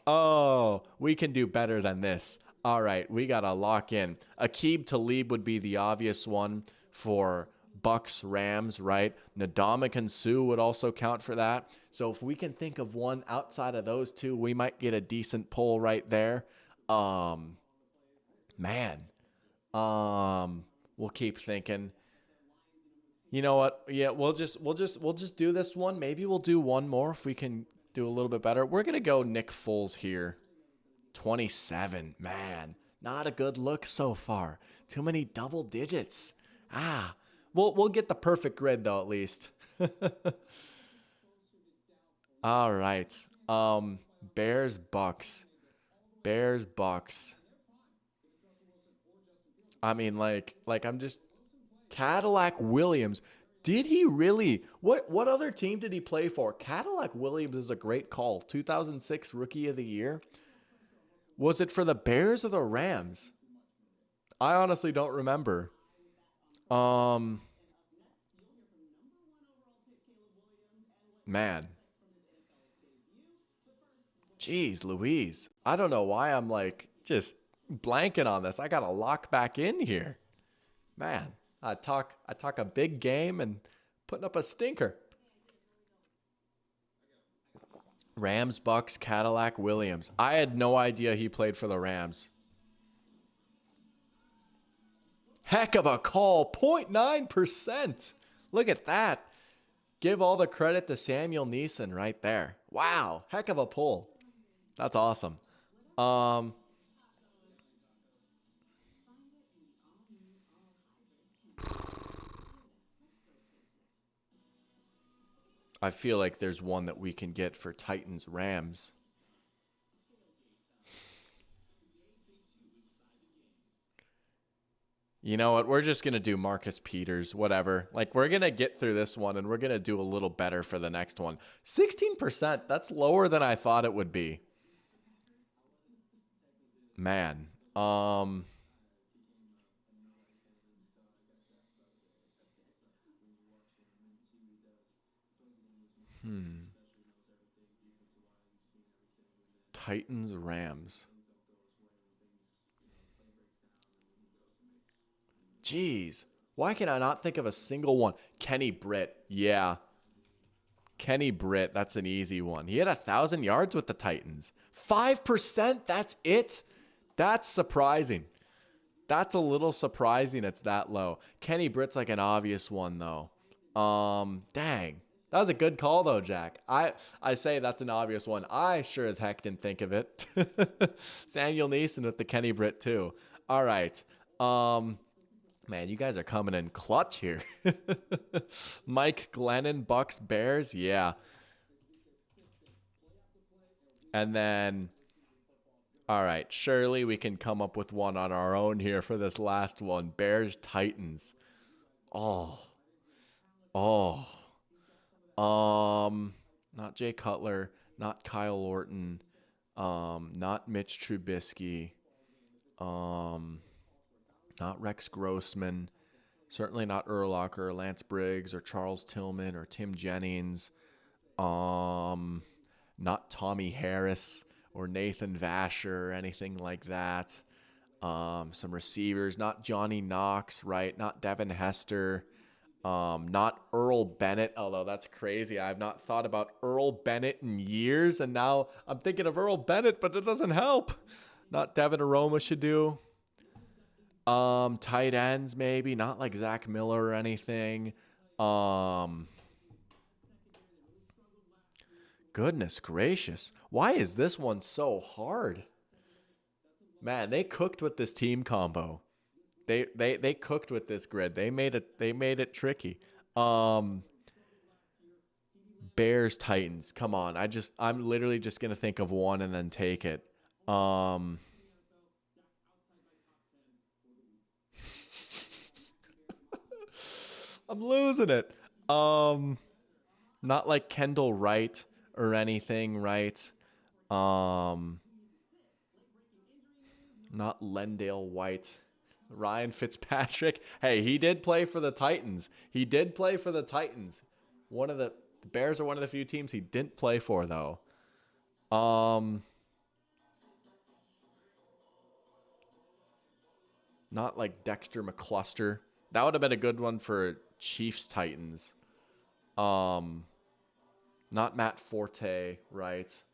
Oh, we can do better than this. All right, we got to lock in. Aqib Talib would be the obvious one for Bucks Rams, right? Ndamukong Suh would also count for that. So if we can think of one outside of those two, we might get a decent pull right there. We'll keep thinking. You know what? Yeah, we'll just do this one. Maybe we'll do one more if we can do a little bit better. We're gonna go Nick Foles here. 27. Man, not a good look so far. Too many double digits. We'll get the perfect grid though, at least. All right. Bears Bucks. Bears Bucks. I mean, like I'm just Cadillac Williams. Did he really? What other team did he play for? Cadillac Williams is a great call. 2006 Rookie of the Year. Was it for the Bears or the Rams? I honestly don't remember. Man. Jeez Louise. I don't know why I'm like just blanking on this. I got to lock back in here. Man, I talk a big game and putting up a stinker. Rams, Bucks, Cadillac, Williams. I had no idea he played for the Rams. Heck of a call. 0.9%. Look at that. Give all the credit to Samuel Neeson right there. Wow. Heck of a pull. That's awesome. I feel like there's one that we can get for Titans Rams. You know what? We're just going to do Marcus Peters, whatever. Like, we're going to get through this one, and we're going to do a little better for the next one. 16%. That's lower than I thought it would be. Man. Titans, Rams. Jeez. Why can I not think of a single one? Kenny Britt. Yeah. Kenny Britt. That's an easy one. He had 1,000 yards with the Titans. 5%? That's it? That's surprising. That's a little surprising it's that low. Kenny Britt's like an obvious one, though. Dang. That was a good call, though, Jack. I say that's an obvious one. I sure as heck didn't think of it. Samuel Neeson with the Kenny Britt, too. All right. Man, you guys are coming in clutch here. Mike Glennon, Bucks, Bears. Yeah. And then, all right, surely we can come up with one on our own here for this last one. Bears, Titans. Not Jay Cutler, not Kyle Orton, not Mitch Trubisky, not Rex Grossman, certainly not Urlacher or Lance Briggs or Charles Tillman or Tim Jennings, not Tommy Harris or Nathan Vasher or anything like that. Some receivers, not Johnny Knox, right? Not Devin Hester. Not Earl Bennett, although that's crazy. I've not thought about Earl Bennett in years, and now I'm thinking of Earl Bennett, but it doesn't help. Not Devin Aroma should do. Tight ends, maybe. Not like Zach Miller or anything. Goodness gracious. Why is this one so hard? Man, they cooked with this team combo. They cooked with this grid. They made it tricky. Bears, Titans. Come on. I'm literally just gonna think of one and then take it. I'm losing it. Not like Kendall Wright or anything, right? Not Lendale White. Ryan Fitzpatrick. Hey, he did play for the Titans. One of the Bears are one of the few teams he didn't play for, though. Not like Dexter McCluster. That would have been a good one for Chiefs Titans. Not Matt Forte, right?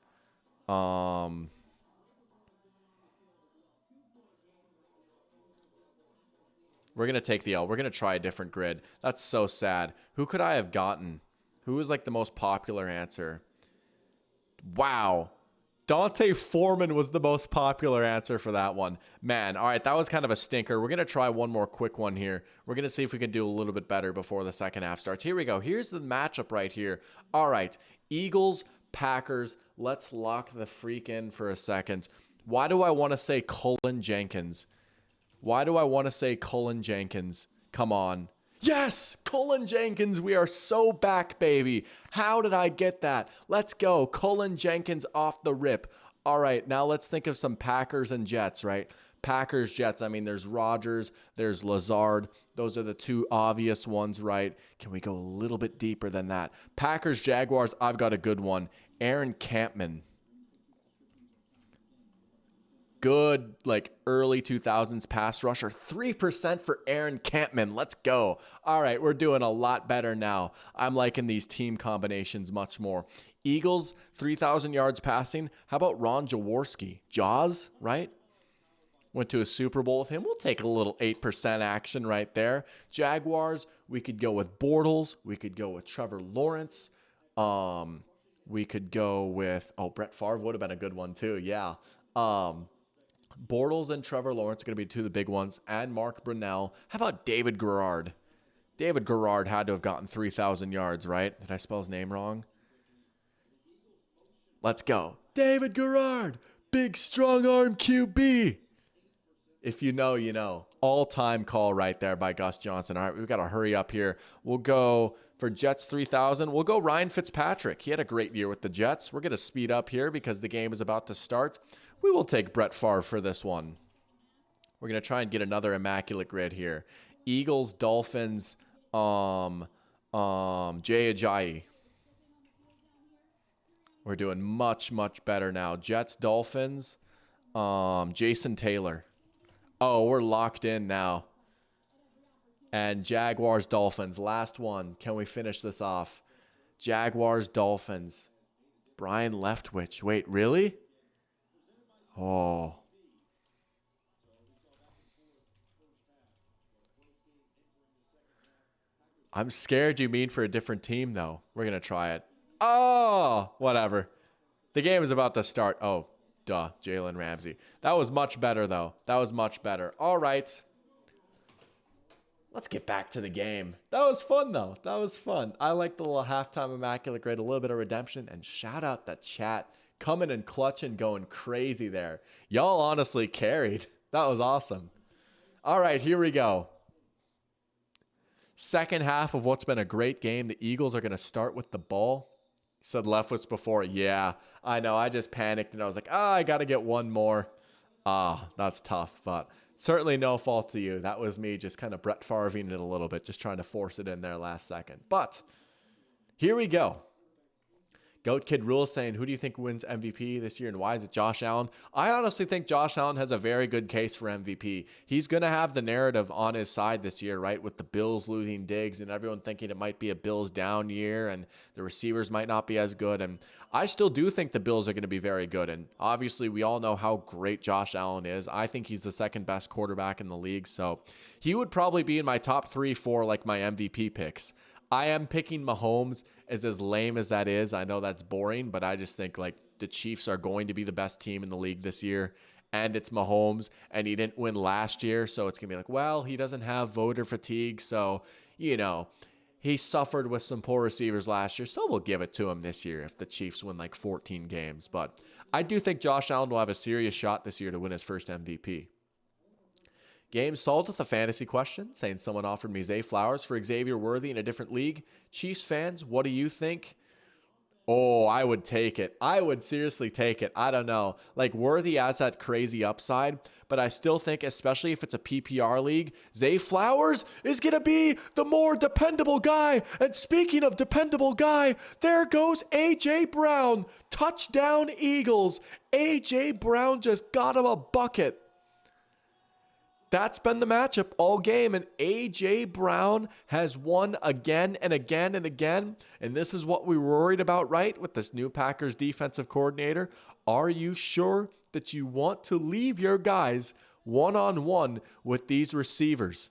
We're going to take the L. We're going to try a different grid. That's so sad. Who could I have gotten? Who was like the most popular answer? Wow. Dante Foreman was the most popular answer for that one. Man, all right, that was kind of a stinker. We're going to try one more quick one here. We're going to see if we can do a little bit better before the second half starts. Here we go. Here's the matchup right here. All right, Eagles, Packers. Let's lock the freak in for a second. Why do I want to say Cullen Jenkins? Come on. Yes, Cullen Jenkins. We are so back, baby. How did I get that? Let's go. Cullen Jenkins off the rip. All right, now let's think of some Packers and Jets, right? Packers, Jets. I mean, there's Rodgers, there's Lazard. Those are the two obvious ones, right? Can we go a little bit deeper than that? Packers, Jaguars. I've got a good one. Aaron Campman. good, like, early 2000s pass rusher. 3% for Aaron Campman. Let's go. All right, we're doing a lot better now. I'm liking these team combinations much more. Eagles, 3,000 yards passing. How about Ron Jaworski? Jaws, right? Went to a Super Bowl with him. We'll take a little 8% action right there. Jaguars, we could go with Bortles. We could go with Trevor Lawrence. We could go with, Brett Favre would have been a good one too. Yeah. Bortles and Trevor Lawrence are going to be two of the big ones. And Mark Brunell. How about David Garrard? David Garrard had to have gotten 3,000 yards, right? Did I spell his name wrong? Let's go. David Garrard. Big strong arm QB. If you know, you know. All-time call right there by Gus Johnson. All right, we've got to hurry up here. We'll go for Jets 3,000. We'll go Ryan Fitzpatrick. He had a great year with the Jets. We're going to speed up here because the game is about to start. We will take Brett Favre for this one. We're going to try and get another immaculate grid here. Eagles, Dolphins, Jay Ajayi. We're doing much, much better now. Jets, Dolphins, Jason Taylor. Oh, we're locked in now. And Jaguars, Dolphins. Last one. Can we finish this off? Jaguars, Dolphins. Brian Leftwich. Wait, really? Oh. I'm scared you mean for a different team, though. We're going to try it. Oh, whatever. The game is about to start. Oh, duh, Jalen Ramsey. That was much better, though. That was much better. All right. Let's get back to the game. That was fun, though. That was fun. I like the little halftime immaculate grade, a little bit of redemption, and shout out the chat. Coming and clutching, going crazy there. Y'all honestly carried. That was awesome. All right, here we go. Second half of what's been a great game. The Eagles are going to start with the ball. Said Leftwich before. Yeah, I know. I just panicked and I was like, I got to get one more. That's tough, but certainly no fault to you. That was me just kind of Brett Favreing it a little bit, just trying to force it in there last second. But here we go. Goat Kid Rules saying, who do you think wins MVP this year and why is it Josh Allen? I honestly think Josh Allen has a very good case for MVP. He's going to have the narrative on his side this year, right? With the Bills losing Diggs and everyone thinking it might be a Bills down year and the receivers might not be as good. And I still do think the Bills are going to be very good. And obviously we all know how great Josh Allen is. I think he's the second best quarterback in the league. So he would probably be in my top 3-4, like my MVP picks. I am picking Mahomes as lame as that is. I know that's boring, but I just think like the Chiefs are going to be the best team in the league this year. And it's Mahomes, and he didn't win last year. So it's going to be like, well, he doesn't have voter fatigue. So, you know, he suffered with some poor receivers last year. So we'll give it to him this year if the Chiefs win like 14 games. But I do think Josh Allen will have a serious shot this year to win his first MVP. Game solved with a fantasy question, saying someone offered me Zay Flowers for Xavier Worthy in a different league. Chiefs fans, what do you think? Oh, I would take it. I would seriously take it. I don't know. Like, Worthy has that crazy upside, but I still think, especially if it's a PPR league, Zay Flowers is going to be the more dependable guy. And speaking of dependable guy, there goes A.J. Brown. Touchdown Eagles. A.J. Brown just got him a bucket. That's been the matchup all game, and A.J. Brown has won again and again and again, and this is what we were worried about, right, with this new Packers defensive coordinator. Are you sure that you want to leave your guys one-on-one with these receivers?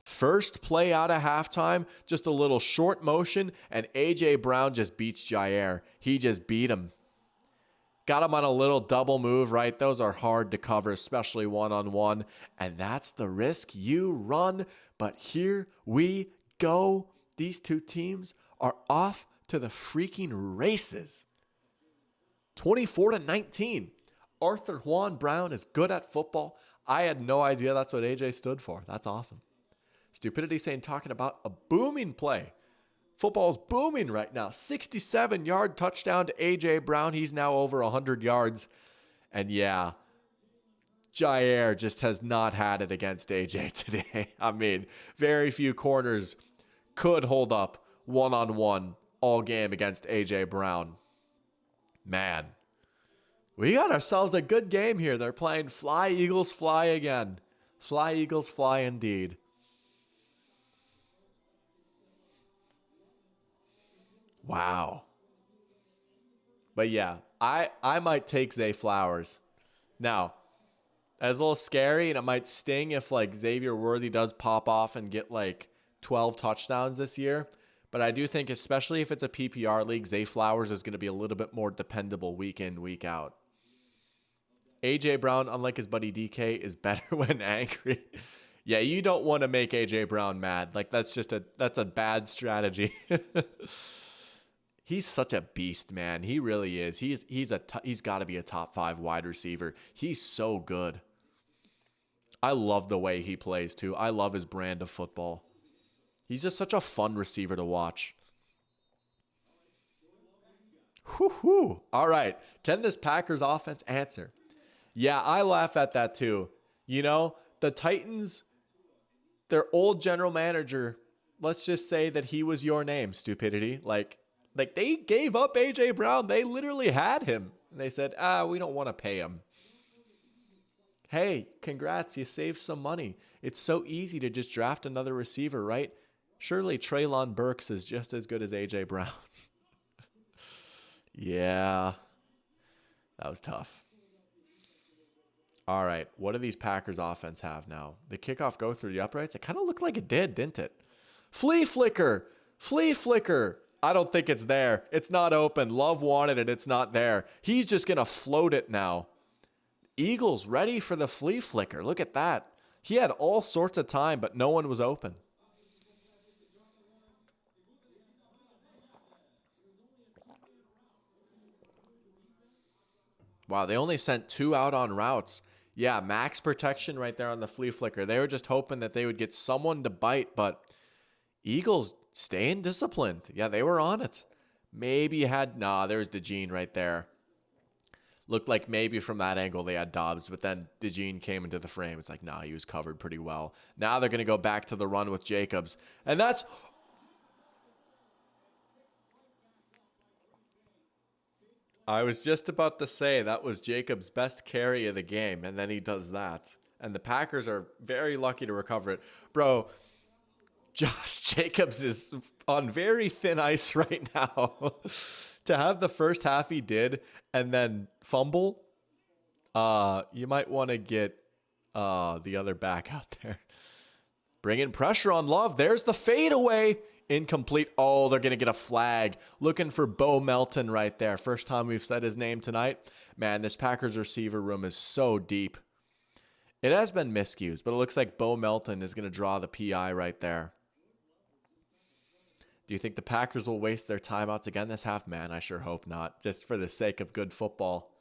First play out of halftime, just a little short motion, and A.J. Brown just beats Jair. He just beat him. Got him on a little double move, right? Those are hard to cover, especially one-on-one. And that's the risk you run. But here we go. These two teams are off to the freaking races. 24-19. Arthur Juan Brown is good at football. I had no idea that's what AJ stood for. That's awesome. Stupidity saying, talking about a booming play. Football's booming right now. 67-yard touchdown to A.J. Brown. He's now over 100 yards. And yeah, Jair just has not had it against A.J. today. I mean, very few corners could hold up one-on-one all game against A.J. Brown. Man, We got ourselves a good game here. They're playing Fly, Eagles, Fly again. Fly, Eagles, Fly indeed. Wow. But yeah, I might take Zay Flowers. Now, that's a little scary, and it might sting if like Xavier Worthy does pop off and get like 12 touchdowns this year. But I do think, especially if it's a PPR league, Zay Flowers is going to be a little bit more dependable week in, week out. AJ Brown, unlike his buddy DK, is better when angry. Yeah, you don't want to make AJ Brown mad. Like that's a bad strategy. He's such a beast, man. He really is. He's got to be a top 5 wide receiver. He's so good. I love the way he plays too. I love his brand of football. He's just such a fun receiver to watch. Whoo-hoo. All right. Can this Packers offense answer? Yeah, I laugh at that too. You know, the Titans, their old general manager, let's just say that he was your name, stupidity. Like they gave up AJ Brown. They literally had him. And they said, we don't want to pay him. Hey, congrats, you saved some money. It's so easy to just draft another receiver, right? Surely Treylon Burks is just as good as AJ Brown. Yeah, that was tough. All right, what do these Packers offense have now? The kickoff go through the uprights? It kind of looked like it did, didn't it? Flea flicker. Flea flicker. I don't think it's there. It's not open. Love wanted it. It's not there. He's just going to float it now. Eagles ready for the flea flicker. Look at that. He had all sorts of time, but no one was open. Wow, they only sent 2 out on routes. Yeah, max protection right there on the flea flicker. They were just hoping that they would get someone to bite, but Eagles staying disciplined. Yeah, they were on it. Maybe there's DeJean right there. Looked like maybe from that angle they had Dobbs, but then DeJean came into the frame. It's like, he was covered pretty well. Now they're going to go back to the run with Jacobs. And that's... I was just about to say that was Jacobs' best carry of the game, and then he does that. And the Packers are very lucky to recover it. Bro, Josh Jacobs is on very thin ice right now. To have the first half he did and then fumble, you might want to get the other back out there. Bringing pressure on Love. There's the fadeaway. Incomplete. Oh, they're going to get a flag. Looking for Bo Melton right there. First time we've said his name tonight. Man, this Packers receiver room is so deep. It has been miscues, but it looks like Bo Melton is going to draw the PI right there. Do you think the Packers will waste their timeouts again this half? Man, I sure hope not. Just for the sake of good football.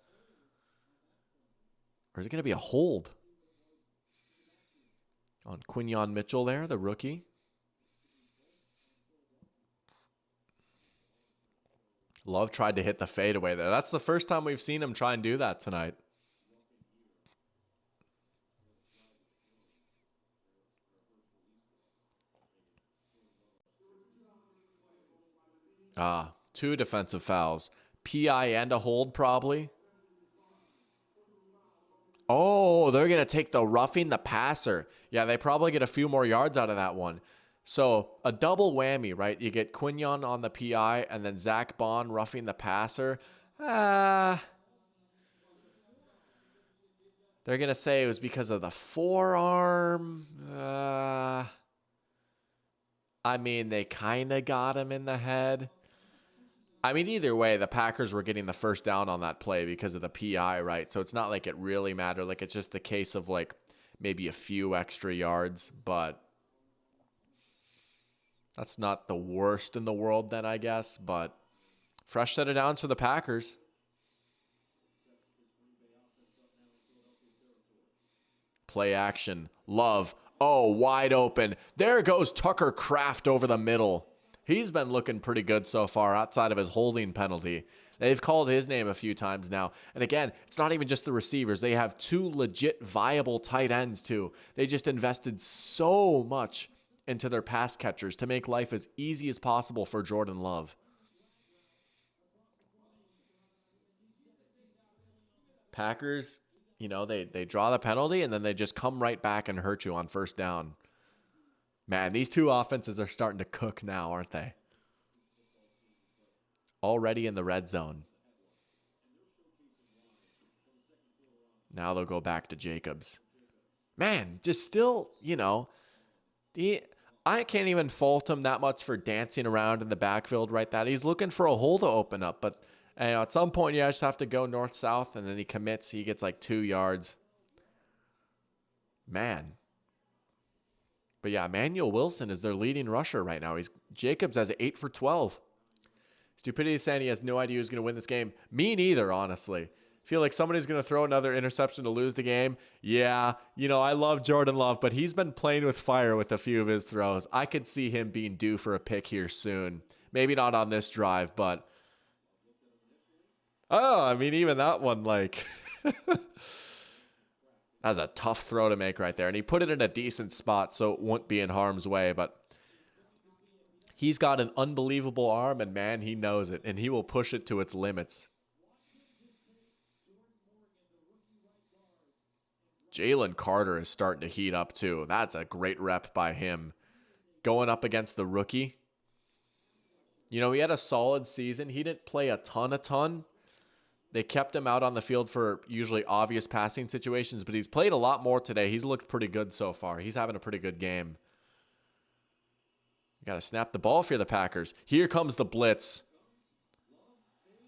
Or is it going to be a hold? On Quinyon Mitchell there, the rookie. Love tried to hit the fadeaway there. That's the first time we've seen him try and do that tonight. Two defensive fouls. PI and a hold probably. Oh, they're going to take the roughing the passer. Yeah, they probably get a few more yards out of that one. So a double whammy, right? You get Quinyon on the PI and then Zach Bond roughing the passer. They're going to say it was because of the forearm. I mean, they kind of got him in the head. I mean, either way, the Packers were getting the first down on that play because of the PI, right? So it's not like it really mattered. Like, it's just the case of, like, maybe a few extra yards, but that's not the worst in the world then, I guess. But fresh set of downs for the Packers. Play action. Love. Oh, wide open. There goes Tucker Kraft over the middle. He's been looking pretty good so far outside of his holding penalty. They've called his name a few times now. And again, it's not even just the receivers. They have 2 legit viable tight ends too. They just invested so much into their pass catchers to make life as easy as possible for Jordan Love. Packers, they draw the penalty and then they just come right back and hurt you on first down. Man, these two offenses are starting to cook now, aren't they? Already in the red zone. Now they'll go back to Jacobs. Man, just still, I can't even fault him that much for dancing around in the backfield right that. He's looking for a hole to open up, but at some point you just have to go north-south, and then he commits. He gets like 2 yards. Man. But yeah, Emmanuel Wilson is their leading rusher right now. Jacobs has 8 for 12. Stupidity saying he has no idea who's going to win this game. Me neither, honestly. Feel like somebody's going to throw another interception to lose the game. Yeah, I love Jordan Love, but he's been playing with fire with a few of his throws. I could see him being due for a pick here soon. Maybe not on this drive, but... even that one, that's a tough throw to make right there. And he put it in a decent spot so it won't be in harm's way, but he's got an unbelievable arm, and man, he knows it, and he will push it to its limits. Jalen Carter is starting to heat up too. That's a great rep by him. Going up against the rookie. He had a solid season. He didn't play a ton. They kept him out on the field for usually obvious passing situations, but he's played a lot more today. He's looked pretty good so far. He's having a pretty good game. You got to snap the ball for the Packers. Here comes the blitz.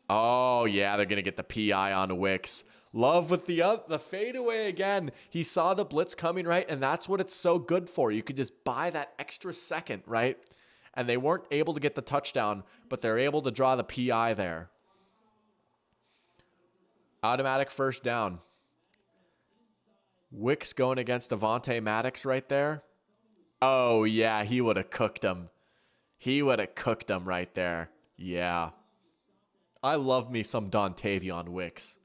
Oh, yeah, they're going to get the PI on Wicks. Love with the fadeaway again. He saw the blitz coming, right? And that's what it's so good for. You could just buy that extra second, right? And they weren't able to get the touchdown, but they're able to draw the PI there. Automatic first down. Wicks going against Avonte Maddox right there. Oh, yeah, he would have cooked him. He would have cooked him right there. Yeah. I love me some Dontavion Wicks.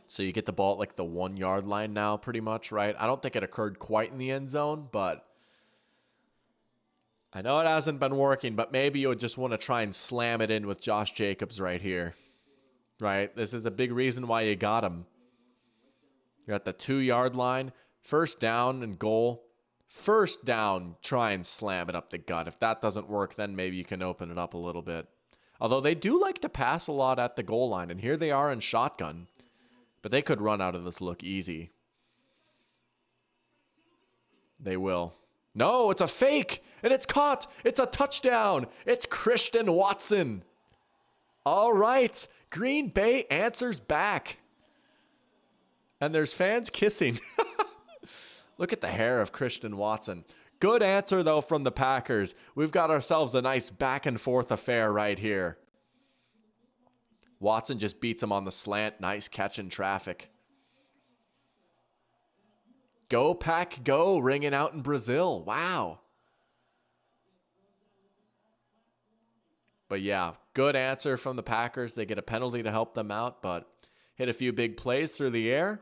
So you get the ball at the 1 yard line now, pretty much, right? I don't think it occurred quite in the end zone, but I know it hasn't been working, but maybe you'll just want to try and slam it in with Josh Jacobs right here, right? This is a big reason why you got him. You're at the 2 yard line, first down and goal. First down, try and slam it up the gut. If that doesn't work, then maybe you can open it up a little bit. Although they do like to pass a lot at the goal line, and here they are in shotgun. But they could run out of this look easy. They will. No, it's a fake, and it's caught. It's a touchdown. It's Christian Watson. All right, Green Bay answers back. And there's fans kissing. Look at the hair of Christian Watson. Good answer, though, from the Packers. We've got ourselves a nice back-and-forth affair right here. Watson just beats him on the slant. Nice catch in traffic. Go, Pack, go. Ringing out in Brazil. Wow. But yeah, good answer from the Packers. They get a penalty to help them out, but hit a few big plays through the air,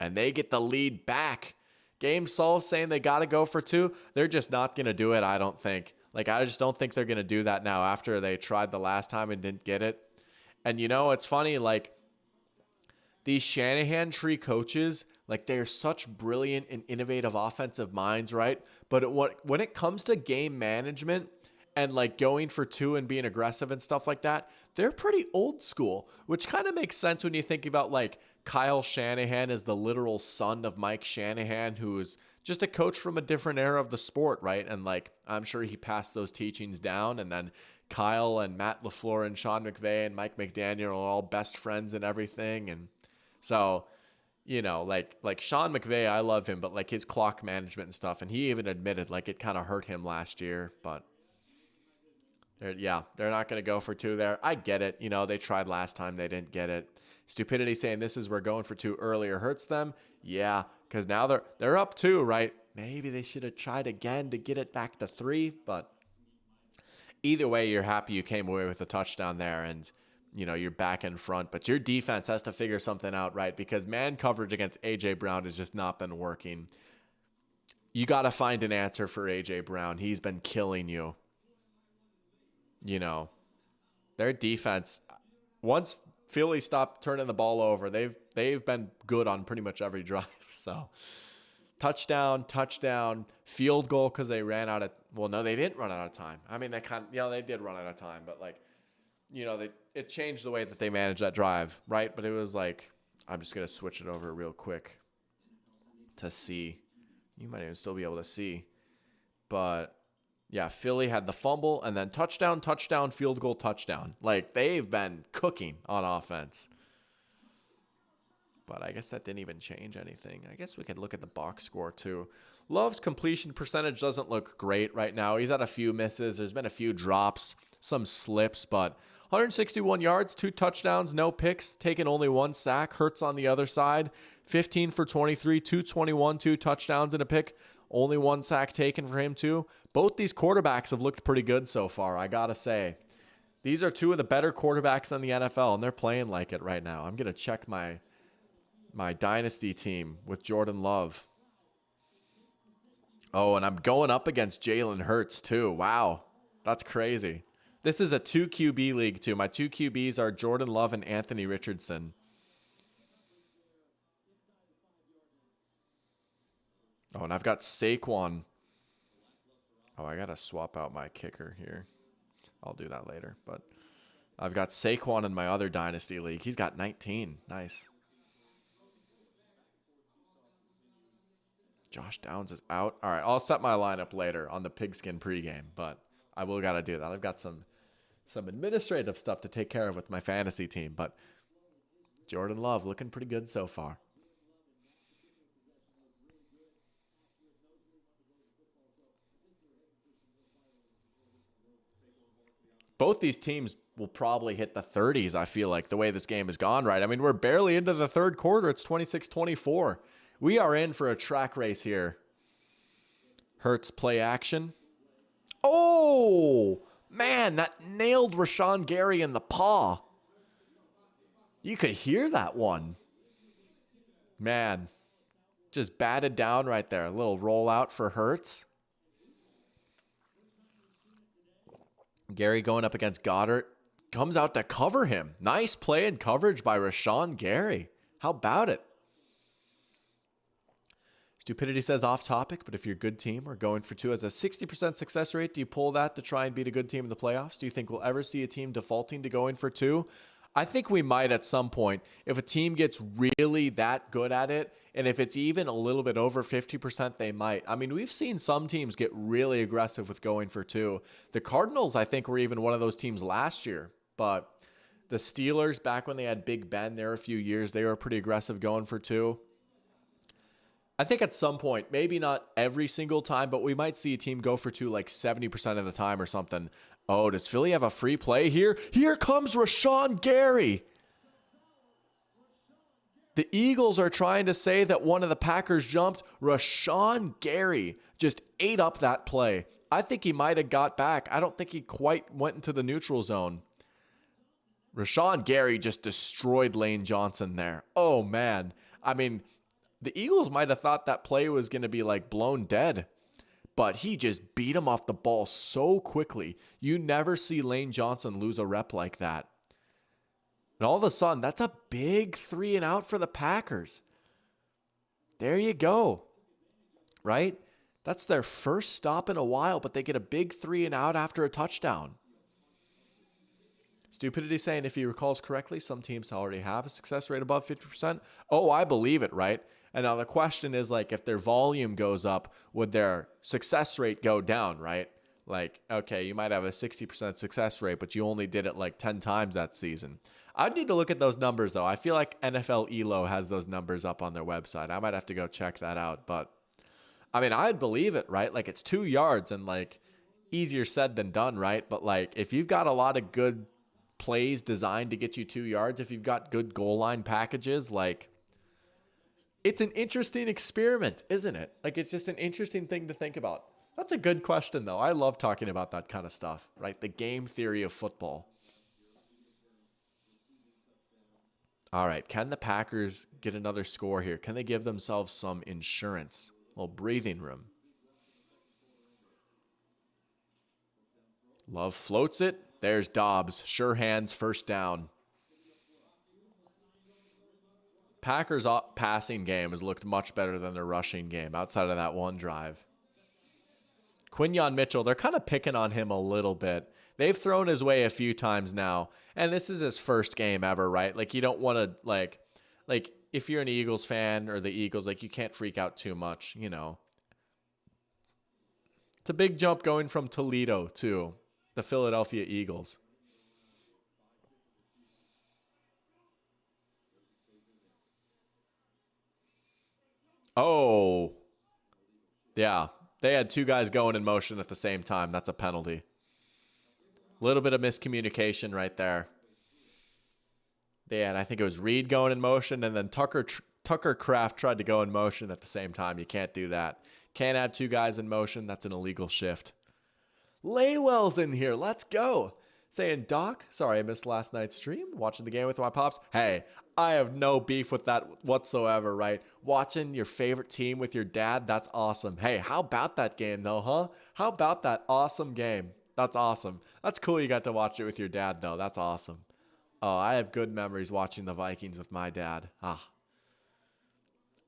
and they get the lead back. Game solved, saying they got to go for 2. They're just not going to do it, I don't think. I just don't think they're going to do that now after they tried the last time and didn't get it. And it's funny, these Shanahan tree coaches, they're such brilliant and innovative offensive minds, right? But when it comes to game management and going for 2 and being aggressive and stuff like that, they're pretty old school, which kind of makes sense when you think about Kyle Shanahan is the literal son of Mike Shanahan, who is just a coach from a different era of the sport, right? And I'm sure he passed those teachings down, and then Kyle and Matt LaFleur and Sean McVay and Mike McDaniel are all best friends and everything. And so, Sean McVay, I love him, but his clock management and stuff. And he even admitted it kind of hurt him last year, but they're not going to go for 2 there. I get it. They tried last time. They didn't get it. Stupidity saying this is where going for 2 earlier hurts them. Yeah, because now they're up 2, right? Maybe they should have tried again to get it back to 3, but either way, you're happy you came away with a touchdown there, and you're back in front. But your defense has to figure something out, right? Because man coverage against A.J. Brown has just not been working. You got to find an answer for A.J. Brown. He's been killing you. Their defense, once Philly stopped turning the ball over. They've been good on pretty much every drive. So touchdown, field goal because they ran out of. Well, no, they didn't run out of time. I mean, they did run out of time, but like, it changed the way that they managed that drive, right? But it was like, I'm just gonna switch it over real quick to see. You might even still be able to see, but yeah, Philly had the fumble and then touchdown, field goal, touchdown. Like, they've been cooking on offense. But I guess that didn't even change anything. I guess we could look at the box score too. Love's completion percentage doesn't look great right now. He's had a few misses. There's been a few drops, some slips, but 161 yards, 2 touchdowns, no picks, taken only 1 sack. Hurts on the other side, 15 for 23, 221, 2 touchdowns and a pick. Only 1 sack taken for him too. Both these quarterbacks have looked pretty good so far, I gotta say. These are 2 of the better quarterbacks in the NFL, and they're playing like it right now. I'm gonna check my dynasty team with Jordan Love. Oh, and I'm going up against Jalen Hurts too. Wow, that's crazy. This is a 2 QB league too. My 2 QBs are Jordan Love and Anthony Richardson. Oh, and I've got Saquon. Oh, I got to swap out my kicker here. I'll do that later. But I've got Saquon in my other dynasty league. He's got 19. Nice. Josh Downs is out. All right, I'll set my lineup later on the Pigskin pregame, but I will got to do that. I've got some administrative stuff to take care of with my fantasy team, but Jordan Love looking pretty good so far. Both these teams will probably hit the 30s, I feel like, the way this game has gone, right? I mean, we're barely into the third quarter. It's 26-24. We are in for a track race here. Hurts play action. Oh, man, that nailed Rashawn Gary in the paw. You could hear that one. Man, just batted down right there. A little rollout for Hurts. Gary going up against Goddard. Comes out to cover him. Nice play and coverage by Rashawn Gary. How about it? Stupidity says off topic, but if you're a good team or going for 2 has a 60% success rate, do you pull that to try and beat a good team in the playoffs? Do you think we'll ever see a team defaulting to going for 2? I think we might at some point. If a team gets really that good at it, and if it's even a little bit over 50%, they might. I mean, we've seen some teams get really aggressive with going for 2. The Cardinals, I think, were even one of those teams last year. But the Steelers, back when they had Big Ben there a few years, they were pretty aggressive going for 2. I think at some point, maybe not every single time, but we might see a team go for 2 like 70% of the time or something. Oh, does Philly have a free play here? Here comes Rashawn Gary. The Eagles are trying to say that one of the Packers jumped. Rashawn Gary just ate up that play. I think he might have got back. I don't think he quite went into the neutral zone. Rashawn Gary just destroyed Lane Johnson there. Oh, man. I mean, the Eagles might have thought that play was going to be like blown dead, but he just beat him off the ball so quickly. You never see Lane Johnson lose a rep like that. And all of a sudden, that's a big 3 and out for the Packers. There you go. Right? That's their first stop in a while, but they get a big 3 and out after a touchdown. Stupidity saying, if he recalls correctly, some teams already have a success rate above 50%. Oh, I believe it, right? And now the question is, like, if their volume goes up, would their success rate go down, right? Like, okay, you might have a 60% success rate, but you only did it like 10 times that season. I'd need to look at those numbers, though. I feel like NFL Elo has those numbers up on their website. I might have to go check that out. But, I mean, I'd believe it, right? Like, it's 2 yards and, like, easier said than done, right? But, like, if you've got a lot of good plays designed to get you 2 yards, if you've got good goal line packages, like, it's an interesting experiment, isn't it? Like, it's just an interesting thing to think about. That's a good question, though. I love talking about that kind of stuff, right? The game theory of football. All right, can the Packers get another score here? Can they give themselves some insurance, a little breathing room? Love floats it. There's Dobbs. Sure hands, first down. Packers' passing game has looked much better than their rushing game outside of that one drive. Quinyon Mitchell, they're kind of picking on him a little bit. They've thrown his way a few times now, and this is his first game ever, right? Like, you don't want to, like if you're an Eagles fan or the Eagles, like, you can't freak out too much, you know. It's a big jump going from Toledo to the Philadelphia Eagles. Oh, yeah. They had two guys going in motion at the same time. That's a penalty. A little bit of miscommunication right there. And I think it was Reed going in motion, and then Tucker Kraft tried to go in motion at the same time. You can't do that. Can't have two guys in motion. That's an illegal shift. Laywell's in here. Let's go. Saying, Doc, sorry I missed last night's stream. Watching the game with my pops. Hey, I have no beef with that whatsoever, right? Watching your favorite team with your dad, that's awesome. Hey, how about that game though, huh? How about that awesome game? That's awesome. That's cool you got to watch it with your dad though. That's awesome. Oh, I have good memories watching the Vikings with my dad.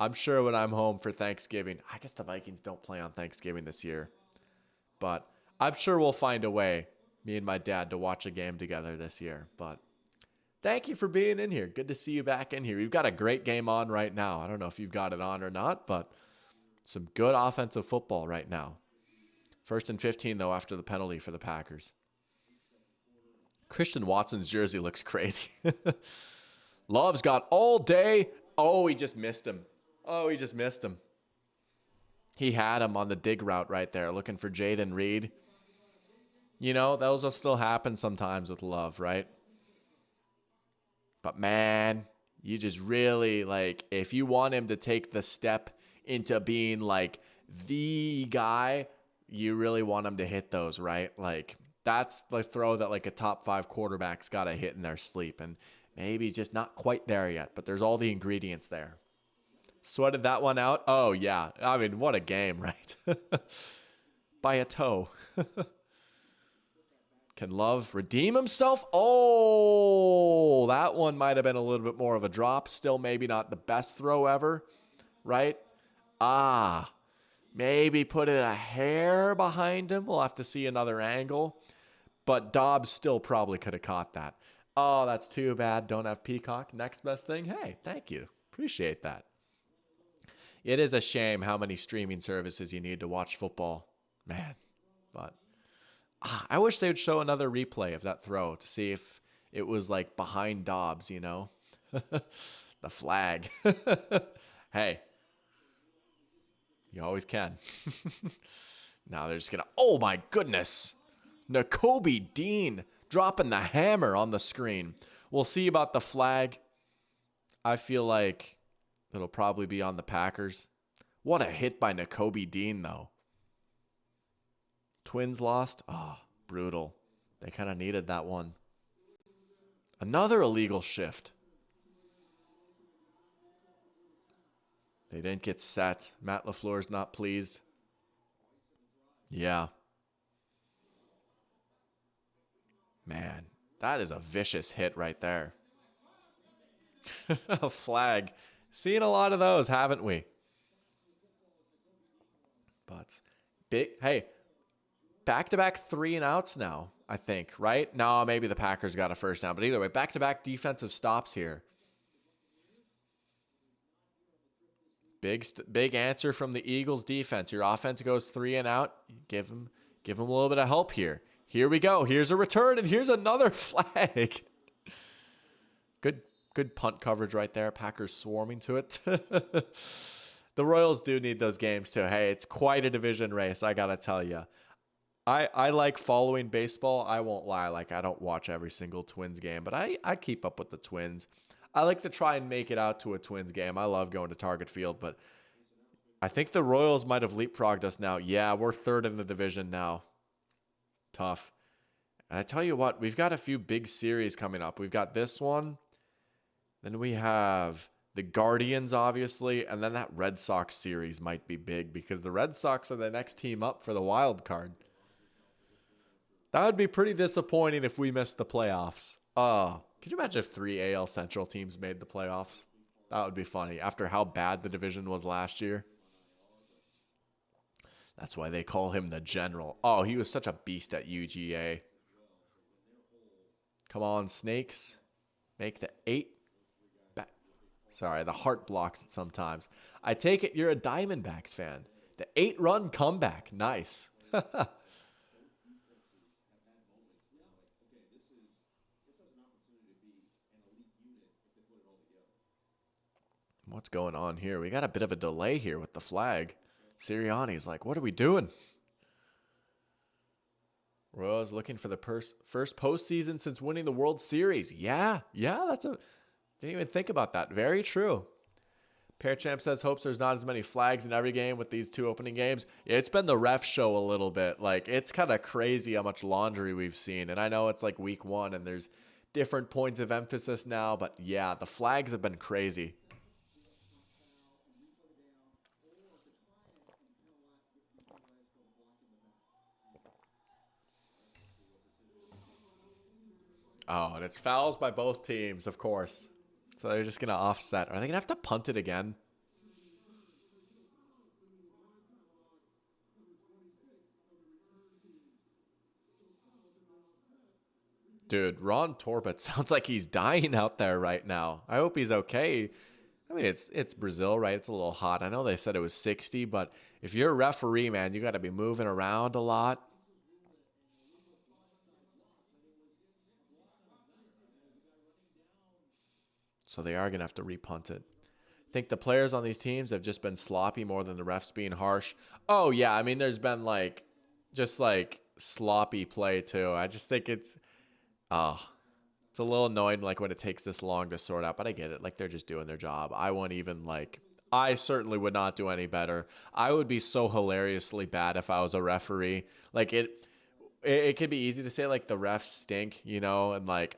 I'm sure when I'm home for Thanksgiving, I guess the Vikings don't play on Thanksgiving this year, but I'm sure we'll find a way, me and my dad, to watch a game together this year. But thank you for being in here. Good to see you back in here. We've got a great game on right now. I don't know if you've got it on or not, but some good offensive football right now. 1st and 15, though, after the penalty for the Packers. Christian Watson's jersey looks crazy. Love's got all day. Oh, he just missed him. He had him on the dig route right there, looking for Jaden Reed. You know, those will still happen sometimes with Love, right? But man, you just really, like, if you want him to take the step into being like the guy, you really want him to hit those, right? Like, that's the throw that like a top 5 quarterback's got to hit in their sleep. And maybe he's just not quite there yet, but there's all the ingredients there. Sweated that one out. Oh, yeah. I mean, what a game, right? By a toe. Can Love redeem himself? Oh, that one might have been a little bit more of a drop. Still maybe not the best throw ever, right? Maybe put it a hair behind him. We'll have to see another angle. But Dobbs still probably could have caught that. Oh, that's too bad. Don't have Peacock. Next best thing. Hey, thank you. Appreciate that. It is a shame how many streaming services you need to watch football. Man, but I wish they would show another replay of that throw to see if it was like behind Dobbs, you know? The flag. Hey, you always can. Now they're just going to, oh my goodness. Nakobe Dean dropping the hammer on the screen. We'll see about the flag. I feel like it'll probably be on the Packers. What a hit by Nakobe Dean, though. Twins lost. Oh, brutal. They kind of needed that one. Another illegal shift. They didn't get set. Matt LaFleur's not pleased. Yeah. Man, that is a vicious hit right there. A flag. Seen a lot of those, haven't we? But big, hey, back-to-back 3-and-outs now, I think, right? No, maybe the Packers got a first down, but either way, back-to-back defensive stops here. Big answer from the Eagles defense. Your offense goes 3 and out. Give them a little bit of help here. Here we go. Here's a return, and here's another flag. Good punt coverage right there. Packers swarming to it. The Royals do need those games too. Hey, it's quite a division race, I gotta tell you. I like following baseball. I won't lie. Like, I don't watch every single Twins game, but I keep up with the Twins. I like to try and make it out to a Twins game. I love going to Target Field, but I think the Royals might have leapfrogged us now. Yeah, we're third in the division now. Tough. And I tell you what, we've got a few big series coming up. We've got this one. Then we have the Guardians, obviously, and then that Red Sox series might be big because the Red Sox are the next team up for the wild card. That would be pretty disappointing if we missed the playoffs. Could you imagine if 3 AL Central teams made the playoffs? That would be funny after how bad the division was last year. That's why they call him the General. Oh, he was such a beast at UGA. Come on, Snakes. Make the 8. Sorry, the heart blocks it sometimes. I take it you're a Diamondbacks fan. The 8-run comeback. Nice. What's going on here? We got a bit of a delay here with the flag. Sirianni's like, what are we doing? Royals looking for the first postseason since winning the World Series. Yeah, didn't even think about that. Very true. Pear Champ says hopes there's not as many flags in every game with these 2 opening games. Yeah, it's been the ref show a little bit. Like, it's kind of crazy how much laundry we've seen. And I know it's like week 1 and there's different points of emphasis now. But yeah, the flags have been crazy. Oh, and it's fouls by both teams, of course. So they're just going to offset. Are they going to have to punt it again? Dude, Ron Torbett sounds like he's dying out there right now. I hope he's okay. I mean, it's Brazil, right? It's a little hot. I know they said it was 60, but if you're a referee, man, you got to be moving around a lot. So they are going to have to repunt it. I think the players on these teams have just been sloppy more than the refs being harsh. Oh, yeah. I mean, there's been just sloppy play too. I just think it's a little annoying when it takes this long to sort out, but I get it. They're just doing their job. I won't even I certainly would not do any better. I would be so hilariously bad if I was a referee. It could be easy to say the refs stink, and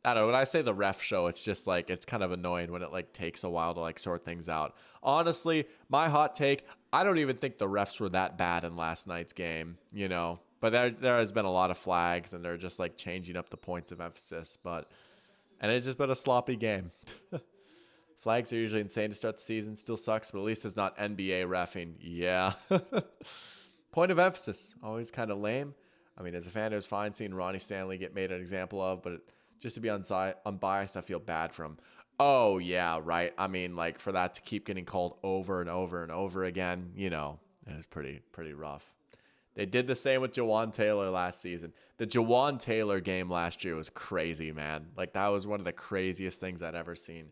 I don't know. When I say the ref show, it's just it's kind of annoying when it takes a while to sort things out. Honestly, my hot take, I don't even think the refs were that bad in last night's game, But there has been a lot of flags and they're just changing up the points of emphasis, and it's just been a sloppy game. Flags are usually insane to start the season. Still sucks, but at least it's not NBA reffing. Yeah. Point of emphasis, always kind of lame. I mean, as a fan, it was fine seeing Ronnie Stanley get made an example of, but just to be unbiased, I feel bad for him. Oh, yeah, right. I mean, for that to keep getting called over and over and over again, it was pretty rough. They did the same with Jawan Taylor last season. The Jawan Taylor game last year was crazy, man. That was one of the craziest things I'd ever seen.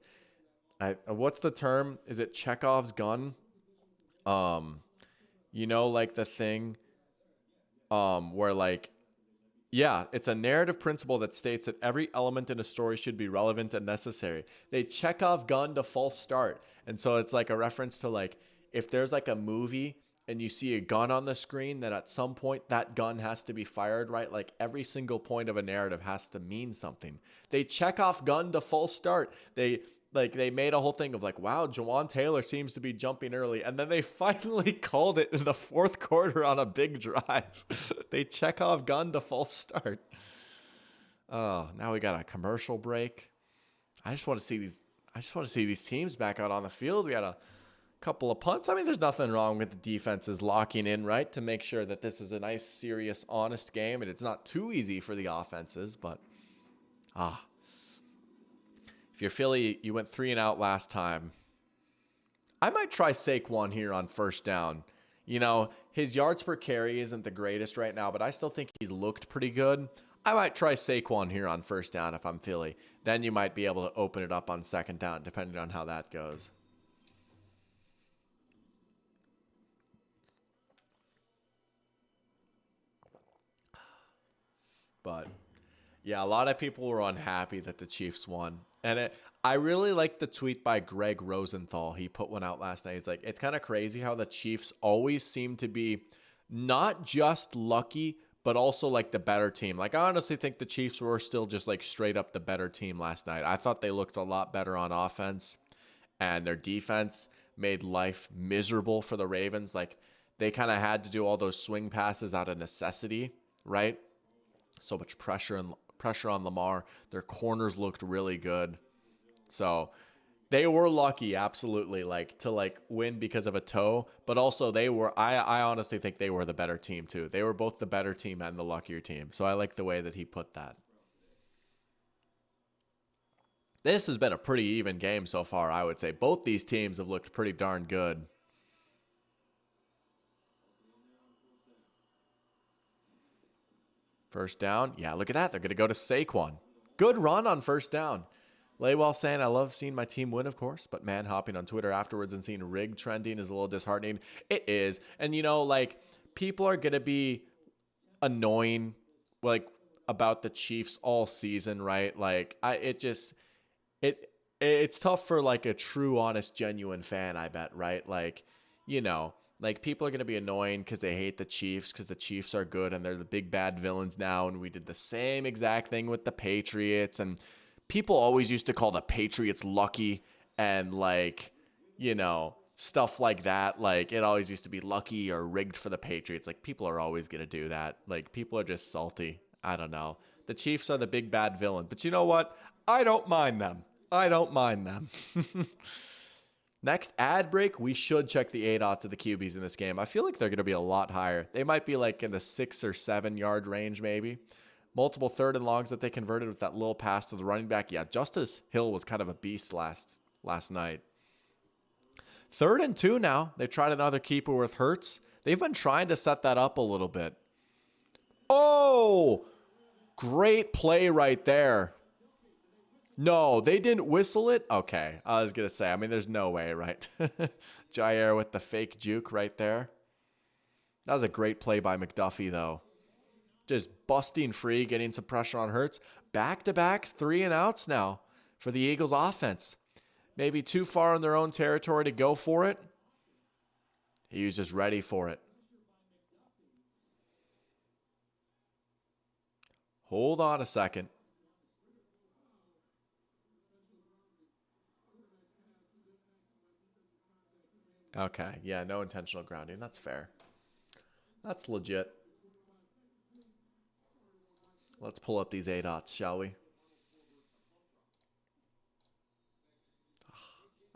What's the term? Is it Chekhov's gun? The thing where yeah, it's a narrative principle that states that every element in a story should be relevant and necessary. They Chekhov gun to false start. And so it's a reference to if there's a movie and you see a gun on the screen, then at some point that gun has to be fired, right? Every single point of a narrative has to mean something. They Chekhov gun to false start. They made a whole thing of wow, Jawan Taylor seems to be jumping early. And then they finally called it in the 4th quarter on a big drive. They Chekhov gun to false start. Oh, now we got a commercial break. I just want to see these teams back out on the field. We had a couple of punts. I mean, there's nothing wrong with the defenses locking in, right? To make sure that this is a nice, serious, honest game. And it's not too easy for the offenses, but if you're Philly, you went 3 and out last time. I might try Saquon here on first down. His yards per carry isn't the greatest right now, but I still think he's looked pretty good. I might try Saquon here on first down if I'm Philly. Then you might be able to open it up on second down, depending on how that goes. But yeah, a lot of people were unhappy that the Chiefs won. And I really like the tweet by Greg Rosenthal. He put one out last night. He's like, it's kind of crazy how the Chiefs always seem to be not just lucky, but also the better team. I honestly think the Chiefs were still just straight up the better team last night. I thought they looked a lot better on offense, and their defense made life miserable for the Ravens. They kind of had to do all those swing passes out of necessity, right? So much pressure on Lamar. Their corners looked really good. So They were lucky, absolutely, like to like win because of a toe, but also they were. I honestly think they were the better team too. They were both the better team and the luckier team. So I like the way that he put that. This has been a pretty even game so far, I would say. Both these teams have looked pretty darn good. First down. Yeah, look at that. They're going to go to Saquon. Good run on first down. Laywell saying, I love seeing my team win, of course, but man, hopping on Twitter afterwards and seeing rig trending is a little disheartening. It is. And, you know, like, people are going to be annoying, like, about the Chiefs all season, right? Like, it's tough for, like, a true, honest, genuine fan, I bet, right? Like, you know, like, people are going to be annoying because they hate the Chiefs because the Chiefs are good and they're the big bad villains now. And we did the same exact thing with the Patriots. And people always used to call the Patriots lucky and, like, you know, stuff like that. Like, it always used to be lucky or rigged for the Patriots. Like, people are always going to do that. Like, people are just salty. I don't know. The Chiefs are the big bad villain. But you know what? I don't mind them. I don't mind them. Next ad break, we should check the ADOTs of the QBs in this game. I feel like they're going to be a lot higher. They might be like in the 6 or 7 yard range maybe. Multiple third and longs that they converted with that little pass to the running back. Yeah, Justice Hill was kind of a beast last night. 3rd and 2 now. They tried another keeper with Hurts. They've been trying to set that up a little bit. Oh, great play right there. No, they didn't whistle it? Okay, I was going to say, I mean, there's no way, right? Jair with the fake juke right there. That was a great play by McDuffie, though. Just busting free, getting some pressure on Hurts. Back-to-backs, 3 and outs now for the Eagles offense. Maybe too far in their own territory to go for it. He was just ready for it. Hold on a second. Okay, yeah, no intentional grounding. That's fair. That's legit. Let's pull up these ADOTs, shall we?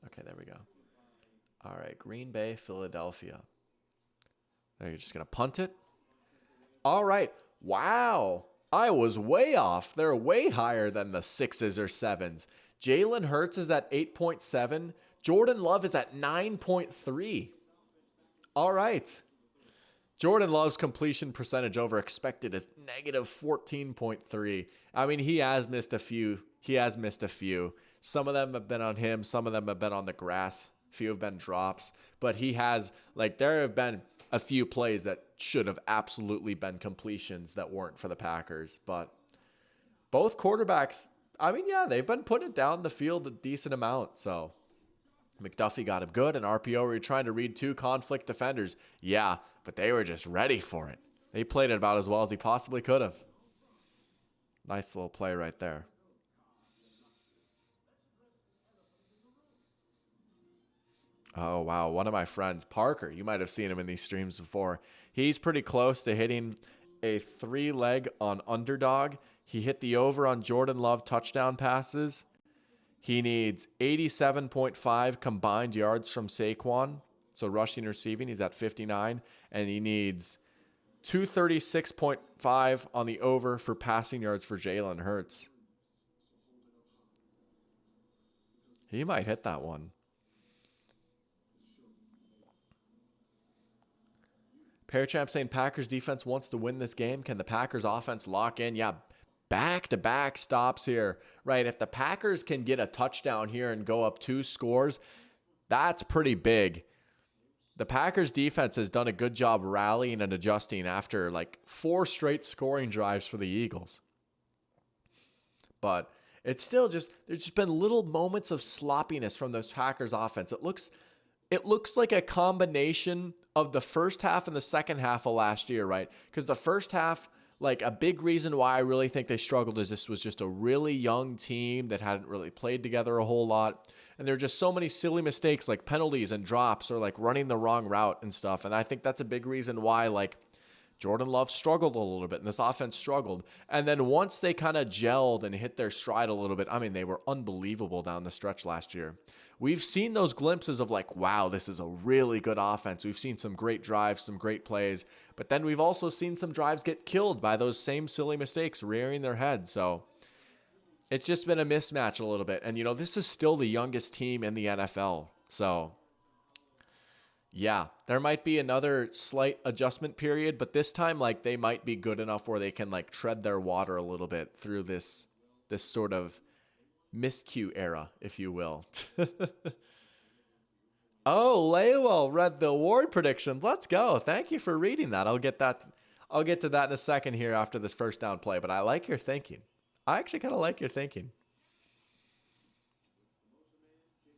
Okay, there we go. All right, Green Bay, Philadelphia. There, you're just going to punt it? All right. Wow. I was way off. They're way higher than the 6s or 7s. Jalen Hurts is at 8.7. Jordan Love is at 9.3. All right. Jordan Love's completion percentage over expected is negative 14.3. I mean, he has missed a few. Some of them have been on him. Some of them have been on the grass. A few have been drops. But he has, like, there have been a few plays that should have absolutely been completions that weren't for the Packers. But both quarterbacks, I mean, yeah, they've been putting it down the field a decent amount. So McDuffie got him good. And RPO, were you trying to read 2 conflict defenders? Yeah, but they were just ready for it. They played it about as well as he possibly could have. Nice little play right there. Oh, wow. One of my friends, Parker, you might have seen him in these streams before. He's pretty close to hitting a 3-leg on underdog. He hit the over on Jordan Love touchdown passes. He needs 87.5 combined yards from Saquon. So rushing and receiving, he's at 59. And he needs 236.5 on the over for passing yards for Jalen Hurts. He might hit that one. Parachamp saying Packers defense wants to win this game. Can the Packers offense lock in? Yeah, back-to-back stops here. Right, if the Packers can get a touchdown here and go up 2 scores, that's pretty big. The Packers defense has done a good job rallying and adjusting after like 4 straight scoring drives for the Eagles. But it's still just, there's just been little moments of sloppiness from those Packers offense. It looks like a combination of the first half and the second half of last year, right? Because the first half, like, a big reason why I really think they struggled is this was just a really young team that hadn't really played together a whole lot. And there are just so many silly mistakes like penalties and drops or like running the wrong route and stuff. And I think that's a big reason why, like, Jordan Love struggled a little bit, and this offense struggled. And then once they kind of gelled and hit their stride a little bit, I mean, they were unbelievable down the stretch last year. We've seen those glimpses of like, wow, this is a really good offense. We've seen some great drives, some great plays, but then we've also seen some drives get killed by those same silly mistakes rearing their head. So it's just been a mismatch a little bit. And, you know, this is still the youngest team in the NFL. So yeah, there might be another slight adjustment period, but this time, like, they might be good enough where they can, like, tread their water a little bit through this sort of miscue era, if you will. Oh, Lewell read the award prediction. Let's go. Thank you for reading that. I'll get to that in a second here after this first down play, but I like your thinking. I actually kind of like your thinking.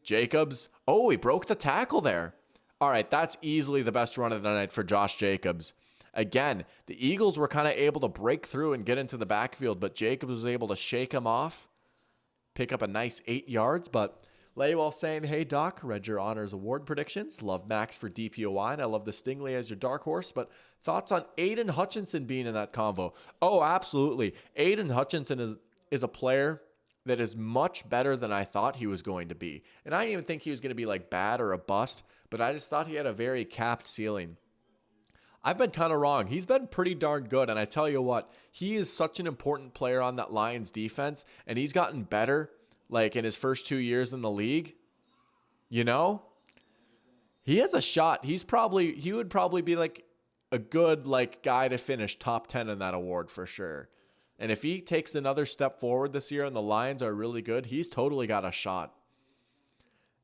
Jacobs. Oh, he broke the tackle there. All right, that's easily the best run of the night for Josh Jacobs. Again, the Eagles were kind of able to break through and get into the backfield, but Jacobs was able to shake him off, pick up a nice 8 yards. But Lewell saying, hey, Doc, read your honors award predictions. Love Max for DPOY, and I love the Stingley as your dark horse. But thoughts on Aiden Hutchinson being in that convo? Oh, absolutely. Aiden Hutchinson is a player that is much better than I thought he was going to be. And I didn't even think he was going to be like bad or a bust, but I just thought he had a very capped ceiling. I've been kind of wrong. He's been pretty darn good. And I tell you what, he is such an important player on that Lions defense, and he's gotten better like in his first 2 years in the league. You know, he has a shot. He would probably be like a good like guy to finish top 10 in that award for sure. And if he takes another step forward this year and the Lions are really good, he's totally got a shot.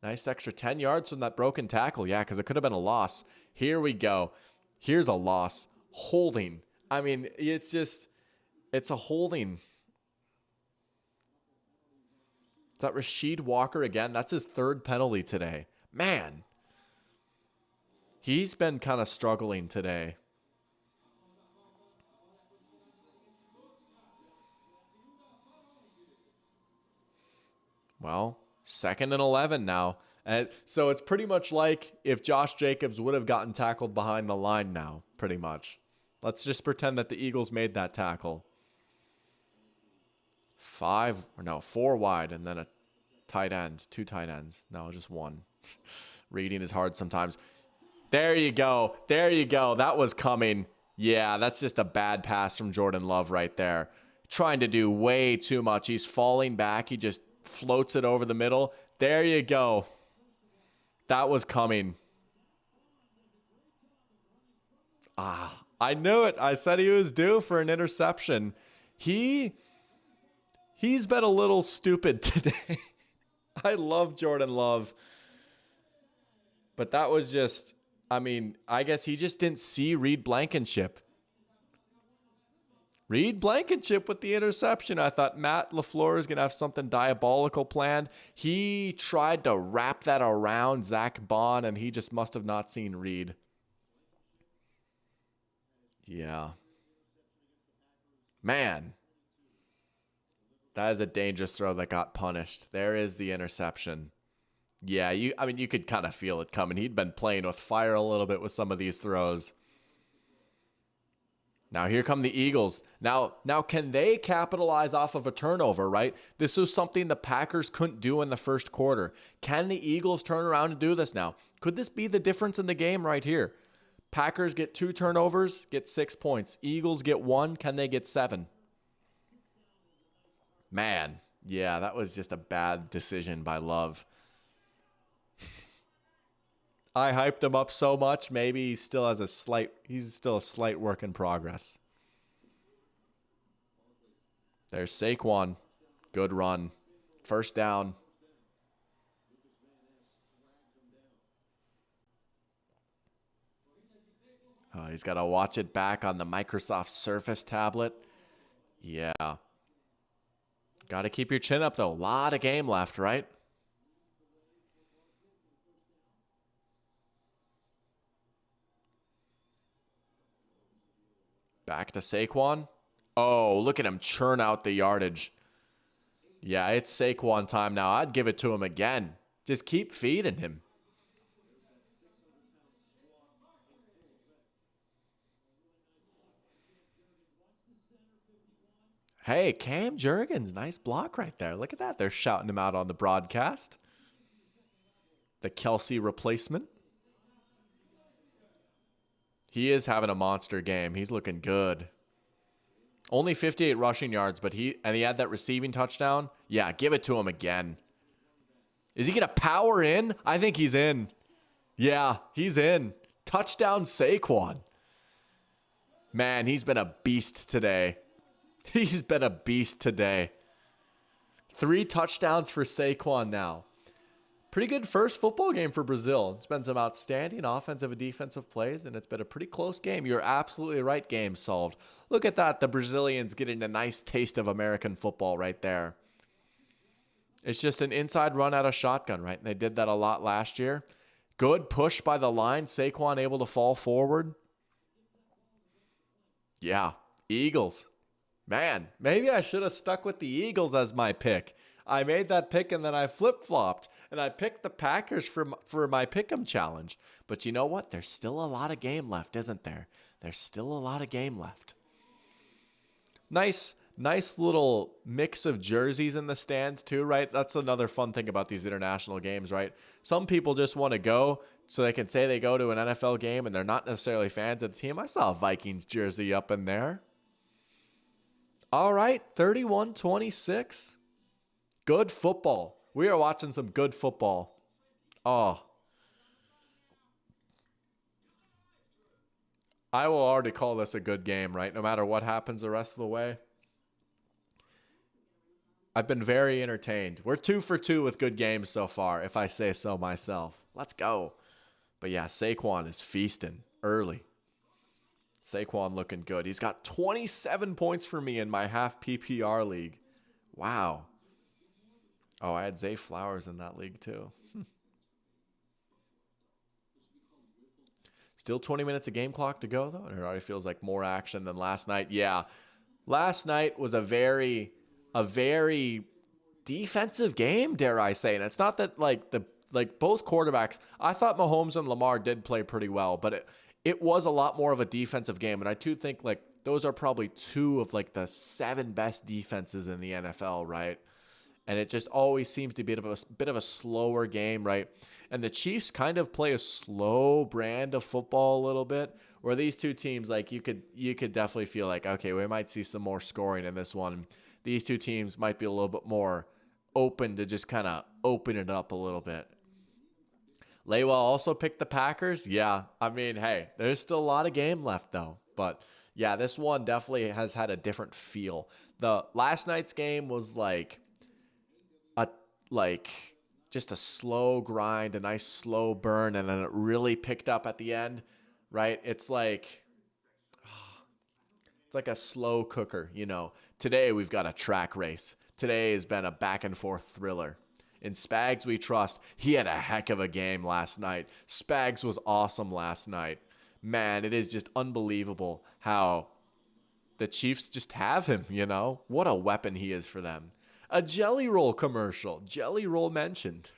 Nice extra 10 yards from that broken tackle. Yeah, because it could have been a loss. Here we go. Here's a loss. Holding. I mean, it's a holding. Is that Rasheed Walker again? That's his third penalty today. Man. He's been kind of struggling today. Well, 2nd and 11 now. And so it's pretty much like if Josh Jacobs would have gotten tackled behind the line now, pretty much. Let's just pretend that the Eagles made that tackle. 4 wide, and then a tight end, 2 tight ends. No, just 1. Reading is hard sometimes. There you go. There you go. That was coming. Yeah, that's just a bad pass from Jordan Love right there. Trying to do way too much. He's falling back. He just floats it over the middle. There you go. That was coming. I knew it. I said he was due for an interception. He's been a little stupid today. I love Jordan Love. But that was just, I mean, I guess he just didn't see Reed Blankenship. Reed Blankenship with the interception. I thought Matt LaFleur is going to have something diabolical planned. He tried to wrap that around Zach Bond, and he just must have not seen Reed. Yeah. Man. That is a dangerous throw that got punished. There is the interception. Yeah, you could kind of feel it coming. He'd been playing with fire a little bit with some of these throws. Now here come the Eagles. Now can they capitalize off of a turnover, right? This was something the Packers couldn't do in the first quarter. Can the Eagles turn around and do this now? Could this be the difference in the game right here? Packers get 2 turnovers, get 6 points. Eagles get 1. Can they get 7? Man, yeah, that was just a bad decision by Love. I hyped him up so much, maybe he's still a slight work in progress. There's Saquon. Good run. First down. Oh, he's got to watch it back on the Microsoft Surface tablet. Yeah. Got to keep your chin up, though. A lot of game left, right? Back to Saquon. Oh, look at him churn out the yardage. Yeah, it's Saquon time now. I'd give it to him again. Just keep feeding him. Hey, Cam Jurgens, nice block right there. Look at that. They're shouting him out on the broadcast. The Kelsey replacement. He is having a monster game. He's looking good. Only 58 rushing yards, but he had that receiving touchdown. Yeah, give it to him again. Is he going to power in? I think he's in. Yeah, he's in. Touchdown Saquon. Man, he's been a beast today. He's been a beast today. 3 touchdowns for Saquon now. Pretty good first football game for Brazil. It's been some outstanding offensive and defensive plays, and it's been a pretty close game. You're absolutely right, game solved. Look at that. The Brazilians getting a nice taste of American football right there. It's just an inside run out of shotgun, right? And they did that a lot last year. Good push by the line. Saquon able to fall forward. Yeah, Eagles. Man, maybe I should have stuck with the Eagles as my pick. I made that pick and then I flip-flopped and I picked the Packers for my pick'em challenge. But you know what? There's still a lot of game left, isn't there? There's still a lot of game left. Nice little mix of jerseys in the stands too, right? That's another fun thing about these international games, right? Some people just want to go so they can say they go to an NFL game and they're not necessarily fans of the team. I saw a Vikings jersey up in there. All right, 31-26. Good football. We are watching some good football. Oh. I will already call this a good game, right? No matter what happens the rest of the way. I've been very entertained. We're 2 for 2 with good games so far, if I say so myself. Let's go. But yeah, Saquon is feasting early. Saquon looking good. He's got 27 points for me in my half PPR league. Wow. Oh, I had Zay Flowers in that league too. Still 20 minutes of game clock to go, though. It already feels like more action than last night. Yeah, last night was a very defensive game, dare I say. And it's not that like both quarterbacks. I thought Mahomes and Lamar did play pretty well, but it was a lot more of a defensive game. And I do think like those are probably 2 of like the 7 best defenses in the NFL, right? And it just always seems to be a bit of a slower game, right? And the Chiefs kind of play a slow brand of football a little bit, where these 2 teams, like you could definitely feel like, okay, we might see some more scoring in this one. These 2 teams might be a little bit more open to just kind of open it up a little bit. Lewa also picked the Packers. Yeah, I mean, hey, there's still a lot of game left though. But yeah, this one definitely has had a different feel. The last night's game was just a slow grind, a nice slow burn, and then it really picked up at the end, right? It's like a slow cooker, you know. Today we've got a track race. Today has been a back and forth thriller. In Spags we trust. He had a heck of a game last night. Spags was awesome last night. Man, it is just unbelievable how the Chiefs just have him, you know. What a weapon he is for them. A Jelly Roll commercial. Jelly Roll mentioned.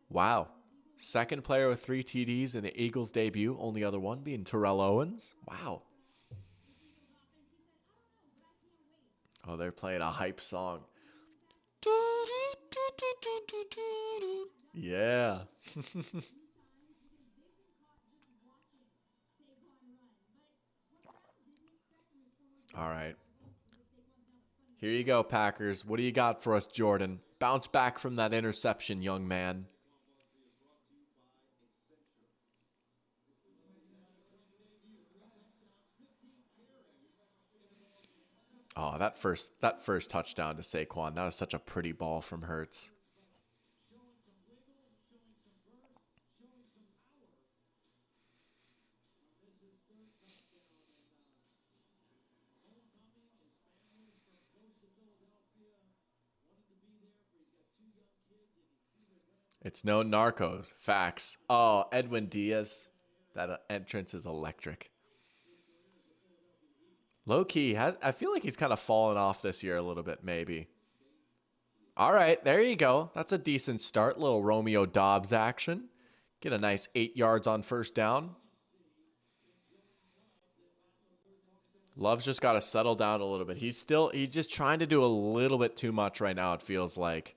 Wow. Second player with 3 TDs in the Eagles' debut. Only other one being Terrell Owens. Wow. Oh, they're playing a hype song. Yeah. All right. Here you go, Packers. What do you got for us, Jordan? Bounce back from that interception, young man. Oh, that first touchdown to Saquon. That was such a pretty ball from Hurts. It's no Narcos. Facts. Oh, Edwin Diaz. That entrance is electric. Low key, I feel like he's kind of fallen off this year a little bit, maybe. All right, there you go. That's a decent start. Little Romeo Dobbs action. Get a nice 8 yards on first down. Love's just got to settle down a little bit. He's just trying to do a little bit too much right now, it feels like.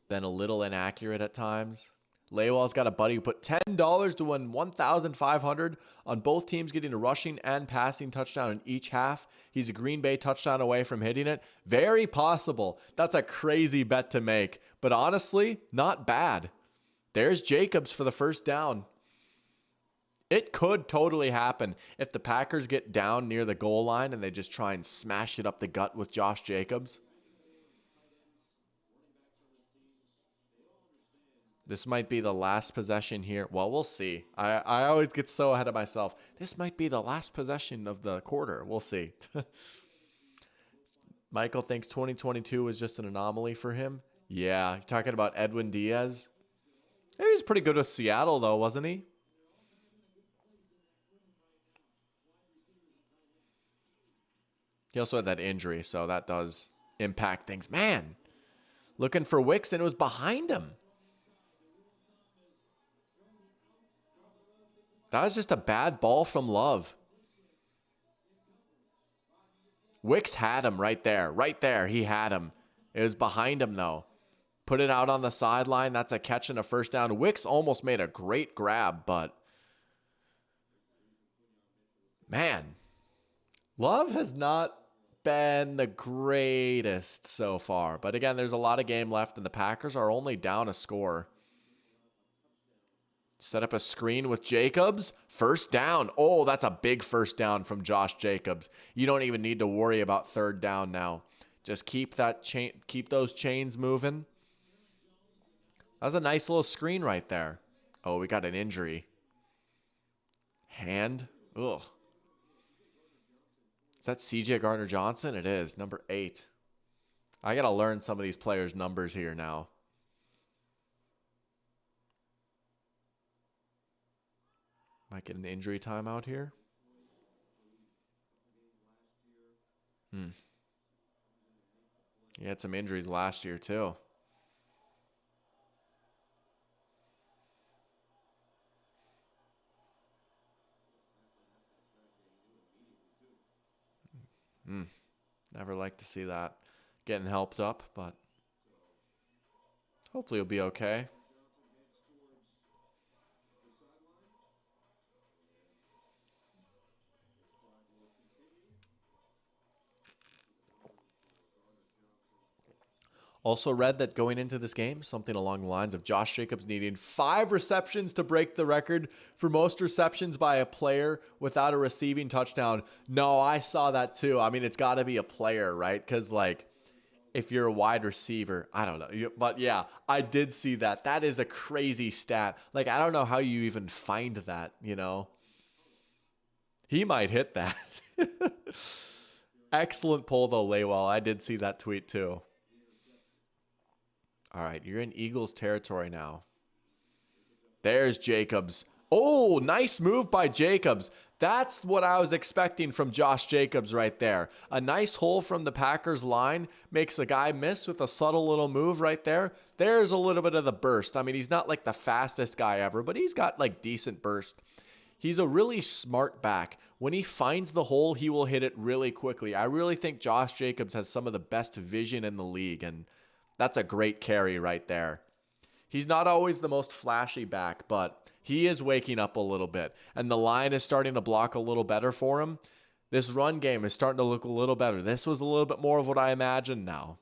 Been a little inaccurate at times. Laywell's got a buddy who put $10 to win $1,500 on both teams getting a rushing and passing touchdown in each half. He's a Green Bay touchdown away from hitting it. Very possible. That's a crazy bet to make, but honestly, not bad. There's Jacobs for the first down. It could totally happen if the Packers get down near the goal line and they just try and smash it up the gut with Josh Jacobs. This might be the last possession here. Well, we'll see. I always get so ahead of myself. This might be the last possession of the quarter. We'll see. Michael thinks 2022 was just an anomaly for him. Yeah, you're talking about Edwin Diaz. He was pretty good with Seattle, though, wasn't he? He also had that injury, so that does impact things. Man, looking for Wicks, and it was behind him. That was just a bad ball from Love. Wicks had him right there. Right there, he had him. It was behind him, though. Put it out on the sideline. That's a catch and a first down. Wicks almost made a great grab, but... man, Love has not been the greatest so far. But again, there's a lot of game left, and the Packers are only down a score. Set up a screen with Jacobs. First down. Oh, that's a big first down from Josh Jacobs. You don't even need to worry about third down now. Just keep those chains moving. That was a nice little screen right there. Oh, we got an injury. Hand. Ugh. Is that CJ Gardner-Johnson? It is, number 8. I got to learn some of these players' numbers here now. Might get an injury timeout here. He had some injuries last year, too. Never like to see that getting helped up, but hopefully he'll be okay. Also read that going into this game, something along the lines of Josh Jacobs needing 5 receptions to break the record for most receptions by a player without a receiving touchdown. No, I saw that too. I mean, it's got to be a player, right? Because, like, if you're a wide receiver, I don't know. But, yeah, I did see that. That is a crazy stat. Like, I don't know how you even find that, you know? He might hit that. Excellent poll, though, Laywell. I did see that tweet, too. All right, you're in Eagles territory now. There's Jacobs. Oh, nice move by Jacobs. That's what I was expecting from Josh Jacobs right there. A nice hole from the Packers line makes a guy miss with a subtle little move right there. There's a little bit of the burst. I mean, he's not like the fastest guy ever, but he's got like decent burst. He's a really smart back. When he finds the hole, he will hit it really quickly. I really think Josh Jacobs has some of the best vision in the league, and that's a great carry right there. He's not always the most flashy back, but he is waking up a little bit, and the line is starting to block a little better for him. This run game is starting to look a little better. This was a little bit more of what I imagined now.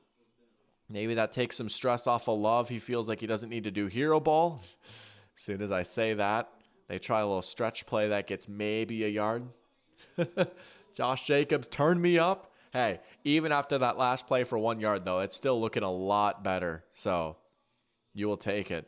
Maybe that takes some stress off of Love. He feels like he doesn't need to do hero ball. As soon as I say that, they try a little stretch play that gets maybe a yard. Josh Jacobs turned me up. Hey, even after that last play for 1 yard, though, it's still looking a lot better. So you will take it.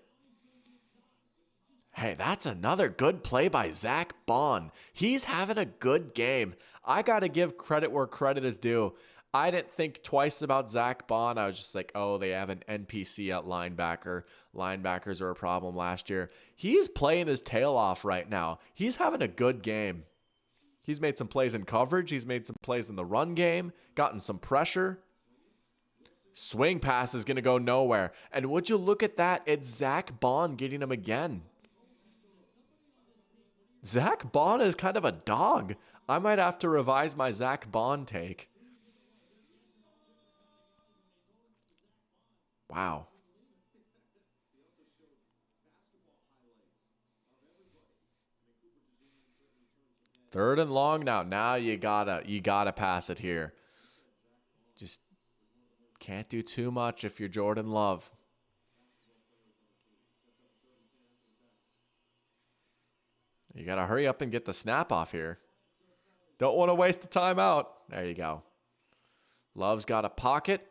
Hey, that's another good play by Zach Bond. He's having a good game. I got to give credit where credit is due. I didn't think twice about Zach Bond. I was just like, oh, they have an NPC at linebacker. Linebackers are a problem last year. He's playing his tail off right now. He's having a good game. He's made some plays in coverage. He's made some plays in the run game, gotten some pressure. Swing pass is going to go nowhere. And would you look at that? It's Zach Bond getting him again. Zach Bond is kind of a dog. I might have to revise my Zach Bond take. Wow. Third and long now. Now you gotta pass it here. Just can't do too much if you're Jordan Love. You gotta hurry up and get the snap off here. Don't want to waste a timeout. There you go. Love's got a pocket.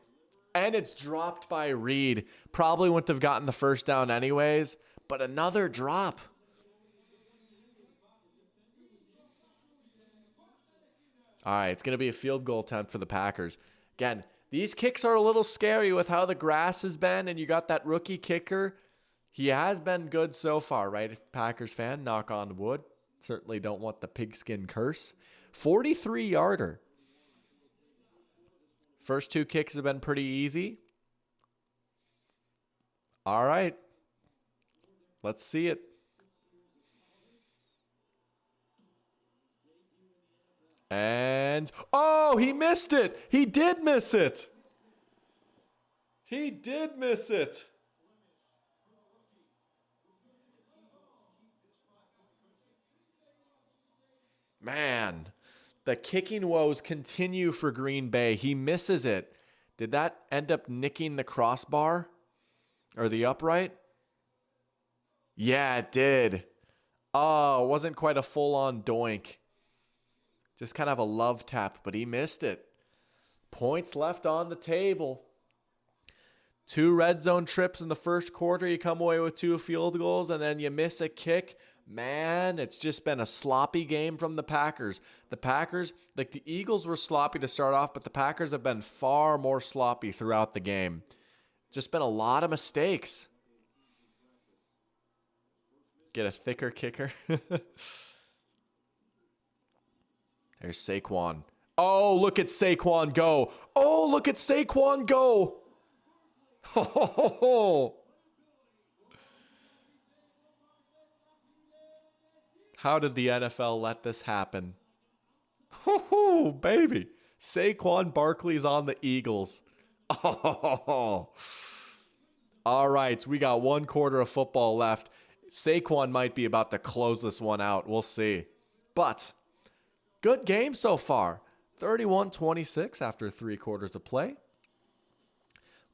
And it's dropped by Reed. Probably wouldn't have gotten the first down anyways. But another drop. All right, it's going to be a field goal attempt for the Packers. Again, these kicks are a little scary with how the grass has been. And you got that rookie kicker. He has been good so far, right? Packers fan, knock on wood. Certainly don't want the pigskin curse. 43-yarder. First two kicks have been pretty easy. All right. Let's see it. And, oh, he missed it. He did miss it. He did miss it. Man, the kicking woes continue for Green Bay. He misses it. Did that end up nicking the crossbar or the upright? Yeah, it did. Oh, it wasn't quite a full-on doink. Just kind of a love tap, but he missed it. Points left on the table. 2 red zone trips in the first quarter. You come away with 2 field goals, and then you miss a kick. Man, it's just been a sloppy game from the Packers. The Packers, like the Eagles were sloppy to start off, but the Packers have been far more sloppy throughout the game. Just been a lot of mistakes. Get a thicker kicker. There's Saquon. Oh, look at Saquon go. Oh, look at Saquon go. Ho, ho, ho, ho. How did the NFL let this happen? Oh, baby. Saquon Barkley's on the Eagles. Oh. All right, we got 1 quarter of football left. Saquon might be about to close this one out. We'll see. But good game so far. 31-26 after 3 quarters of play.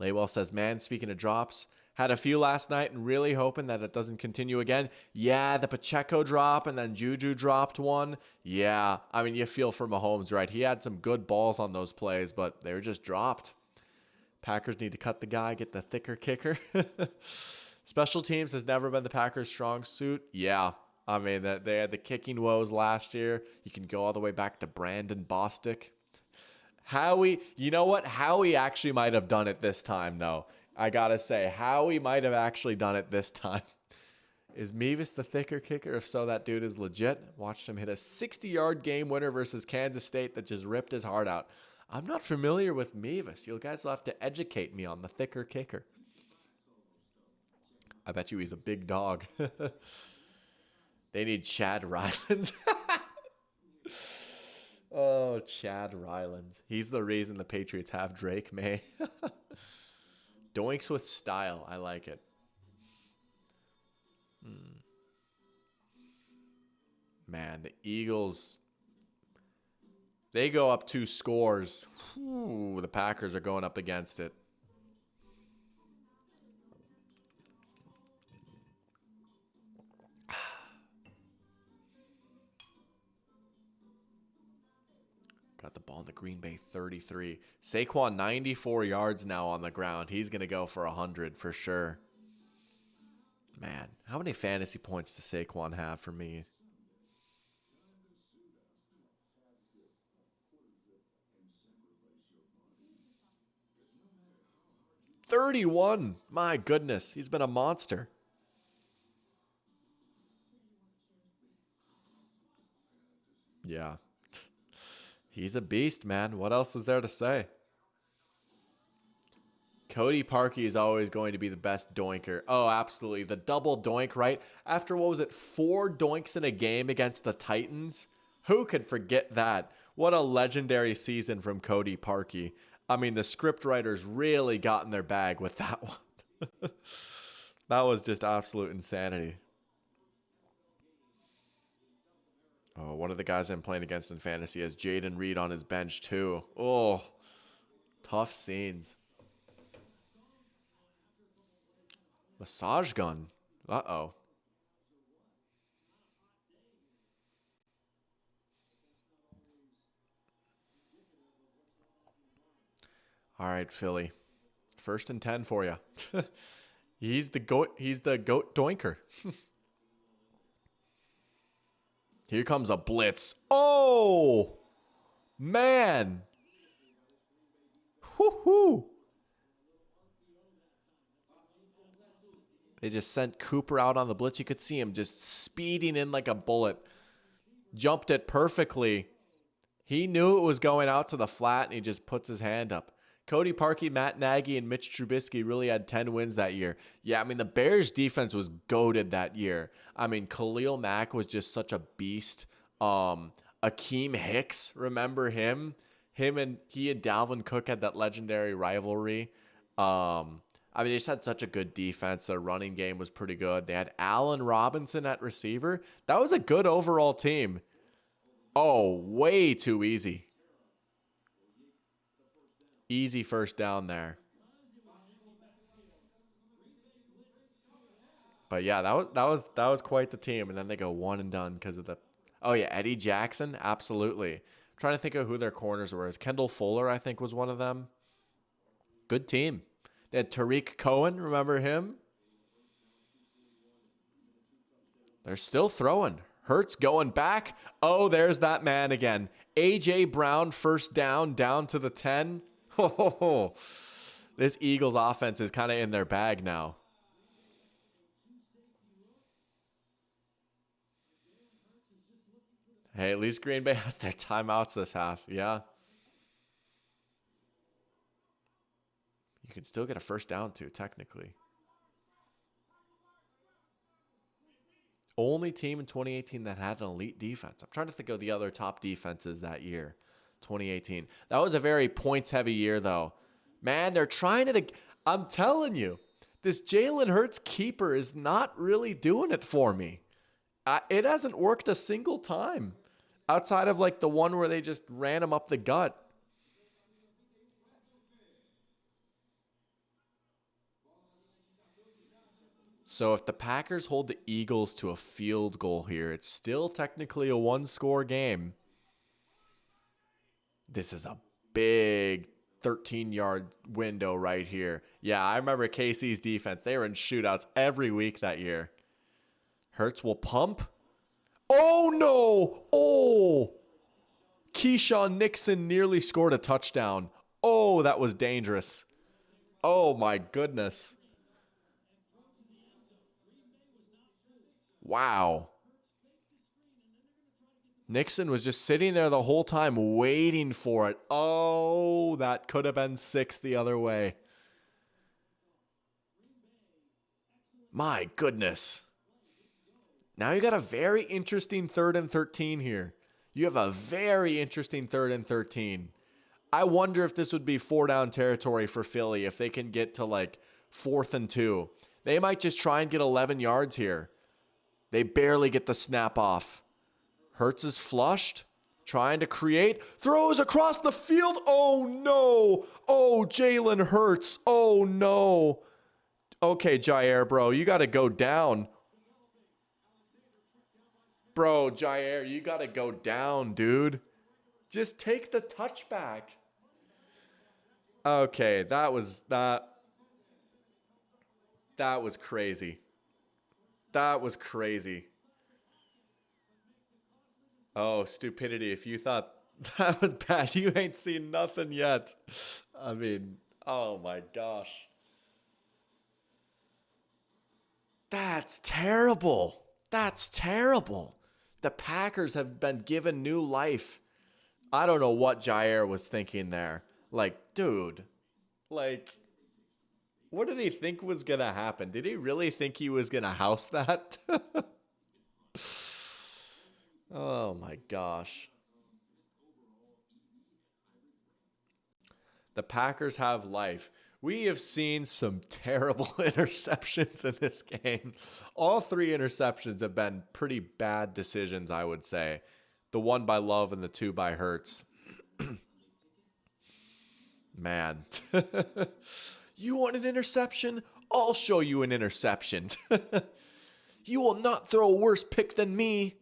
Laywell says, man, speaking of drops, had a few last night and really hoping that it doesn't continue again. Yeah, the Pacheco drop and then Juju dropped one. Yeah, I mean, you feel for Mahomes, right? He had some good balls on those plays, but they were just dropped. Packers need to cut the guy, get the thicker kicker. Special teams has never been the Packers' strong suit. Yeah, I mean, they had the kicking woes last year. You can go all the way back to Brandon Bostic. Howie, you know what? Howie actually might have done it this time, though. I gotta say, Howie might have actually done it this time. Is Mevis the thicker kicker? If so, that dude is legit. Watched him hit a 60-yard game winner versus Kansas State that just ripped his heart out. I'm not familiar with Mevis. You guys will have to educate me on the thicker kicker. I bet you he's a big dog. They need Chad Ryland. Oh, Chad Ryland. He's the reason the Patriots have Drake May. Doinks with style. I like it. Man, the Eagles, they go up 2 scores. Whew, the Packers are going up against it. Got the ball in the Green Bay 33. Saquon 94 yards now on the ground. He's going to go for 100 for sure. Man, how many fantasy points does Saquon have for me? 31. My goodness, he's been a monster. Yeah. He's a beast, man. What else is there to say? Cody Parkey is always going to be the best doinker. Oh, absolutely. The double doink, right? After, what was it, 4 doinks in a game against the Titans? Who could forget that? What a legendary season from Cody Parkey. I mean, the script writers really got in their bag with that one. That was just absolute insanity. Oh, one of the guys I'm playing against in fantasy has Jaden Reed on his bench too. Oh, tough scenes. Massage gun. Uh-oh. All right, Philly. 1st and 10 for you. He's the goat doinker. Here comes a blitz. Oh, man. Whoo-hoo. They just sent Cooper out on the blitz. You could see him just speeding in like a bullet. Jumped it perfectly. He knew it was going out to the flat, and he just puts his hand up. Cody Parkey, Matt Nagy, and Mitch Trubisky really had 10 wins that year. Yeah, I mean, the Bears' defense was goated that year. I mean, Khalil Mack was just such a beast. Akeem Hicks, remember him? He and Dalvin Cook had that legendary rivalry. I mean, they just had such a good defense. Their running game was pretty good. They had Allen Robinson at receiver. That was a good overall team. Oh, way too easy. Easy first down there. But yeah, that was quite the team. And then they go one and done because of the. Oh yeah, Eddie Jackson, absolutely. I'm trying to think of who their corners were. Kendall Fuller, I think, was one of them. Good team. They had Tariq Cohen, remember him? They're still throwing. Hurts going back. Oh, there's that man again. A.J. Brown, first down to the 10. Oh, this Eagles offense is kind of in their bag now. Hey, at least Green Bay has their timeouts this half. Yeah. You can still get a first down too, technically. Only team in 2018 that had an elite defense. I'm trying to think of the other top defenses that year, 2018. That was a very points-heavy year, though. Man, they're trying to. I'm telling you, this Jalen Hurts keeper is not really doing it for me. It hasn't worked a single time outside of like the one where they just ran him up the gut. So if the Packers hold the Eagles to a field goal here, it's still technically a 1-score game. This is a big 13-yard window right here. Yeah, I remember KC's defense. They were in shootouts every week that year. Hurts will pump. Oh, no. Oh. Keyshawn Nixon nearly scored a touchdown. Oh, that was dangerous. Oh, my goodness. Wow. Nixon was just sitting there the whole time waiting for it. Oh, that could have been 6 the other way. My goodness. Now you got a very interesting 3rd and 13 here. You have a very interesting 3rd and 13. I wonder if this would be 4-down territory for Philly if they can get to like 4th and 2. They might just try and get 11 yards here. They barely get the snap off. Hurts is flushed, trying to create, throws across the field. Oh, no. Oh, Jalen Hurts. Oh, no. Okay, Jair, bro, you got to go down. Bro, Jair, you got to go down, dude. Just take the touchback. Okay, that was crazy. That was crazy. Oh, stupidity. If you thought that was bad, you ain't seen nothing yet. I mean, oh my gosh. That's terrible. That's terrible. The Packers have been given new life. I don't know what Jair was thinking there. Like, dude. Like, What did he think was going to happen? Did he really think he was going to house that? Oh my gosh. The Packers have life. We have seen some terrible interceptions in this game. All three interceptions have been pretty bad decisions, I would say. The one by Love and the two by Hurts. Man. You want an interception? I'll show you an interception. You will not throw a worse pick than me.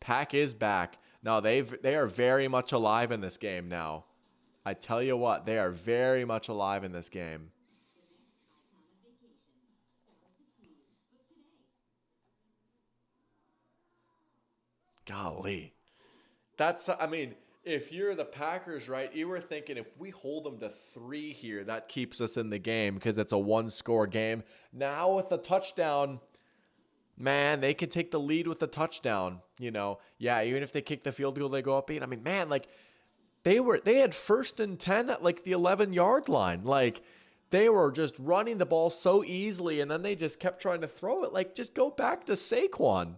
Pack is back. No, they are very much alive in this game now. I tell you what, they are very much alive in this game. Golly. I mean, if you're the Packers, right, you were thinking if we hold them to 3 here, that keeps us in the game because it's a 1-score game. Now with a touchdown, man, they could take the lead with a touchdown. Yeah, even if they kick the field goal, they go up 8. I mean, man, like they had 1st and 10 at like the 11-yard line. Like they were just running the ball so easily, and then they just kept trying to throw it. Like, just go back to Saquon.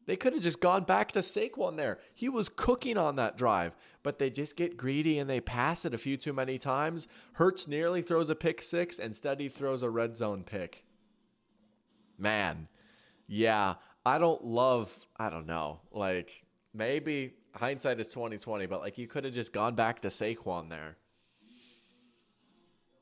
They could have just gone back to Saquon there. He was cooking on that drive, but they just get greedy and they pass it a few too many times. Hurts nearly throws a pick 6. Instead, he throws a red zone pick. Man, yeah, I don't know. Like, maybe hindsight is 20/20, but like you could have just gone back to Saquon there.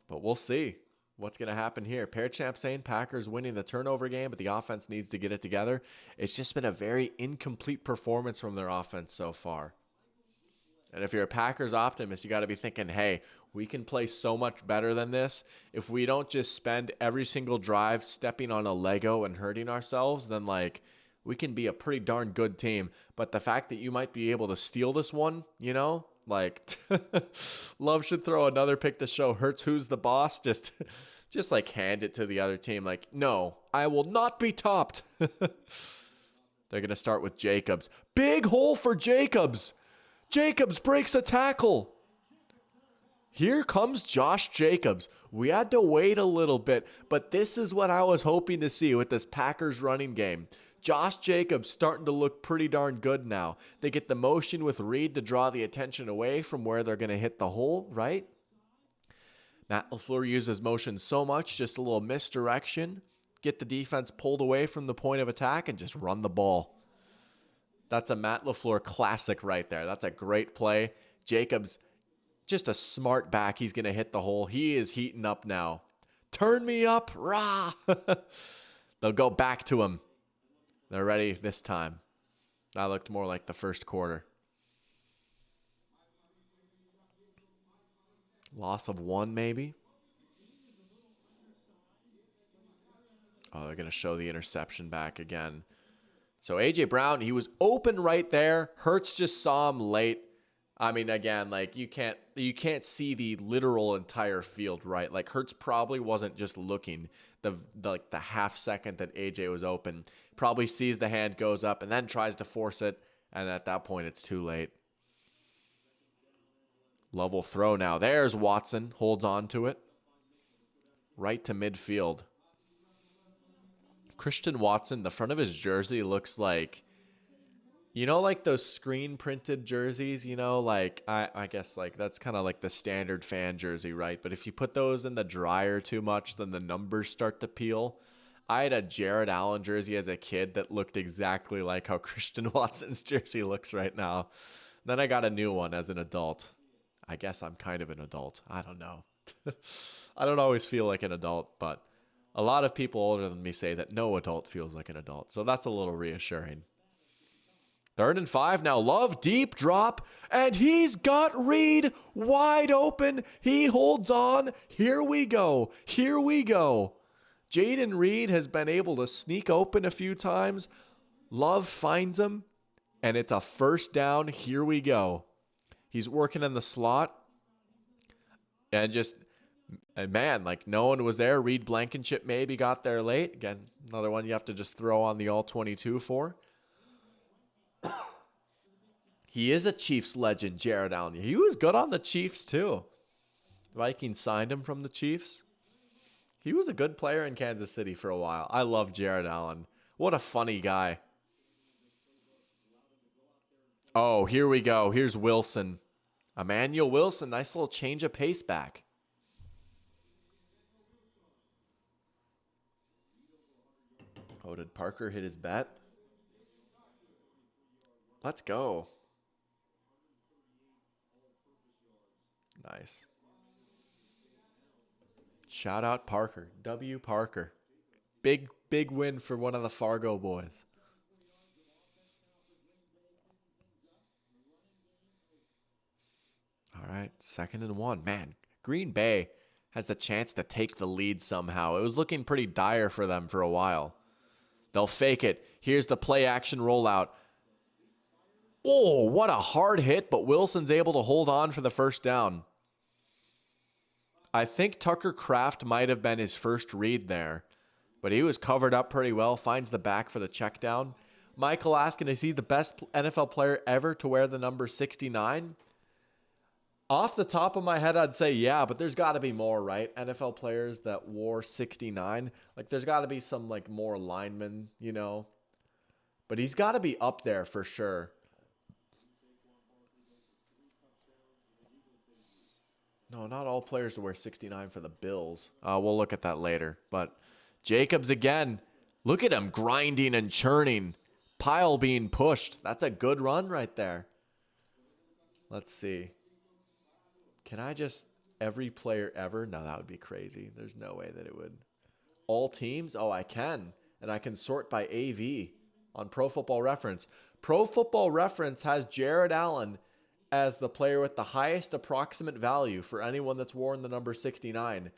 But we'll see what's going to happen here. Pear Champ saying Packers winning the turnover game, but the offense needs to get it together. It's just been a very incomplete performance from their offense so far. And if you're a Packers optimist, you got to be thinking, hey, we can play so much better than this. If we don't just spend every single drive stepping on a Lego and hurting ourselves, then like we can be a pretty darn good team. But the fact that you might be able to steal this one, like Love should throw another pick to show Hurts who's the boss. Just like hand it to the other team. Like, no, I will not be topped. They're going to start with Jacobs. Big hole for Jacobs. Jacobs breaks a tackle. Here comes Josh Jacobs. We had to wait a little bit, but this is what I was hoping to see with this Packers running game. Josh Jacobs starting to look pretty darn good now. They get the motion with Reed to draw the attention away from where they're going to hit the hole, right? Matt LaFleur uses motion so much, just a little misdirection. Get the defense pulled away from the point of attack and just run the ball. That's a Matt LaFleur classic right there. That's a great play. Jacobs, just a smart back. He's going to hit the hole. He is heating up now. Turn me up, rah! They'll go back to him. They're ready this time. That looked more like the first quarter. Loss of 1, maybe. Oh, they're going to show the interception back again. So A.J. Brown, he was open right there. Hurts just saw him late. I mean, again, like you can't see the literal entire field, right? Like Hurts probably wasn't just looking the half second that A.J. was open. Probably sees the hand goes up and then tries to force it, and at that point it's too late. Love will throw now. There's Watson, holds on to it. Right to midfield. Christian Watson, the front of his jersey looks like, like those screen printed jerseys, like I guess like that's kind of like the standard fan jersey, right? But if you put those in the dryer too much, then the numbers start to peel. I had a Jared Allen jersey as a kid that looked exactly like how Christian Watson's jersey looks right now. Then I got a new one as an adult. I guess I'm kind of an adult. I don't know. I don't always feel like an adult, but a lot of people older than me say that no adult feels like an adult. So that's a little reassuring. 3rd and 5 now. Love, deep drop, and he's got Reed wide open. He holds on. Here we go. Here we go. Jaden Reed has been able to sneak open a few times. Love finds him, and it's a first down. Here we go. He's working in the slot, and man, like no one was there. Reed Blankenship maybe got there late. Again, another one you have to just throw on the all-22 for. He is a Chiefs legend, Jared Allen. He was good on the Chiefs too. Vikings signed him from the Chiefs. He was a good player in Kansas City for a while. I love Jared Allen. What a funny guy. Oh, here we go. Here's Wilson. Emmanuel Wilson. Nice little change of pace back. Oh, did Parker hit his bet? Let's go. Nice. Shout out Parker. W. Parker. Big win for one of the Fargo boys. All right, 2nd and 1. Man, Green Bay has the chance to take the lead somehow. It was looking pretty dire for them for a while. They'll fake it. Here's the play action rollout. Oh, what a hard hit, but Wilson's able to hold on for the first down. I think Tucker Kraft might have been his first read there, but he was covered up pretty well, finds the back for the check down. Michael asking, is he the best NFL player ever to wear the number 69? Off the top of my head, I'd say yeah, but there's got to be more, right? NFL players that wore 69. Like, there's got to be some, like, more linemen, you know? But he's got to be up there for sure. No, not all players to wear 69 for the Bills. We'll look at that later. But Jacobs again. Look at him grinding and churning. Pile being pushed. That's a good run right there. Let's see. Can I just every player ever? No, that would be crazy. There's no way that it would. All teams? Oh, I can. And I can sort by AV on Pro Football Reference. Pro Football Reference has Jared Allen as the player with the highest approximate value for anyone that's worn the number 69.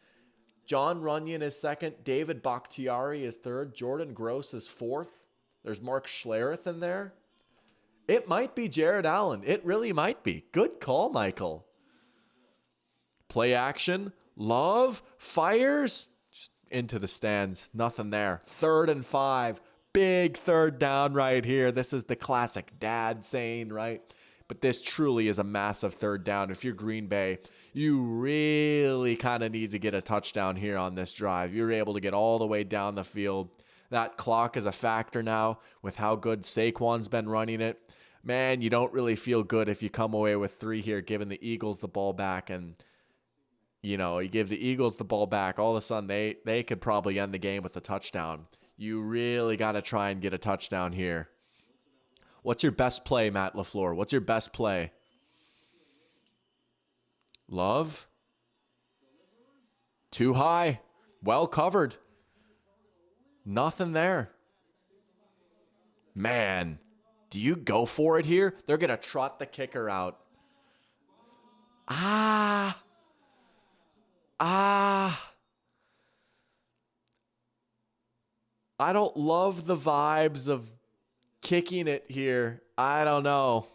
John Runyon is second. David Bakhtiari is third. Jordan Gross is fourth. There's Mark Schlereth in there. It might be Jared Allen. It really might be. Good call, Michael. Play action. Love. Fires. Just into the stands. Nothing there. 3rd and 5. Big 3rd down right here. This is the classic dad saying, right? But this truly is a massive 3rd down. If you're Green Bay, you really kind of need to get a touchdown here on this drive. You're able to get all the way down the field. That clock is a factor now with how good Saquon's been running it. Man, you don't really feel good if you come away with 3 here, giving the Eagles the ball back. And, you know, you give the Eagles the ball back, all of a sudden they could probably end the game with a touchdown. You really got to try and get a touchdown here. What's your best play, Matt LaFleur? What's your best play? Love. Too high. Well covered. Nothing there. Man, do you go for it here? They're going to trot the kicker out. I don't love the vibes of kicking it here. I don't know.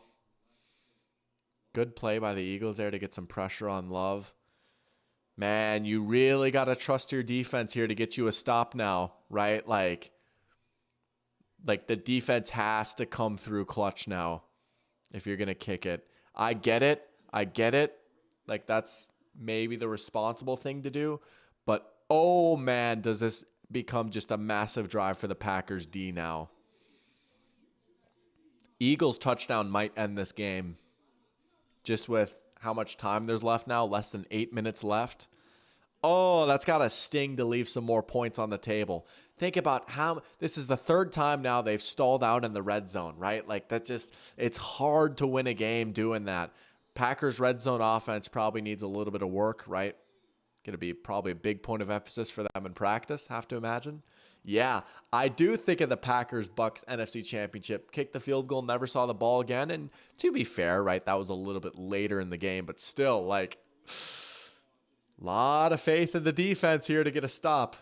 Good play by the Eagles there to get some pressure on Love. Man, you really got to trust your defense here to get you a stop now, right? Like the defense has to come through clutch now if you're going to kick it. I get it. Like, that's maybe the responsible thing to do. But, oh, man, does this become just a massive drive for the Packers D now. Eagles touchdown might end this game just with how much time there's left now, less than 8 minutes left. Oh, that's got to sting to leave some more points on the table. Think about how this is the 3rd time now they've stalled out in the red zone, right? Like, that just, it's hard to win a game doing that. Packers red zone offense probably needs a little bit of work, right? Going to be probably a big point of emphasis for them in practice, have to imagine. Yeah, I do think of the Packers-Bucks NFC Championship. Kicked the field goal, never saw the ball again. And to be fair, right, that was a little bit later in the game. But still, like, a lot of faith in the defense here to get a stop.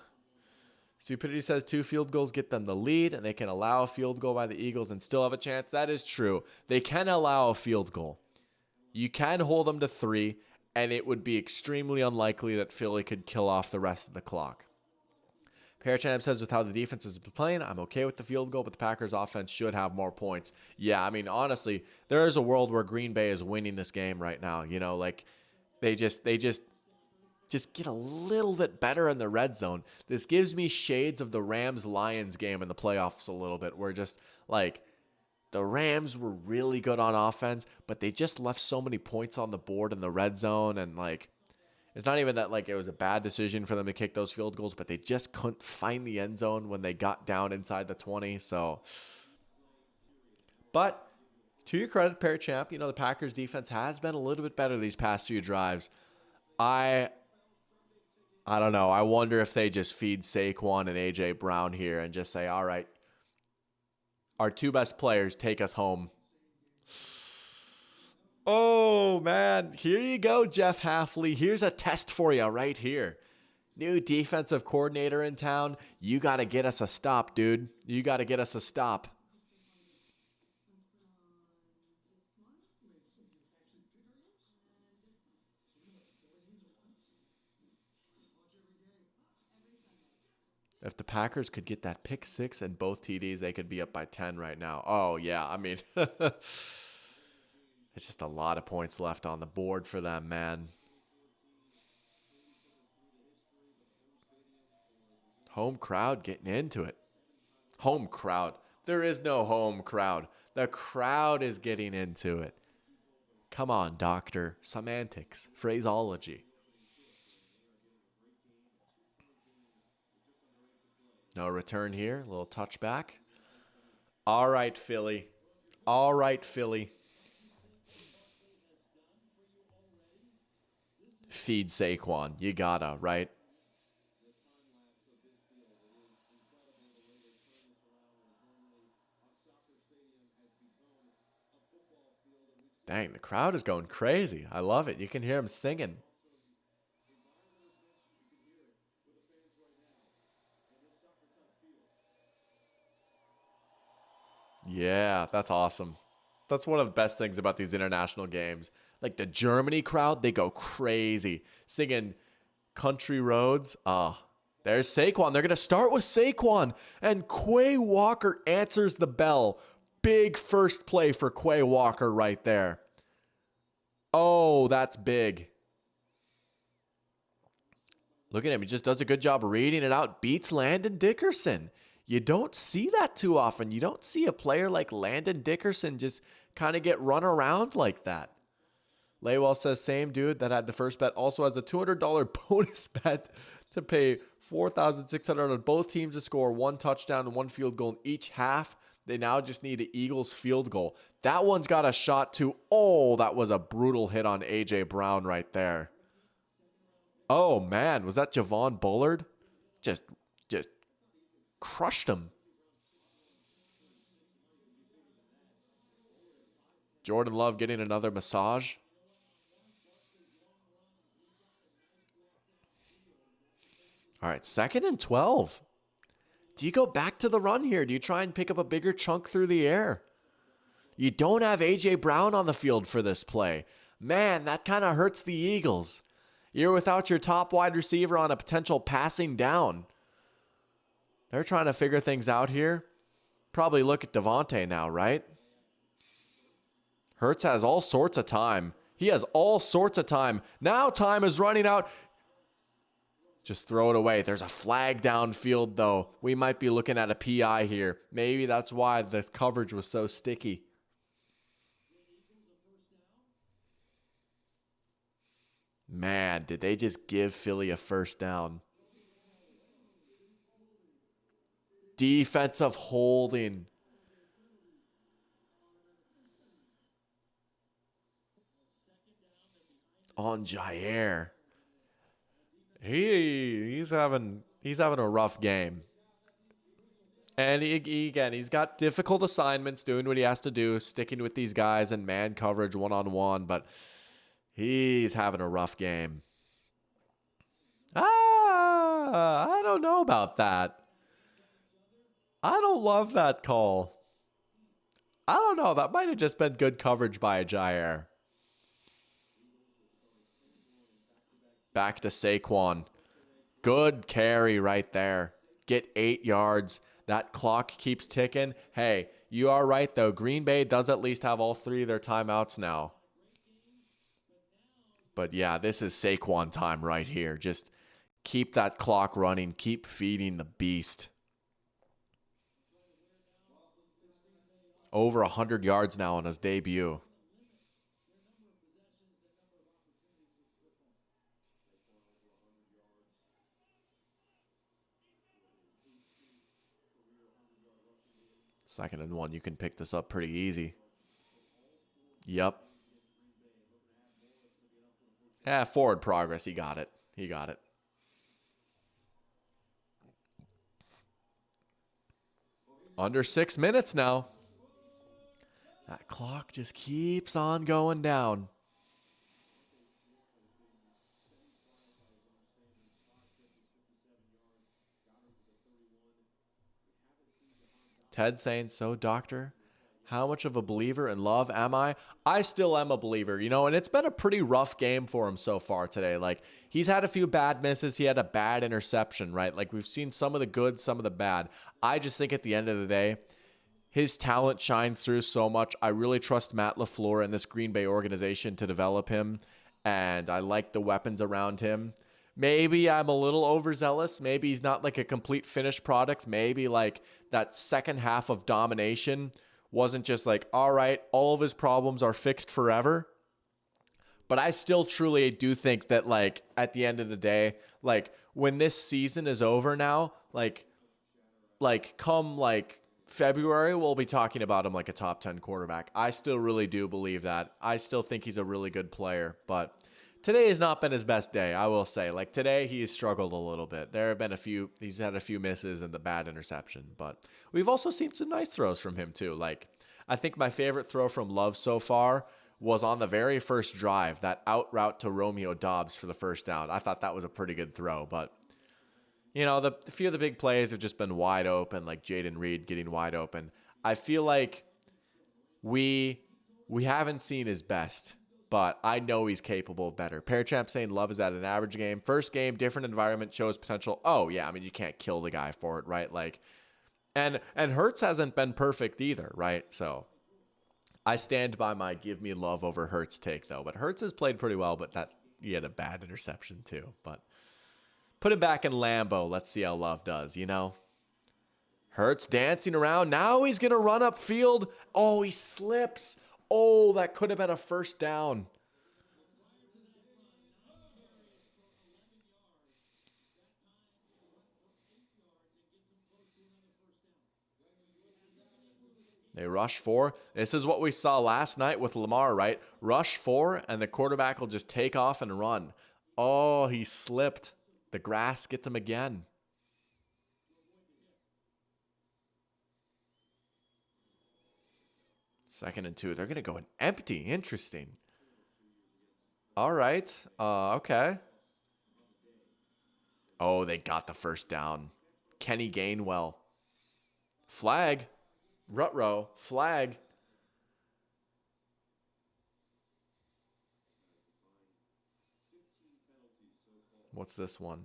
Stupidity says 2 field goals get them the lead, and they can allow a field goal by the Eagles and still have a chance. That is true. They can allow a field goal. You can hold them to 3, and it would be extremely unlikely that Philly could kill off the rest of the clock. Parachamp says, with how the defense is playing, I'm okay with the field goal, but the Packers offense should have more points. Yeah, I mean, honestly, there is a world where Green Bay is winning this game right now. You know, like, they just just get a little bit better in the red zone. This gives me shades of the Rams-Lions game in the playoffs a little bit, where just like the Rams were really good on offense, but they just left so many points on the board in the red zone. And like, it's not even that like it was a bad decision for them to kick those field goals, but they just couldn't find the end zone when they got down inside the 20. So, but to your credit, Pair Champ, the Packers defense has been a little bit better these past few drives. I don't know. I wonder if they just feed Saquon and A.J. Brown here and just say, all right, our two best players take us home. Oh, man. Here you go, Jeff Hafley. Here's a test for you right here. New defensive coordinator in town. You got to get us a stop, dude. You got to get us a stop. If the Packers could get that pick six and both TDs, they could be up by 10 right now. Oh, yeah. I mean, it's just a lot of points left on the board for them, man. Home crowd getting into it. Home crowd. There is no home crowd. The crowd is getting into it. Come on, doctor. Semantics. Phraseology. No return here. A little touchback. All right, Philly. All right, Philly. Feed Saquon. You gotta, right? Dang, the crowd is going crazy. I love it. You can hear them singing. Yeah, that's awesome. That's one of the best things about these international games. Like the Germany crowd, they go crazy singing Country Roads. There's Saquon. They're going to start with Saquon. And Quay Walker answers the bell. Big first play for Quay Walker right there. Oh, that's big. Look at him. He just does a good job reading it out. Beats Landon Dickerson. You don't see that too often. You don't see a player like Landon Dickerson just kind of get run around like that. Laywell says, same dude that had the first bet also has a $200 bonus bet to pay $4,600 on both teams to score one touchdown and one field goal in each half. They now just need an Eagles field goal. That one's got a shot to, oh, that was a brutal hit on A.J. Brown right there. Oh, man, was that Javon Bullard? Just crushed him. Jordan Love getting another massage. All right, 2nd and 12. Do you go back to the run here? Do you try and pick up a bigger chunk through the air? You don't have A.J. Brown on the field for this play. Man, that kind of hurts the Eagles. You're without your top wide receiver on a potential passing down. They're trying to figure things out here. Probably look at Devontae now, right? Hurts has all sorts of time. He has all sorts of time. Now time is running out. Just throw it away. There's a flag downfield, though. We might be looking at a PI here. Maybe that's why this coverage was so sticky. Man, did they just give Philly a first down? Defensive holding. On Jair. He's having a rough game. And he's got difficult assignments, doing what he has to do, sticking with these guys in man coverage one-on-one, but he's having a rough game. I don't know about that. I don't love that call. I don't know. That might have just been good coverage by Jair. Back to Saquon. Good carry right there. Get 8 yards. That clock keeps ticking. Hey, you are right, though. Green Bay does at least have all 3 of their timeouts now. But yeah, this is Saquon time right here. Just keep that clock running. Keep feeding the beast. Over 100 yards now on his debut. Second and 1. You can pick this up pretty easy. Yep. Yeah, forward progress. He got it. He got it. Under 6 minutes now. That clock just keeps on going down. Ted saying, so doctor, how much of a believer in love am I? I still am a believer, and it's been a pretty rough game for him so far today. Like, he's had a few bad misses. He had a bad interception, right? Like, we've seen some of the good, some of the bad. I just think at the end of the day, his talent shines through so much. I really trust Matt LaFleur and this Green Bay organization to develop him, and I like the weapons around him. Maybe I'm a little overzealous. Maybe he's not like a complete finished product. Maybe like that second half of domination wasn't just like, all right, all of his problems are fixed forever. But I still truly do think that, like, at the end of the day, like, when this season is over now, like come like February, we'll be talking about him like a top 10 quarterback. I still really do believe that. I still think he's a really good player, but today has not been his best day, I will say. Like, today he has struggled a little bit. There have been he's had a few misses and the bad interception, but we've also seen some nice throws from him too. Like, I think my favorite throw from Love so far was on the very first drive, that out route to Romeo Doubs for the first down. I thought that was a pretty good throw, but the few of the big plays have just been wide open, like Jaden Reed getting wide open. I feel like we haven't seen his best, but I know he's capable of better. Parachamp saying Love is at an average game. First game, different environment, shows potential. Oh, yeah, I mean, you can't kill the guy for it, right? Like, and Hurts hasn't been perfect either, right? So I stand by my give me Love over Hurts take, though. But Hurts has played pretty well, but he had a bad interception, too. But put it back in Lambeau. Let's see how Love does, Hurts dancing around. Now he's going to run upfield. Oh, he slips. Oh, that could have been a first down. They rush 4. This is what we saw last night with Lamar, right? Rush 4, and the quarterback will just take off and run. Oh, he slipped. The grass gets him again. Second and 2. They're going to go in empty. Interesting. All right. Okay. Oh, they got the first down. Kenny Gainwell. Flag. Rutrow. Flag. What's this one?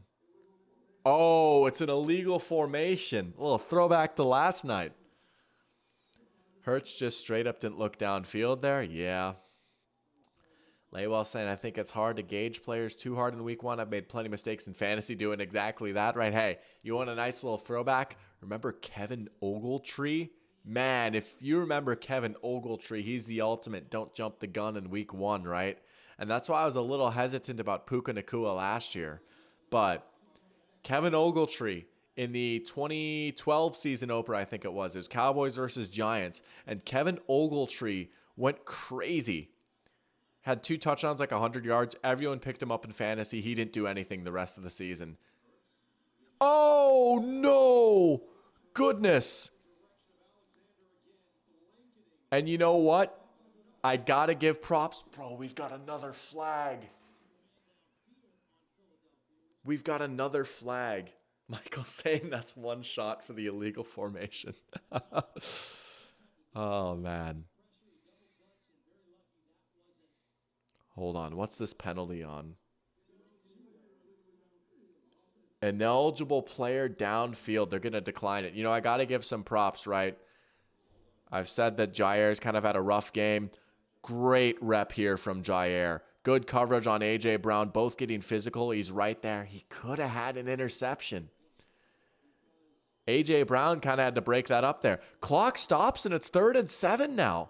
Oh, it's an illegal formation. A little throwback to last night. Hurts just straight up didn't look downfield there. Yeah. Laywell saying, I think it's hard to gauge players too hard in week 1. I've made plenty of mistakes in fantasy doing exactly that, right? Hey, you want a nice little throwback? Remember Kevin Ogletree? Man, if you remember Kevin Ogletree, he's the ultimate don't jump the gun in week 1, right? And that's why I was a little hesitant about Puka Nacua last year. But Kevin Ogletree in the 2012 season opener, I think it was Cowboys versus Giants. And Kevin Ogletree went crazy. Had 2 touchdowns, like 100 yards. Everyone picked him up in fantasy. He didn't do anything the rest of the season. Oh, no. Goodness. And you know what? I got to give props. Bro, we've got another flag. We've got another flag. Michael's saying that's one shot for the illegal formation. Oh, man. Hold on. What's this penalty on? Ineligible player downfield. They're going to decline it. I got to give some props, right? I've said that Jair's kind of had a rough game. Great rep here from Jair. Good coverage on A.J. Brown, both getting physical. He's right there. He could have had an interception. A.J. Brown kind of had to break that up there. Clock stops, and it's 3rd and 7 now.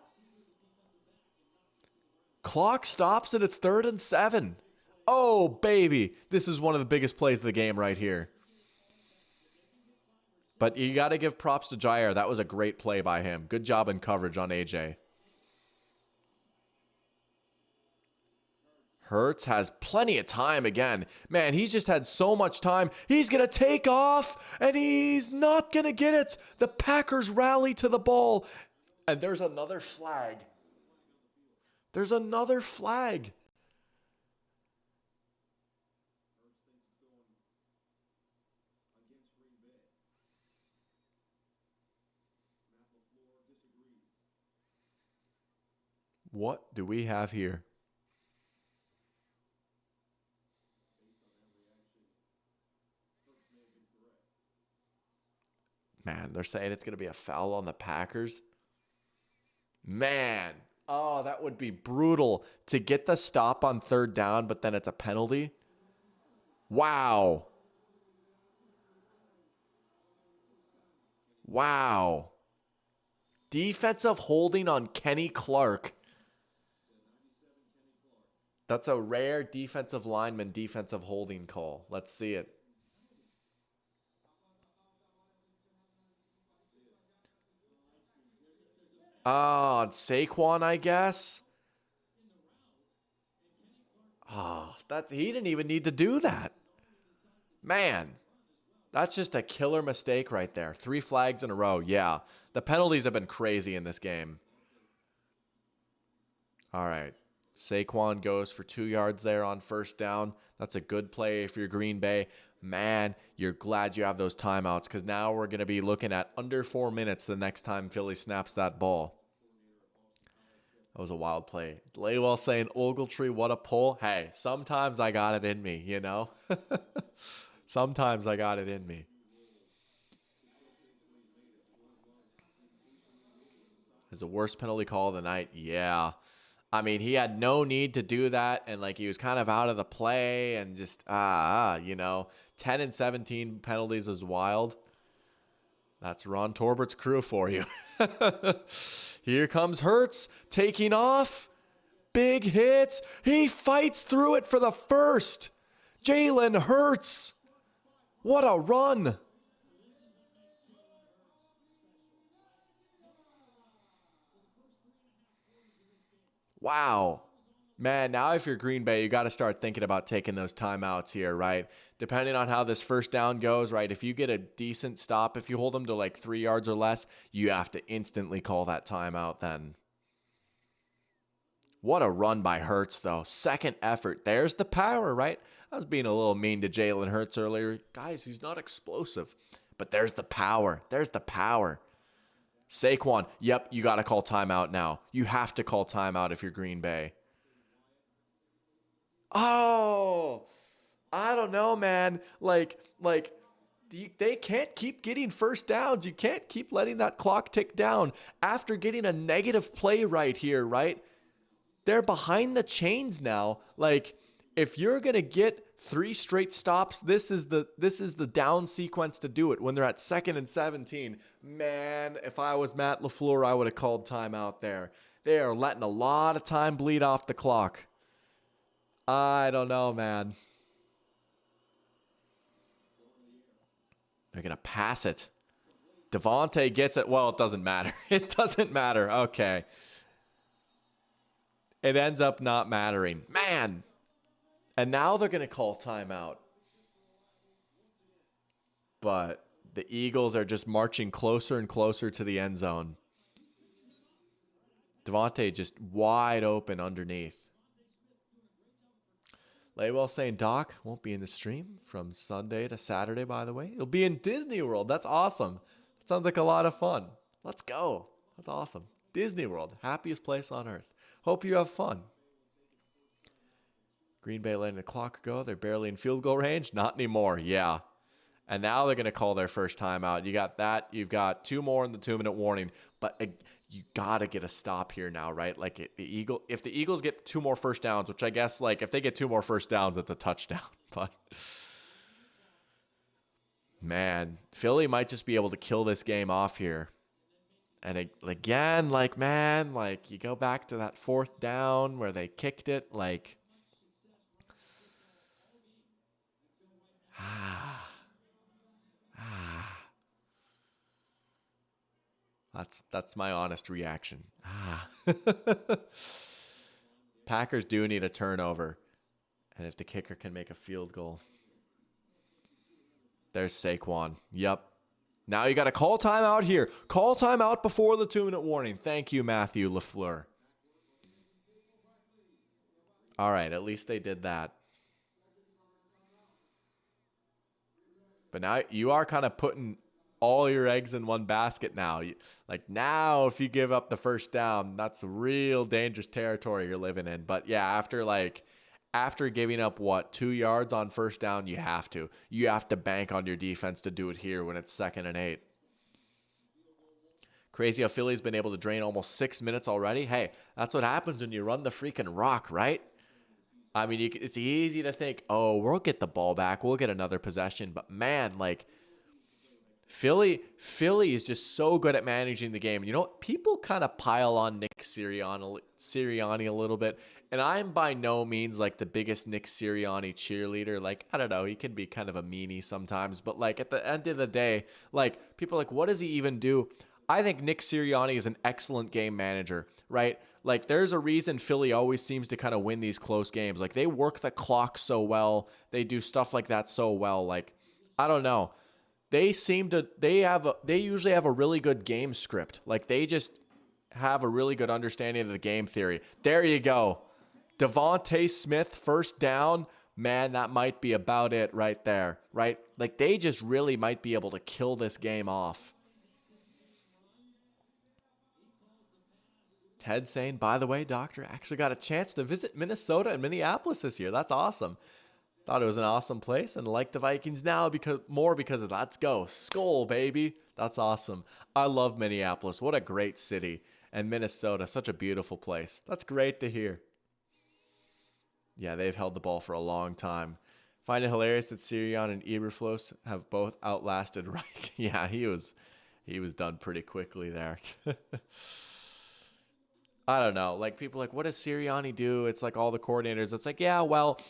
Clock stops, and it's 3rd and 7. Oh, baby. This is one of the biggest plays of the game right here. But you got to give props to Jair. That was a great play by him. Good job in coverage on A.J. Hurts has plenty of time again. Man, he's just had so much time. He's going to take off, and he's not going to get it. The Packers rally to the ball, and there's another flag. There's another flag. What do we have here? Man, they're saying it's going to be a foul on the Packers. Man, oh, that would be brutal to get the stop on 3rd down, but then it's a penalty. Wow. Wow. Defensive holding on Kenny Clark. That's a rare defensive lineman defensive holding call. Let's see it. Oh, Saquon, I guess. Oh, he didn't even need to do that. Man, that's just a killer mistake right there. 3 flags in a row. Yeah, the penalties have been crazy in this game. All right. Saquon goes for 2 yards there on 1st down. That's a good play if you're Green Bay. Man, you're glad you have those timeouts because now we're going to be looking at under 4 minutes the next time Philly snaps that ball. That was a wild play. Laywell saying, Ogletree, what a pull. Hey, sometimes I got it in me, you know? Sometimes I got it in me. Is the worst penalty call of the night? Yeah. I mean, he had no need to do that, and like he was kind of out of the play, and just 10 and 17 penalties is wild. That's Ron Torbert's crew for you. Here comes Hurts taking off. Big hits. He fights through it for the first. Jalen Hurts. What a run. Wow. Man, now if you're Green Bay, you got to start thinking about taking those timeouts here, right? Depending on how this 1st down goes, right? If you get a decent stop, if you hold them to like 3 yards or less, you have to instantly call that timeout then. What a run by Hurts, though. Second effort. There's the power, right? I was being a little mean to Jalen Hurts earlier. Guys, he's not explosive. But there's the power. There's the power. Saquon, yep, you got to call timeout now. You have to call timeout if you're Green Bay. Oh, I don't know, man. They can't keep getting 1st downs. You can't keep letting that clock tick down after getting a negative play right here, right? They're behind the chains now. Like, if you're going to get 3 straight stops, this is the down sequence to do it when they're at 2nd and 17. Man, if I was Matt LaFleur, I would have called timeout there. They are letting a lot of time bleed off the clock. I don't know, man. They're going to pass it. Devontae gets it. Well, it doesn't matter. It doesn't matter. Okay. It ends up not mattering. Man. And now they're going to call timeout. But the Eagles are just marching closer and closer to the end zone. Devontae just wide open underneath. Laywell saying Doc won't be in the stream from Sunday to Saturday, by the way. He'll be in Disney World. That's awesome. That sounds like a lot of fun. Let's go. That's awesome. Disney World, happiest place on earth. Hope you have fun. Green Bay letting the clock go. They're barely in field goal range. Not anymore. Yeah. And now they're going to call their first timeout. You got that. You've got 2 more in the 2-minute warning. But you got to get a stop here now, right? Like if the Eagles get 2 more first downs, which I guess like if they get 2 more first downs, it's a touchdown. But man, Philly might just be able to kill this game off here. And again, like, man, like you go back to that 4th down where they kicked it, like, That's my honest reaction. Packers do need a turnover. And if the kicker can make a field goal. There's Saquon. Yep. Now you got to call timeout here. Call timeout before the 2-minute warning. Thank you, Matthew LaFleur. All right, at least they did that. But now you are kind of putting all your eggs in one basket now. Now, if you give up the first down, that's real dangerous territory you're living in. But yeah, after giving up 2 yards on first down, you have to bank on your defense to do it here when it's 2nd and 8. Crazy how Philly's been able to drain almost 6 minutes already. Hey, that's what happens when you run the freaking rock, right? I mean, it's easy to think, oh, we'll get the ball back, we'll get another possession. But man, like, Philly is just so good at managing the game. You know what? People kind of pile on Nick Sirianni a little bit. And I'm by no means like the biggest Nick Sirianni cheerleader. Like, I don't know. He can be kind of a meanie sometimes. But like at the end of the day, like people are like, what does he even do? I think Nick Sirianni is an excellent game manager, right? Like there's a reason Philly always seems to kind of win these close games. Like they work the clock so well. They do stuff like that so well. Like, I don't know. They usually have a really good game script. Like they just have a really good understanding of the game theory. There you go. Devontae Smith, first down. Man, that might be about it right there, right? Like they just really might be able to kill this game off. Ted saying, by the way, Doctor, actually got a chance to visit Minnesota and Minneapolis this year. That's awesome. Thought it was an awesome place and like the Vikings now because of let's go. Skol, baby. That's awesome. I love Minneapolis. What a great city. And Minnesota, such a beautiful place. That's great to hear. Yeah, they've held the ball for a long time. Find it hilarious that Sirianni and Eberflus have both outlasted Reich. Yeah, he was done pretty quickly there. I don't know. Like people are like, what does Sirianni do? It's like all the coordinators. It's like, yeah, well,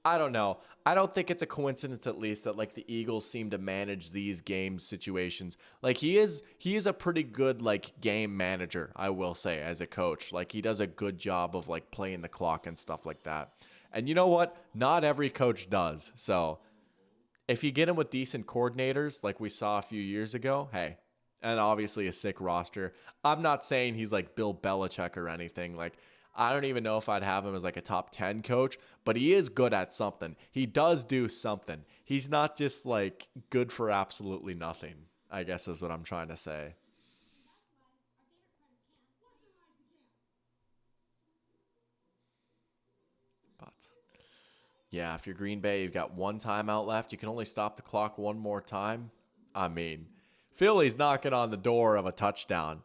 I don't know. I don't think it's a coincidence, at least, that like the Eagles seem to manage these game situations. Like he is a pretty good like game manager, I will say, as a coach. Like he does a good job of like playing the clock and stuff like that. And you know what? Not every coach does. So if you get him with decent coordinators, like we saw a few years ago, hey, and obviously a sick roster. I'm not saying he's like Bill Belichick or anything. Like I don't even know if I'd have him as like a top 10 coach, but he is good at something. He does do something. He's not just like good for absolutely nothing, I guess is what I'm trying to say. But yeah, if you're Green Bay, you've got 1 timeout left. You can only stop the clock 1 more time. I mean, Philly's knocking on the door of a touchdown.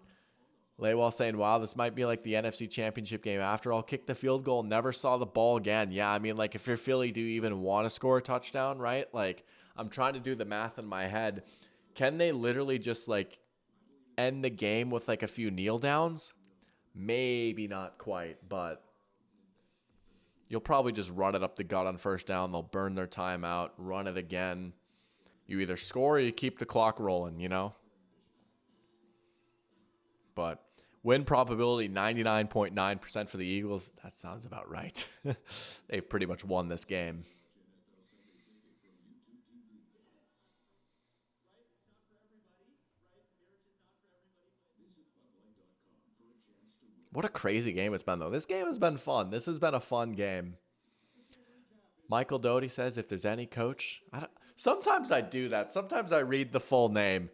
Laywall saying, wow, this might be like the NFC Championship game. After all, kicked the field goal, never saw the ball again. Yeah, I mean, like, if you're Philly, do you even want to score a touchdown, right? Like, I'm trying to do the math in my head. Can they literally just, like, end the game with, like, a few kneel downs? Maybe not quite, but you'll probably just run it up the gut on first down. They'll burn their timeout, run it again. You either score or you keep the clock rolling, you know? But win probability 99.9% for the Eagles. That sounds about right. They've pretty much won this game. What a crazy game it's been, though. This game has been fun. This has been a fun game. Michael Doty says, if there's any coach... Sometimes I do that. Sometimes I read the full name.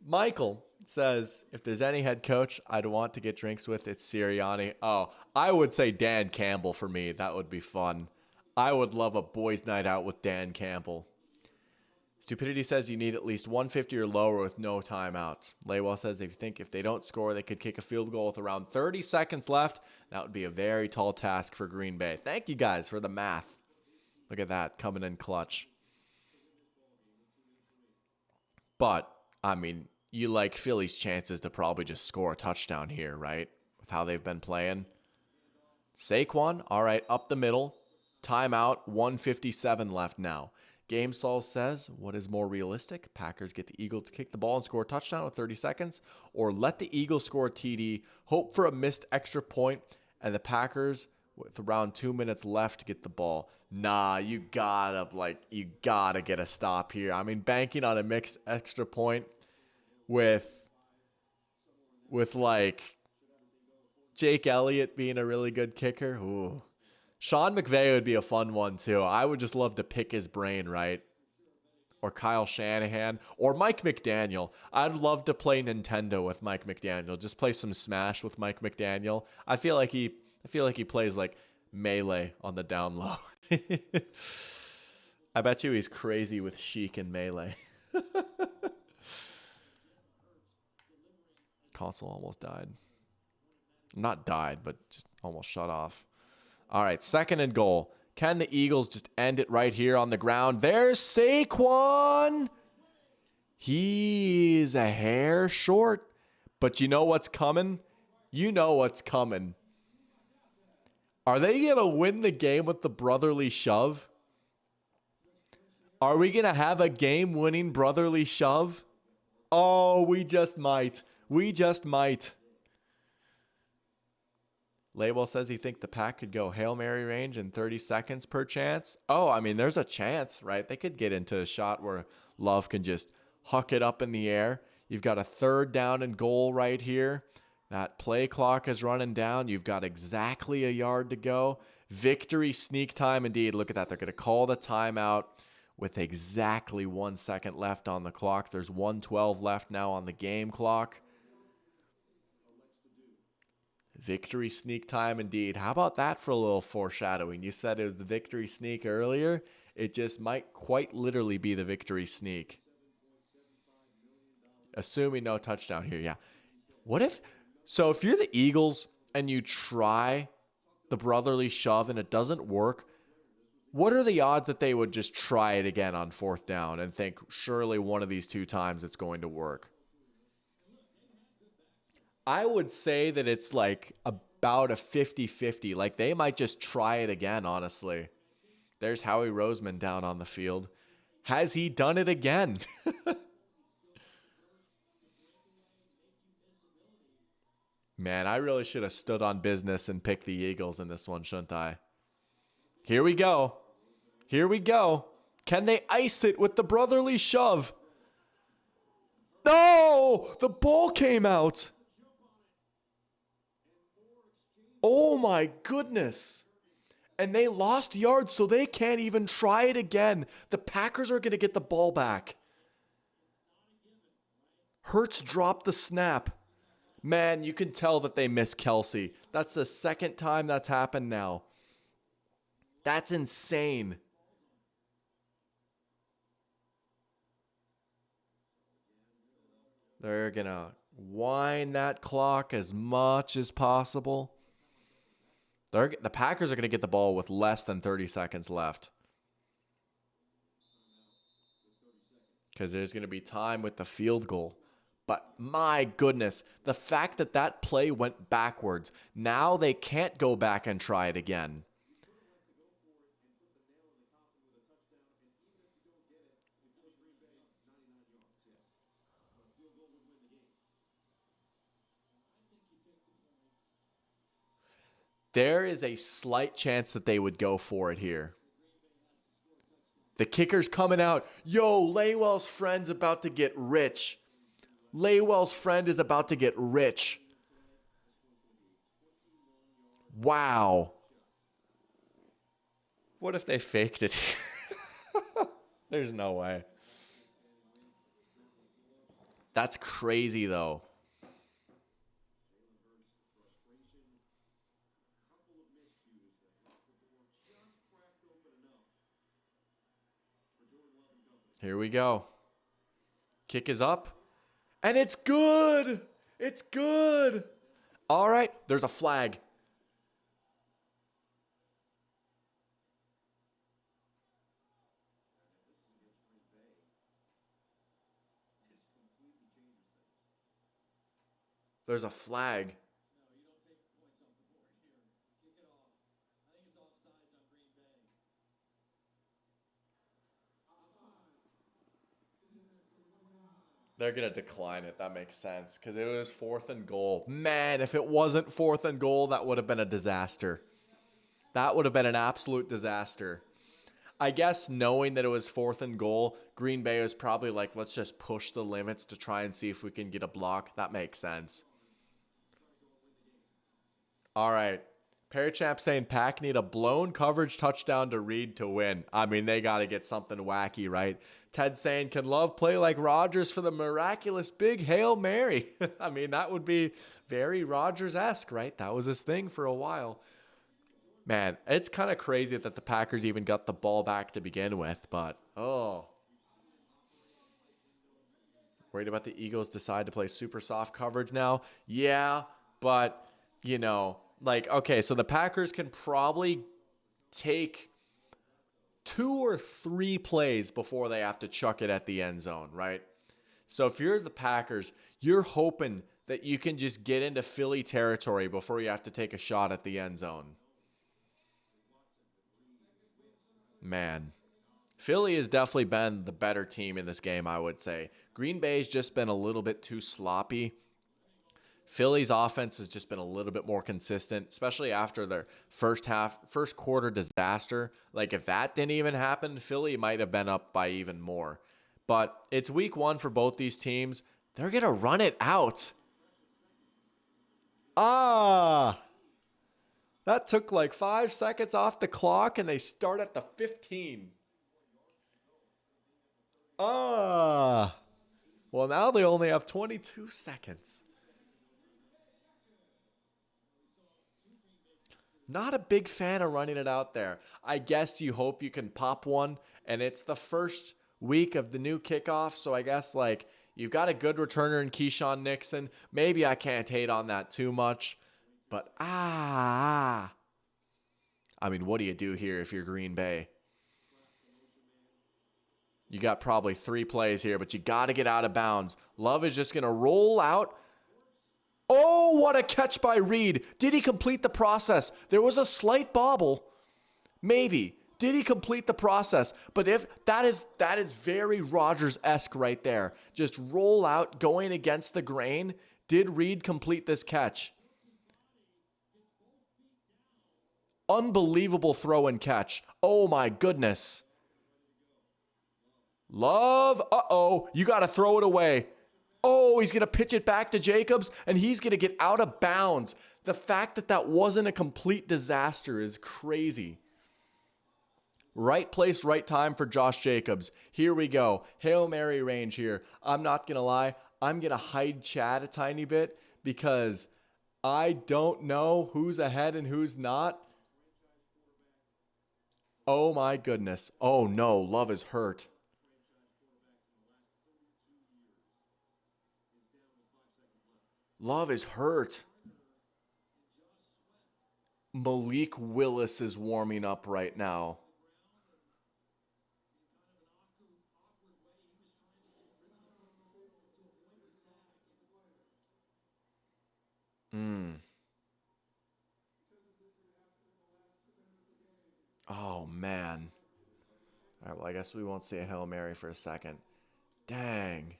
Michael says, if there's any head coach I'd want to get drinks with, it's Sirianni. Oh, I would say Dan Campbell for me. That would be fun. I would love a boys' night out with Dan Campbell. Stupidity says you need at least 150 or lower with no timeouts. Laywell says if they don't score, they could kick a field goal with around 30 seconds left. That would be a very tall task for Green Bay. Thank you guys for the math. Look at that, coming in clutch. But, I mean, you like Philly's chances to probably just score a touchdown here, right? With how they've been playing. Saquon, all right, up the middle. Timeout, 1:57 left now. GameSol says, what is more realistic? Packers get the Eagles to kick the ball and score a touchdown with 30 seconds, or let the Eagles score a TD, hope for a missed extra point, and the Packers, with around 2 minutes left, to get the ball. Nah, you gotta get a stop here. I mean, banking on a mixed extra point with like Jake Elliott being a really good kicker. Ooh. Sean McVay would be a fun one, too. I would just love to pick his brain, right? Or Kyle Shanahan. Or Mike McDaniel. I'd love to play Nintendo with Mike McDaniel. Just play some Smash with Mike McDaniel. I feel like he plays like Melee on the down low. I bet you he's crazy with Sheik and Melee. Console almost died. Not died, but just almost shut off. All right, 2nd and goal. Can the Eagles just end it right here on the ground? There's Saquon. He's a hair short, but you know what's coming? You know what's coming. Are they going to win the game with the brotherly shove? Are we going to have a game-winning brotherly shove? Oh, we just might. We just might. Laywell says he thinks the Pack could go Hail Mary range in 30 seconds per chance. Oh, I mean, there's a chance, right? They could get into a shot where Love can just huck it up in the air. You've got a 3rd down and goal right here. That play clock is running down. You've got exactly a yard to go. Victory sneak time indeed. Look at that. They're going to call the timeout with exactly 1 second left on the clock. There's 1:12 left now on the game clock. Victory sneak time indeed. How about that for a little foreshadowing? You said it was the victory sneak earlier. It just might quite literally be the victory sneak. Assuming no touchdown here, yeah. If you're the Eagles and you try the brotherly shove and it doesn't work, what are the odds that they would just try it again on 4th down and think surely one of these 2 times it's going to work? I would say that it's like about a 50-50. Like they might just try it again, honestly. There's Howie Roseman down on the field. Has he done it again? Man, I really should have stood on business and picked the Eagles in this one, shouldn't I? Here we go. Here we go. Can they ice it with the brotherly shove? No! The ball came out. Oh my goodness. And they lost yards, so they can't even try it again. The Packers are going to get the ball back. Hurts dropped the snap. Man, you can tell that they miss Kelsey. That's the 2nd time that's happened now. That's insane. They're going to wind that clock as much as possible. The Packers are going to get the ball with less than 30 seconds left. Because there's going to be time with the field goal. But my goodness, the fact that that play went backwards, now they can't go back and try it again. There is a slight chance that they would go for it here. The kicker's coming out. Yo, Laywell's friend's about to get rich. Laywell's friend is about to get rich. Wow. What if they faked it? There's no way. That's crazy, though. Here we go. Kick is up. And it's good. It's good. All right. There's a flag. There's a flag. They're going to decline it. That makes sense because it was 4th and goal. Man, if it wasn't 4th and goal, that would have been a disaster. That would have been an absolute disaster. I guess knowing that it was 4th and goal, Green Bay was probably like, let's just push the limits to try and see if we can get a block. That makes sense. All right. Parachamp saying Pack need a blown coverage touchdown to Reed to win. I mean, they got to get something wacky, right? Ted saying, can Love play like Rodgers for the miraculous big Hail Mary? I mean, that would be very Rodgers-esque, right? That was his thing for a while. Man, it's kind of crazy that the Packers even got the ball back to begin with, but, oh. Worried about the Eagles decide to play super soft coverage now? Yeah, but, you know, like, okay, so the Packers can probably take 2 or 3 plays before they have to chuck it at the end zone, right? So if you're the Packers, you're hoping that you can just get into Philly territory before you have to take a shot at the end zone. Man, Philly has definitely been the better team in this game, I would say. Green Bay's just been a little bit too sloppy. Philly's offense has just been a little bit more consistent, especially after their first quarter disaster. Like, if that didn't even happen, Philly might have been up by even more. But it's week 1 for both these teams. They're going to run it out. That took like 5 seconds off the clock, and they start at the 15. Well, now they only have 22 seconds. Not a big fan of running it out there. I guess you hope you can pop one, and it's the first week of the new kickoff, so I guess, like, you've got a good returner in Keyshawn Nixon. Maybe I can't hate on that too much, but I mean, what do you do here if you're Green Bay? You got probably 3 plays here, but you got to get out of bounds. Love is just going to roll out. Oh, what a catch by Reed. Did he complete the process? There was a slight bobble. Maybe. Did he complete the process? But if that is very Rodgers-esque right there. Just roll out, going against the grain. Did Reed complete this catch? Unbelievable throw and catch. Oh my goodness. Love. You got to throw it away. Oh, he's going to pitch it back to Jacobs, and he's going to get out of bounds. The fact that that wasn't a complete disaster is crazy. Right place, right time for Josh Jacobs. Here we go. Hail Mary range here. I'm not going to lie. I'm going to hide Chad a tiny bit because I don't know who's ahead and who's not. Oh, my goodness. Oh, no. Love is hurt. Love is hurt. Malik Willis is warming up right now. Oh, man. All right, well, I guess we won't see a Hail Mary for a second. Dang.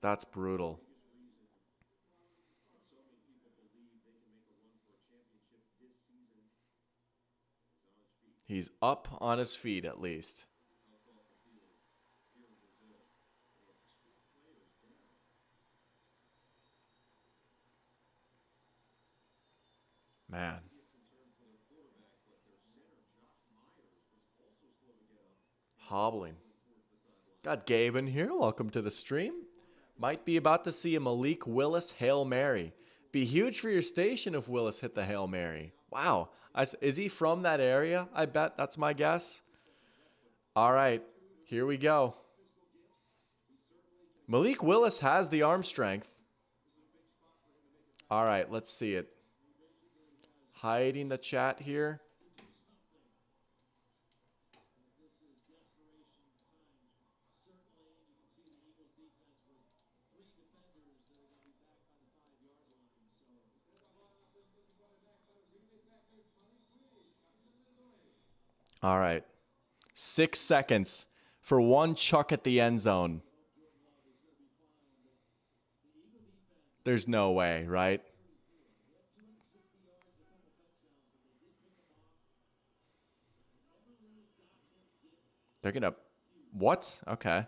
That's brutal. He's up on his feet at least. Man. Hobbling. Got Gabe in here. Welcome to the stream. Might be about to see a Malik Willis Hail Mary. Be huge for your station if Willis hit the Hail Mary. Wow. Is he from that area? I bet. That's my guess. All right. Here we go. Malik Willis has the arm strength. All right. Let's see it. Hiding the chat here. All right. 6 seconds for one chuck at the end zone. There's no way, right? They're going to... What? Okay.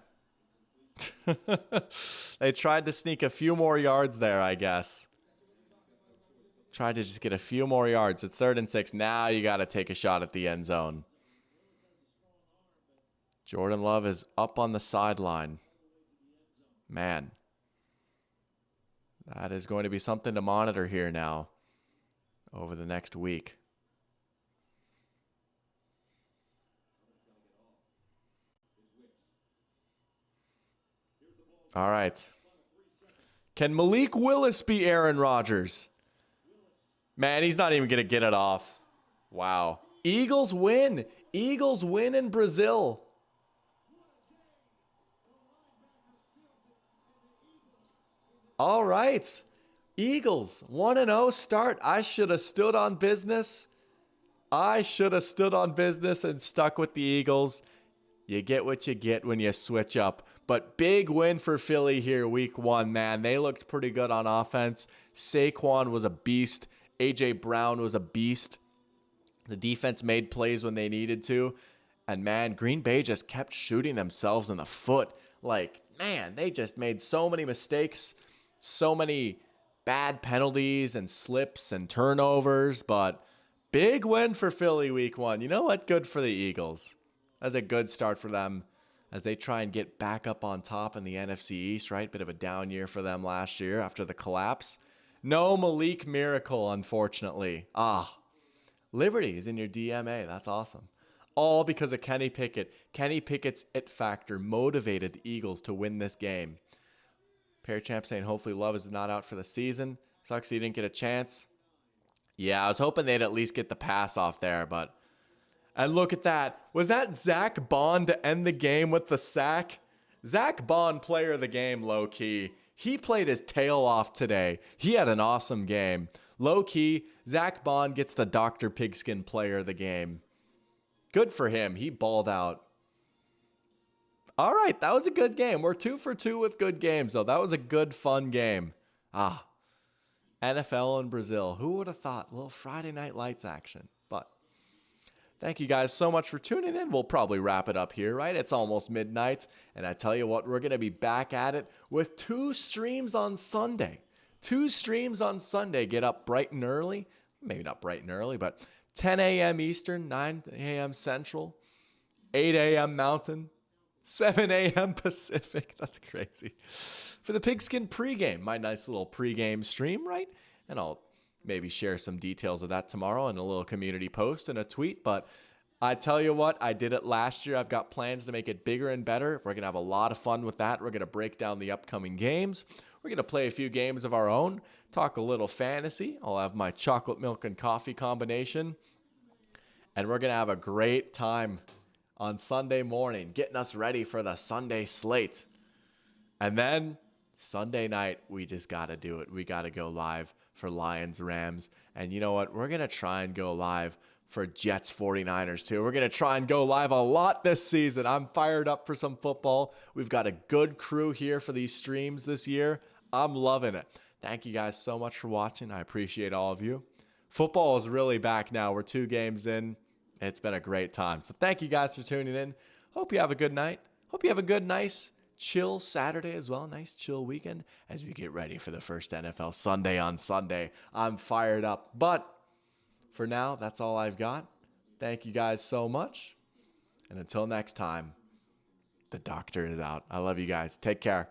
They tried to sneak a few more yards there, I guess. Tried to just get a few more yards. It's 3rd and 6. Now you got to take a shot at the end zone. Jordan Love is up on the sideline. Man. That is going to be something to monitor here now over the next week. All right. Can Malik Willis be Aaron Rodgers? Man, he's not even going to get it off. Wow. Eagles win. Eagles win in Brazil. All right. Eagles 1-0 start. I should have stood on business. I should have stood on business and stuck with the Eagles. You get what you get when you switch up. But big win for Philly here week 1, man. They looked pretty good on offense. Saquon was a beast. A.J. Brown was a beast. The defense made plays when they needed to. And, man, Green Bay just kept shooting themselves in the foot. Like, man, they just made so many mistakes. So many bad penalties and slips and turnovers. But big win for Philly week 1. You know what? Good for the Eagles. That's a good start for them as they try and get back up on top in the NFC East, right? Bit of a down year for them last year after the collapse. No Malik Miracle, unfortunately. Liberty is in your DMA. That's awesome. All because of Kenny Pickett. Kenny Pickett's it factor motivated the Eagles to win this game. Pair Champ saying hopefully Love is not out for the season. Sucks he didn't get a chance. Yeah, I was hoping they'd at least get the pass off there, but... And look at that. Was that Zach Bond to end the game with the sack? Zach Bond, player of the game, low-key. He played his tail off today. He had an awesome game. Low-key, Zach Bond gets the Dr. Pigskin player of the game. Good for him. He balled out. All right, that was a good game. We're 2 for 2 with good games, though. That was a good, fun game. NFL in Brazil. Who would have thought? A little Friday Night Lights action. But thank you guys so much for tuning in. We'll probably wrap it up here, right? It's almost midnight. And I tell you what, we're going to be back at it with 2 streams on Sunday. 2 streams on Sunday. Get up bright and early. Maybe not bright and early, but 10 a.m. Eastern, 9 a.m. Central, 8 a.m. Mountain, 7 a.m. Pacific. That's crazy. For the Pigskin pregame, my nice little pregame stream, right? And I'll maybe share some details of that tomorrow in a little community post and a tweet. But I tell you what, I did it last year. I've got plans to make it bigger and better. We're going to have a lot of fun with that. We're going to break down the upcoming games. We're going to play a few games of our own, talk a little fantasy. I'll have my chocolate milk and coffee combination. And we're going to have a great time on Sunday morning, getting us ready for the Sunday slate. And then Sunday night, we just got to do it. We got to go live for Lions Rams. And you know what? We're going to try and go live for Jets 49ers too. We're going to try and go live a lot this season. I'm fired up for some football. We've got a good crew here for these streams this year. I'm loving it. Thank you guys so much for watching. I appreciate all of you. Football is really back now. We're 2 games in. It's been a great time. So thank you guys for tuning in. Hope you have a good night. Hope you have a good, nice, chill Saturday as well. Nice, chill weekend as we get ready for the first NFL Sunday on Sunday. I'm fired up. But for now, that's all I've got. Thank you guys so much. And until next time, The doctor is out. I love you guys. Take care.